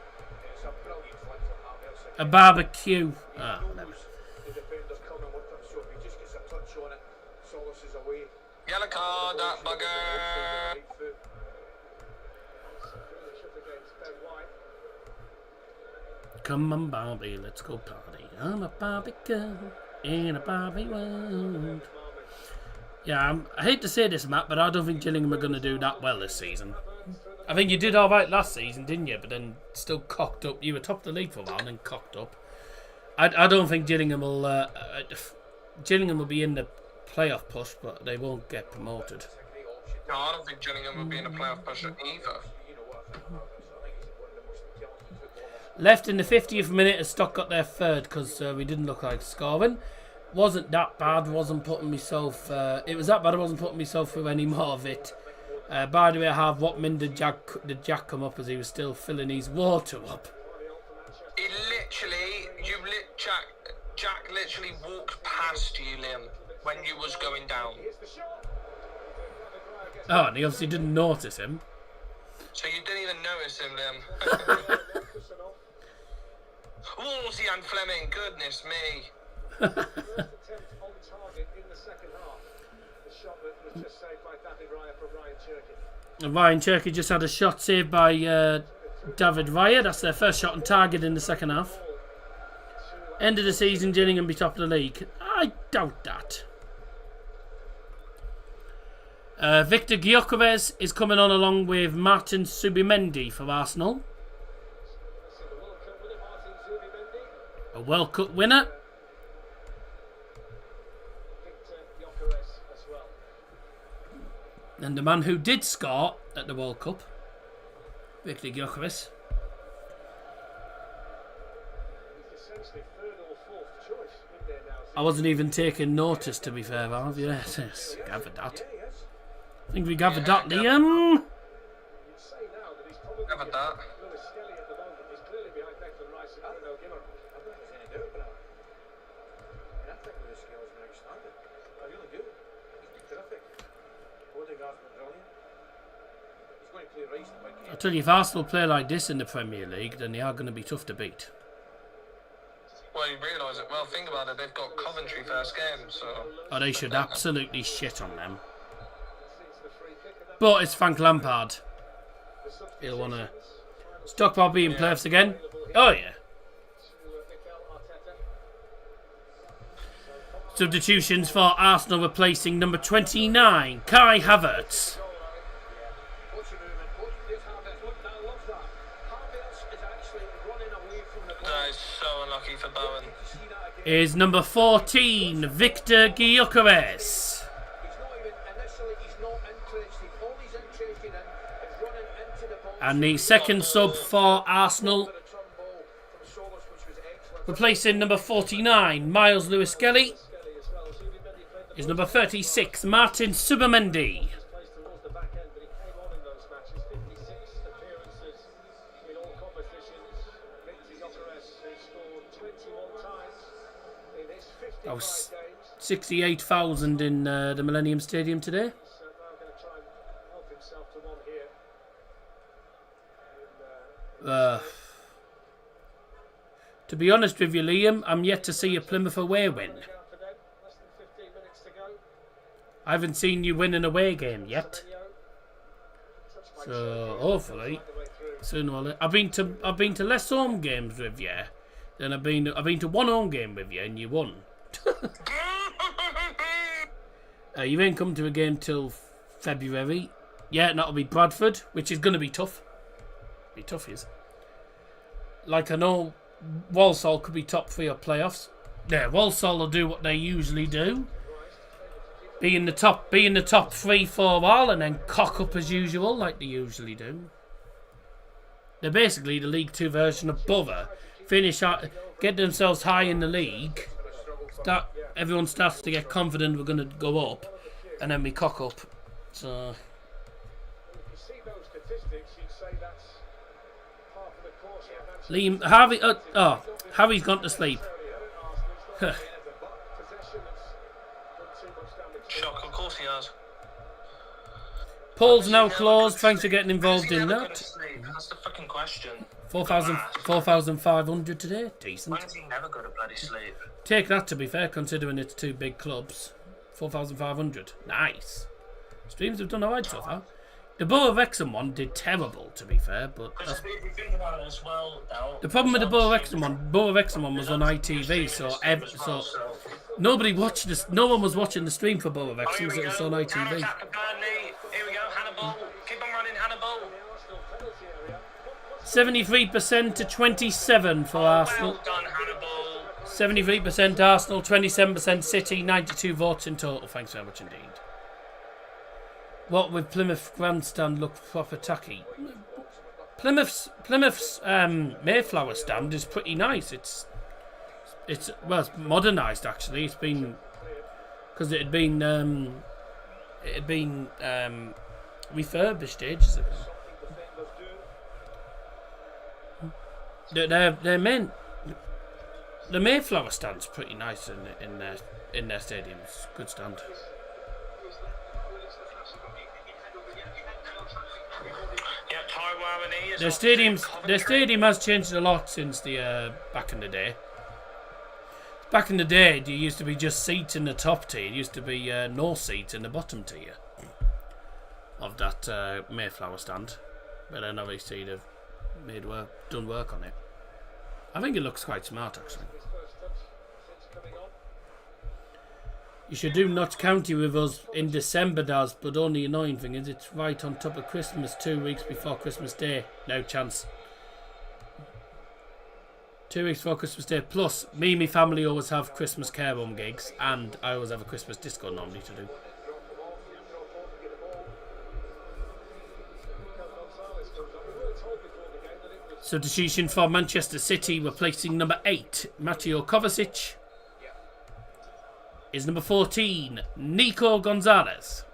A barbecue. Ah, whatever. Yellow card, that bugger. Come on, Barbie, let's go party. I'm a Barbie girl in a Barbie world. Yeah, I hate to say this, Matt, but I don't think Gillingham are going to do that well this season. I think you did all right last season, didn't you? But then still cocked up. You were top of the league for a while and then cocked up. I don't think Gillingham will... Gillingham will be in the playoff push, but they won't get promoted. No, I don't think Gillingham will be in a playoff push either. Left in the 50th minute as Stock got their third because we didn't look like scoring. Wasn't that bad. Wasn't putting myself... it was that bad I wasn't putting myself through any more of it. By the way, I have Watman did Jack come up as he was still filling his water up. He literally... Jack literally walked past you, Liam, when you was going down. Oh, and he obviously didn't notice him. So you didn't even notice him, Liam. Oh, Zian Fleming, goodness me. First attempt on target in the second half. The shot that was just saved by David Raya from Ryan Cherky. Ryan Cherky just had a shot saved by David Raya. That's their first shot on target in the second half. End of the season, Gillingham be top of the league. I doubt that. Victor Gyökeres is coming on along with Martin Subimendi for Arsenal. A World Cup winner. And the man who did score at the World Cup, Victor Gyökeres. I wasn't even taking notice, to be fair, Alv. Yes, gathered that. I think we gathered that, Liam. Gathered that. I tell you, if Arsenal play like this in the Premier League, then they are going to be tough to beat. Well, you realise it. Well, think about it. They've got Coventry first game, so... Oh, they should absolutely shit on them. But it's Frank Lampard. He'll want to stockpile being playoffs again. Oh, yeah. Substitutions for Arsenal replacing number 29, Kai Havertz. That is so unlucky for Bowen. Is number 14, Victor Gyökeres. And the second sub for Arsenal, replacing number 49, Miles Lewis-Skelly, is number 36, Martin Subimendi. That was 68,000 in the Millennium Stadium today. To be honest with you, Liam, I'm yet to see a Plymouth away win. I haven't seen you win an away game yet. So hopefully sooner or later. I've been to less home games with you than I've been to one home game with you, and you won. You ain't come to a game till February. Yeah, and that'll be Bradford, which is going to be tough. Be tough, is. Like, I know Walsall could be top 3 of playoffs. Yeah, Walsall will do what they usually do. Be in the top 3 for a while and then cock up as usual, like they usually do. They're basically the League 2 version of Borough. Finish out, get themselves high in the league. Everyone starts to get confident we're going to go up, and then we cock up. So. Liam, Harry's gone to sleep. Shock, of course he has. Polls now closed. Thanks for getting involved in that. That's the fucking question. 4,500 today. Decent. Why does he never go to bloody sleep? Take that, to be fair, considering it's 2 big clubs. 4,500. Nice. Streams have done alright so far. The Borough of Wrexham one did terrible, to be fair, but Because if you think about it as well, now, the problem with the Borough of Wrexham one was on ITV, so nobody watched this. No one was watching the stream for Borough of Wrexham, so it was on ITV. Here we go, Hannibal. Keep on running, Hannibal. 73% to 27 for Arsenal. Well done, Hannibal. 73% Arsenal, 27% City, 92 votes in total. Thanks very much indeed. What with Plymouth grandstand look proper tacky. Plymouth's Mayflower stand is pretty nice. It's modernised actually. It's been because it had been refurbished ages ago. The Mayflower stand's pretty nice in their stadium. It's a good stand. irony is The stadium has changed a lot since the back in the day. Back in the day, there used to be just seats in the top tier. It used to be no seats in the bottom tier of that Mayflower stand. But then obviously they've done work on it. I think it looks quite smart actually. You should do Notts County with us in December, Daz, but only annoying thing is it's right on top of Christmas, 2 weeks before Christmas Day. No chance. 2 weeks before Christmas Day. Plus, me and my family always have Christmas care home gigs, and I always have a Christmas disco normally to do. Substitution for Manchester City, replacing number 8, Mateo Kovacic, is number 14, Nico Gonzalez.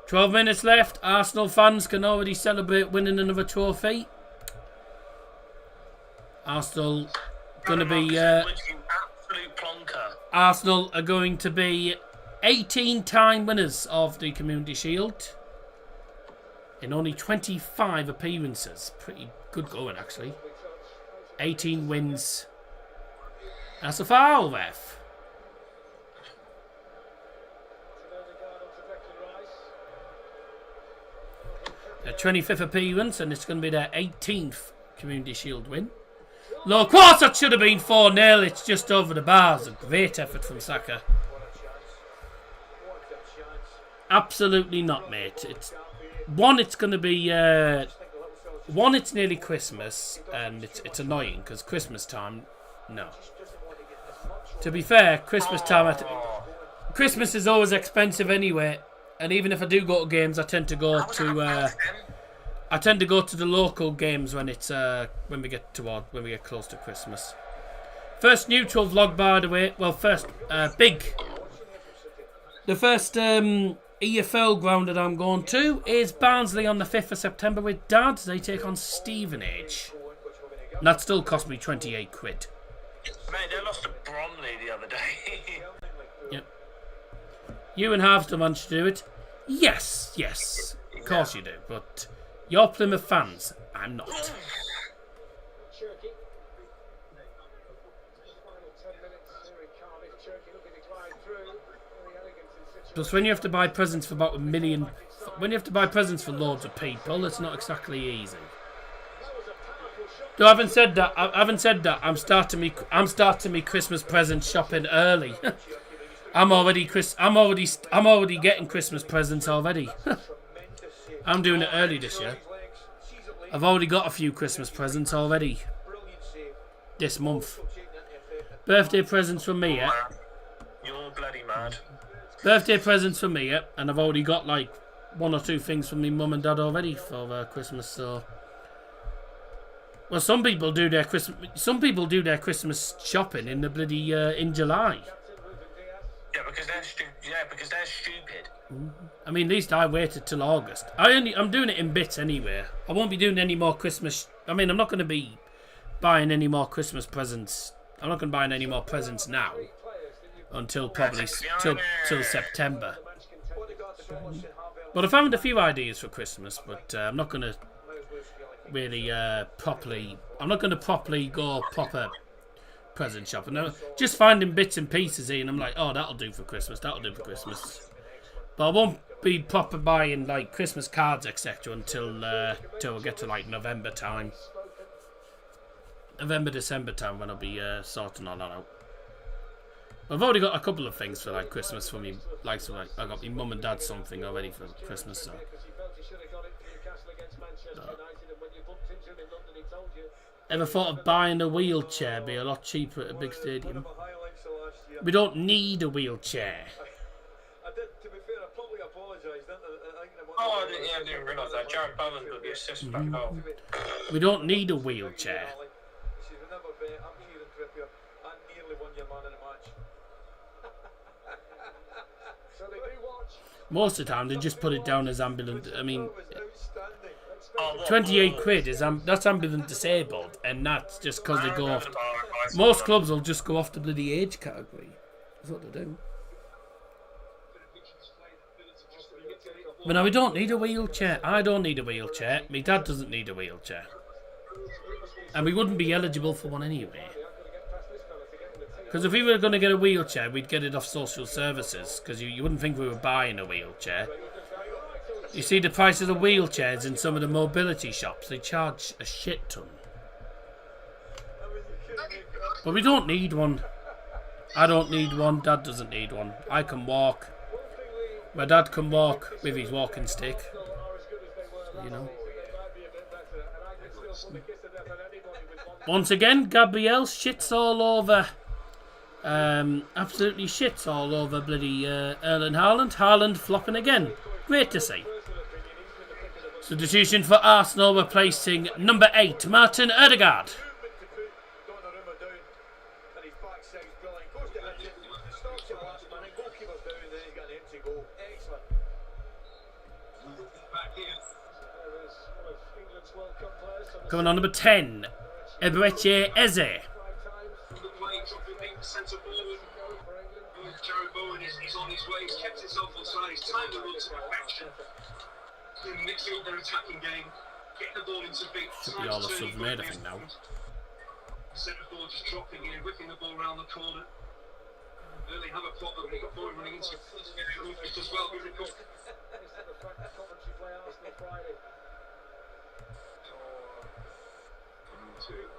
12 minutes left. Arsenal fans can already celebrate winning another trophy. Arsenal going to be Arsenal are going to be 18-time winners of the Community Shield in only 25 appearances. Pretty good going actually. 18 wins. That's a foul, ref. Their 25th appearance, and it's going to be their 18th Community Shield win. Low, of course that should have been 4-0. It's just over the bars. A great effort from Saka. Absolutely not, mate. It's going to be it's nearly Christmas, and it's annoying because Christmas time. No. To be fair, Christmas is always expensive anyway, and even if I do go to games, I tend to go to the local games when it's when we get close to Christmas. First neutral vlog, by the way. Well, first the first EFL ground that I'm going to is Barnsley on the 5th of September with Dad. They take on Stevenage. And that still cost me 28 quid. Mate, they lost to Bromley the other day. Yep. You and Harvester managed to do it. Yes. Of course you do. But you're Plymouth fans. I'm not. Plus, when you have to buy presents for about 1 million, when you have to buy presents for loads of people, it's not exactly easy. No, I haven't said that. I'm starting me Christmas present shopping early. I'm already getting Christmas presents already. I'm doing it early this year. I've already got a few Christmas presents already this month. Birthday presents from me, yeah. You're bloody mad. Birthday presents from me, yeah, and I've already got like 1 or 2 things from me mum and dad already for Christmas. So, well, some people do their Christmas shopping in the bloody in July. Yeah, because they're stupid. I mean, at least I waited till August. I'm doing it in bits anyway. I won't be doing any more Christmas. I mean, I'm not going to be buying any more Christmas presents. I'm not going to buy any more presents now until probably till September. But I found a few ideas for Christmas, but I'm not going to really properly. I'm not going to properly go proper present shopping. I'm just finding bits and pieces here, and I'm like, oh, that'll do for Christmas. That'll do for Christmas. But I won't be proper buying like Christmas cards, etc. until we get to like November, December time when I'll be sorting all that out. I've already got a couple of things for like Christmas for me. Like, so like I got my mum and dad something already for Christmas. So. Ever thought of buying a wheelchair? Be a lot cheaper at a big stadium. We don't need a wheelchair. Oh, I didn't realise that. Jared Bowen got the assist back home. We don't need a wheelchair. Most of the time, they just put it down as ambulant. I mean, 28 quid is that's ambulant disabled, and that's just because they go off. Most clubs will just go off the bloody age category. That's what they do. But now we don't need a wheelchair. I don't need a wheelchair. My dad doesn't need a wheelchair. And we wouldn't be eligible for one anyway. Because if we were going to get a wheelchair, we'd get it off social services. Because you wouldn't think we were buying a wheelchair. You see the prices of wheelchairs in some of the mobility shops. They charge a shit ton. But we don't need one. I don't need one. Dad doesn't need one. I can walk. My dad can walk with his walking stick. You know. Once again, Gabrielle shits all over. Absolutely shits all over bloody Erling Haaland. Haaland flopping again. Great to see. Substitution for Arsenal replacing number 8, Martin Ødegaard. Coming on number 10, Eberechi Eze. He's on his way, he's kept himself on side, he's timed the run to perfection. Mixing up their attacking game, getting the ball into big. Should be all of submade, I think, now. Centre forward just dropping in, whipping the ball around the corner. Early have a problem, they've got ball running into it as well.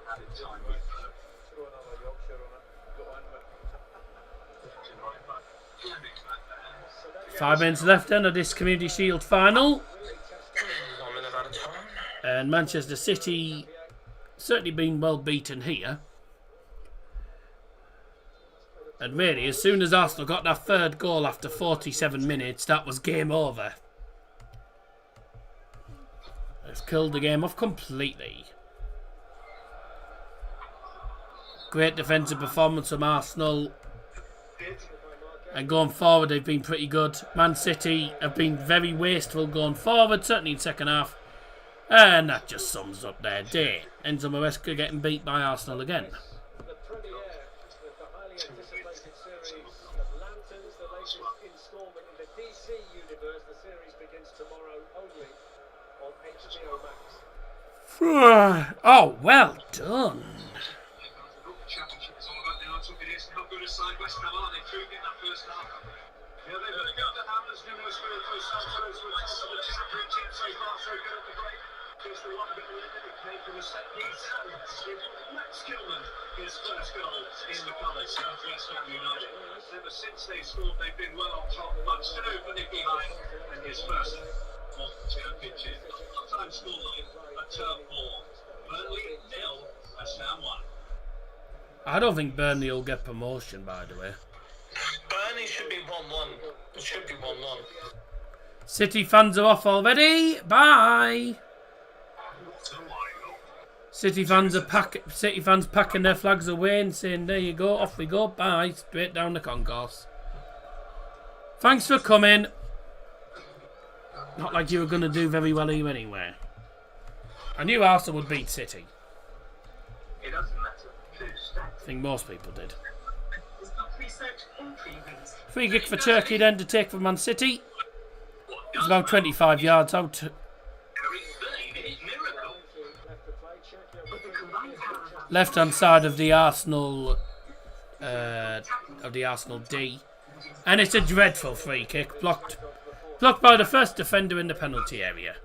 Added time with throw another Yorkshire on it, go on with 5 minutes left then of this Community Shield final. And Manchester City certainly been well beaten here. And really, as soon as Arsenal got that third goal after 47 minutes, that was game over. It's killed the game off completely. Great defensive performance from Arsenal. And going forward, they've been pretty good. Man City have been very wasteful going forward, certainly in second half. And that just sums up their day. Enzo Maresca getting beat by Arsenal again. The premiere of the highly anticipated series of Lanterns, the latest instalment in the DC universe. The series begins tomorrow only on HBO Max. Oh, well done. Championship is all about now. Took it is how good a side West Ham are. They proved in that first half. Yeah, they're going to go to Hammers, numerous for Santos with the championship so far, so good at the break. Here's the one bit of limit. It came from a set piece. Max Gilman, his first goal in the colours of West Ham United. Ever since they scored, they've been well on top, much to open it behind, and his first championship. Time scoreline, a turf ball. Burnley 0, West Ham 1. I don't think Burnley will get promotion, by the way. Burnley should be 1-1. It should be 1-1. City fans are off already. Bye. City fans packing their flags away and saying, "There you go, off we go, bye." Straight down the concourse. Thanks for coming. Not like you were going to do very well here anyway. I knew Arsenal would beat City. It doesn't matter. I think most people did. Free kick for Turkey then to take for Man City. It's about 25 yards out. Left hand side of the Arsenal D. And it's a dreadful free kick. Blocked by the first defender in the penalty area.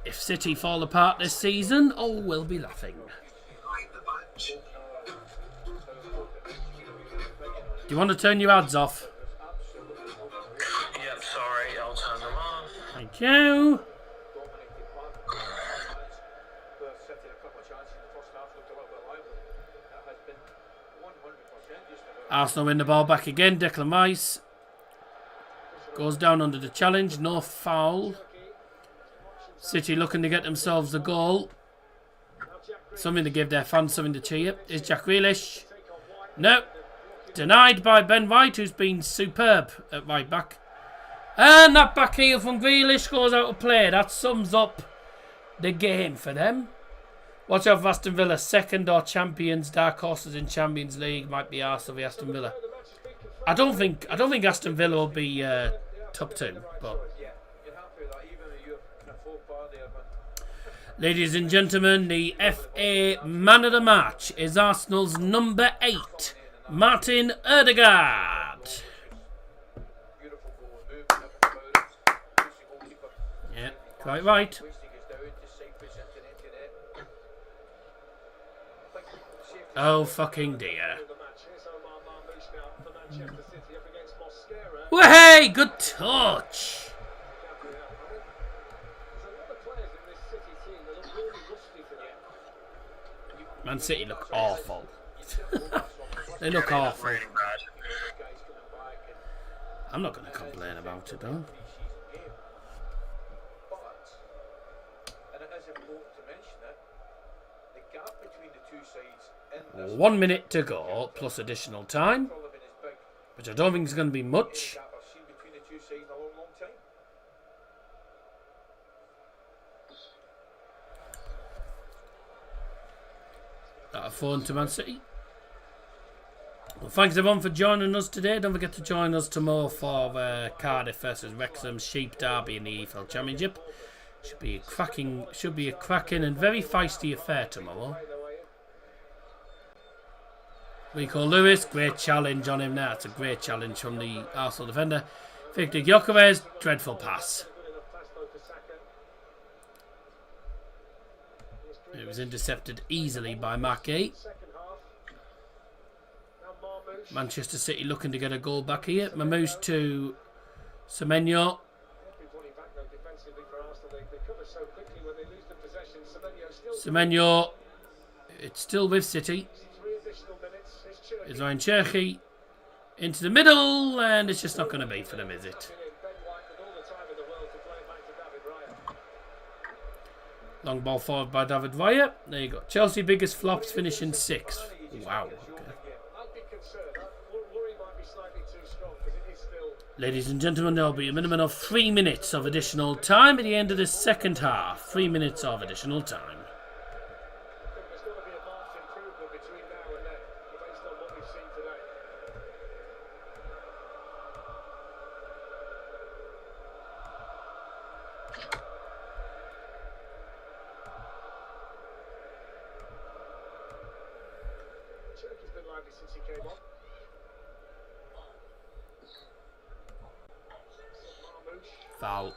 If City fall apart this season, oh, we'll be laughing. Do you want to turn your ads off? Yep, sorry, I'll turn them off. Thank you. Arsenal win the ball back again. Declan Rice goes down under the challenge. No foul. City looking to get themselves a goal. Something to give their fans something to cheer. Is Jack Grealish? No. Denied by Ben White, who's been superb at right back. And that back heel from Grealish goes out of play. That sums up the game for them. Watch out for Aston Villa. Second or champions. Dark horses in Champions League. Might be Arsenal v Aston Villa. I don't think Aston Villa will be top 2. But ladies and gentlemen, the FA Man of the Match is Arsenal's number 8, Martin Ødegaard. Yeah, quite right. Oh, fucking dear. Hey, good touch. Man City look awful. They look awful. I'm not going to complain about it, though. 1 minute to go, plus additional time, which I don't think is going to be much. That a phone to Man City. Well, thanks everyone for joining us today. Don't forget to join us tomorrow for Cardiff versus Wrexham Sheep Derby in the EFL Championship. Should be a cracking and very feisty affair tomorrow. Rico Lewis, great challenge on him there. It's a great challenge from the Arsenal defender. Victor Gyökeres, dreadful pass. It was intercepted easily by Marquis. Manchester City looking to get a goal back here. Mamouche to Semenyo. Semenyo, it's still with City. It's Ryan Cherky into the middle, and it's just not going to be for them, is it? Long ball forward by David Villa. There you go. Chelsea biggest flops finishing 6th. Wow. Okay. Ladies and gentlemen, there will be a minimum of 3 minutes of additional time at the end of the second half. 3 minutes of additional time. Foul.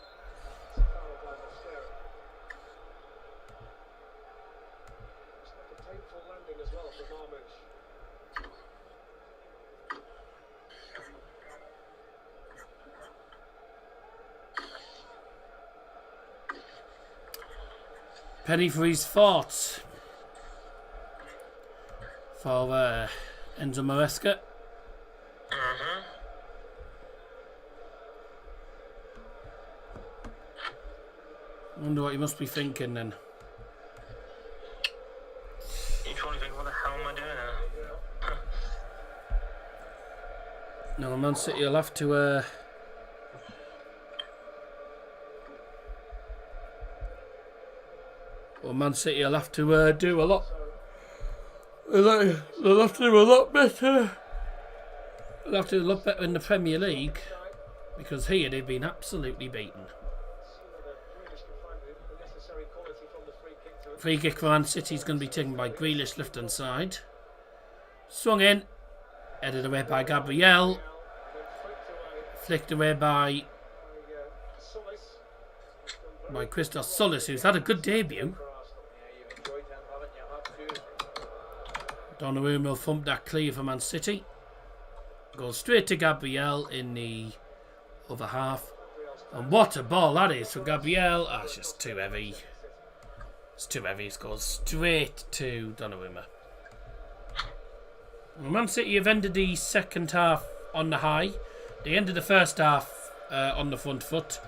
Penny for his thoughts for Enzo Maresca. Wonder what he must be thinking then. You probably think, what the hell am I doing now? No, Man City will have to Man City will have to do a lot. They'll have to do a lot better. They'll have to do a lot better in the Premier League, because here they've been absolutely beaten. Free kick for Man City is going to be taken by Grealish, left hand side. Swung in, headed away by Gabriel, flicked away by Christos Solis, who's had a good debut. Donnarumma will thump that clear for Man City. Goes straight to Gabriel in the other half. And what a ball that is for Gabriel. Ah, it's just too heavy. It's too heavy. It goes straight to Donnarumma. Man City have ended the second half on the high. They ended the first half on the front foot.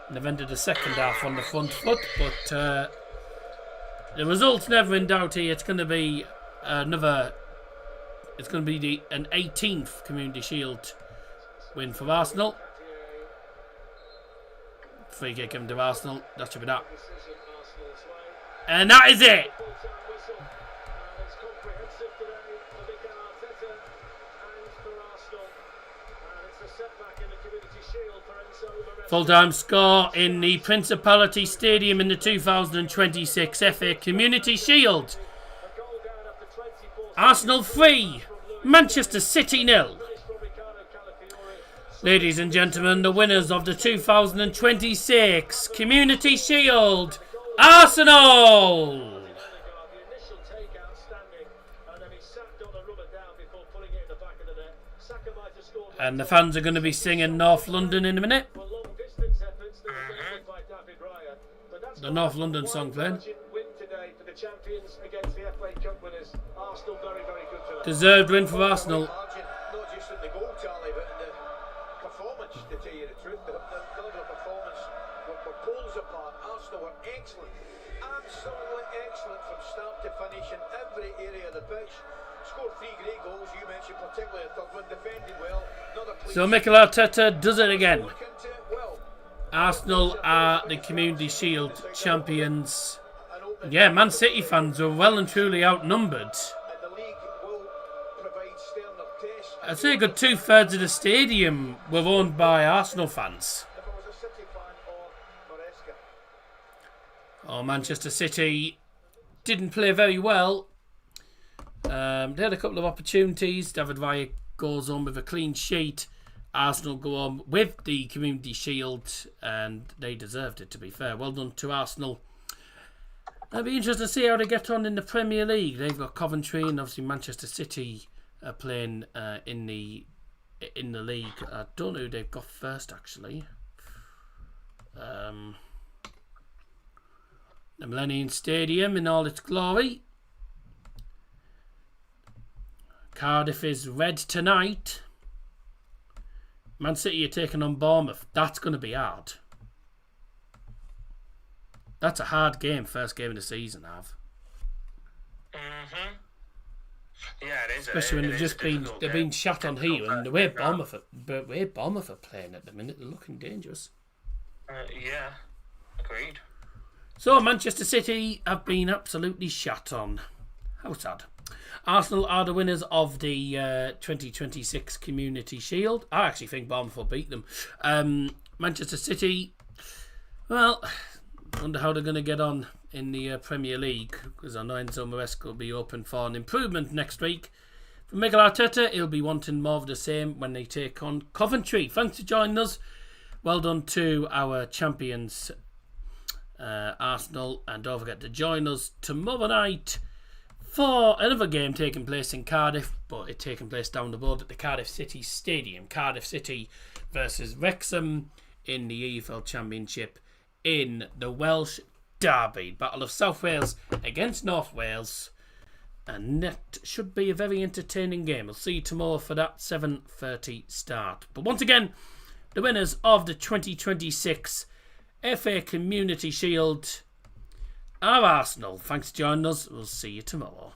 And they've ended the second half on the front foot, but the result's never in doubt here. It's going to be It's going to be an 18th Community Shield win for Arsenal. Free kick given to Arsenal. That should be that. And that is it. Full-time score in the Principality Stadium in the 2026 FA Community Shield. Arsenal 3, Manchester City 0. Ladies and gentlemen, the winners of the 2026 Community Shield, Arsenal! And the fans are going to be singing North London in a minute. The North London song playing. Deserved win for Arsenal. Not just in the goal tally, but in the performance, to tell you the truth. The performance were poles apart. Arsenal were excellent. Absolutely excellent from start to finish in every area of the pitch. Scored 3 great goals, you mentioned, particularly the third one. Defended well. So Mikel Arteta does it again. Arsenal are the Community Shield champions. Yeah, Man City fans are well and truly outnumbered. I'd say a good 2/3 of the stadium were owned by Arsenal fans. Oh, Manchester City didn't play very well. They had a couple of opportunities. David Villa goes on with a clean sheet. Arsenal go on with the Community Shield, and they deserved it, to be fair. Well done to Arsenal. It'll be interesting to see how they get on in the Premier League. They've got Coventry and obviously Manchester City are playing in the league. I don't know who they've got first, actually. The Millennium Stadium in all its glory. Cardiff is red tonight. Man City are taking on Bournemouth. That's going to be hard. That's a hard game, first game of the season, Av. Yeah, it is. Especially when they've been shot on here, and the way Bournemouth are playing at the minute, they're looking dangerous. Yeah, agreed. So Manchester City have been absolutely shot on. How sad. Arsenal are the winners of the 2026 Community Shield. I actually think Bournemouth will beat them. Manchester City, well, I wonder how they're going to get on in the Premier League, because I know Enzo Maresca will be open for an improvement next week. For Mikel Arteta, he'll be wanting more of the same when they take on Coventry. Thanks for joining us. Well done to our champions, Arsenal, and don't forget to join us tomorrow night for another game taking place in Cardiff, but it's taking place down the road at the Cardiff City Stadium. Cardiff City versus Wrexham in the EFL Championship in the Welsh Derby. Battle of South Wales against North Wales. And that should be a very entertaining game. I'll see you tomorrow for that 7:30 start. But once again, the winners of the 2026 FA Community Shield are Arsenal. Thanks for joining us. We'll see you tomorrow.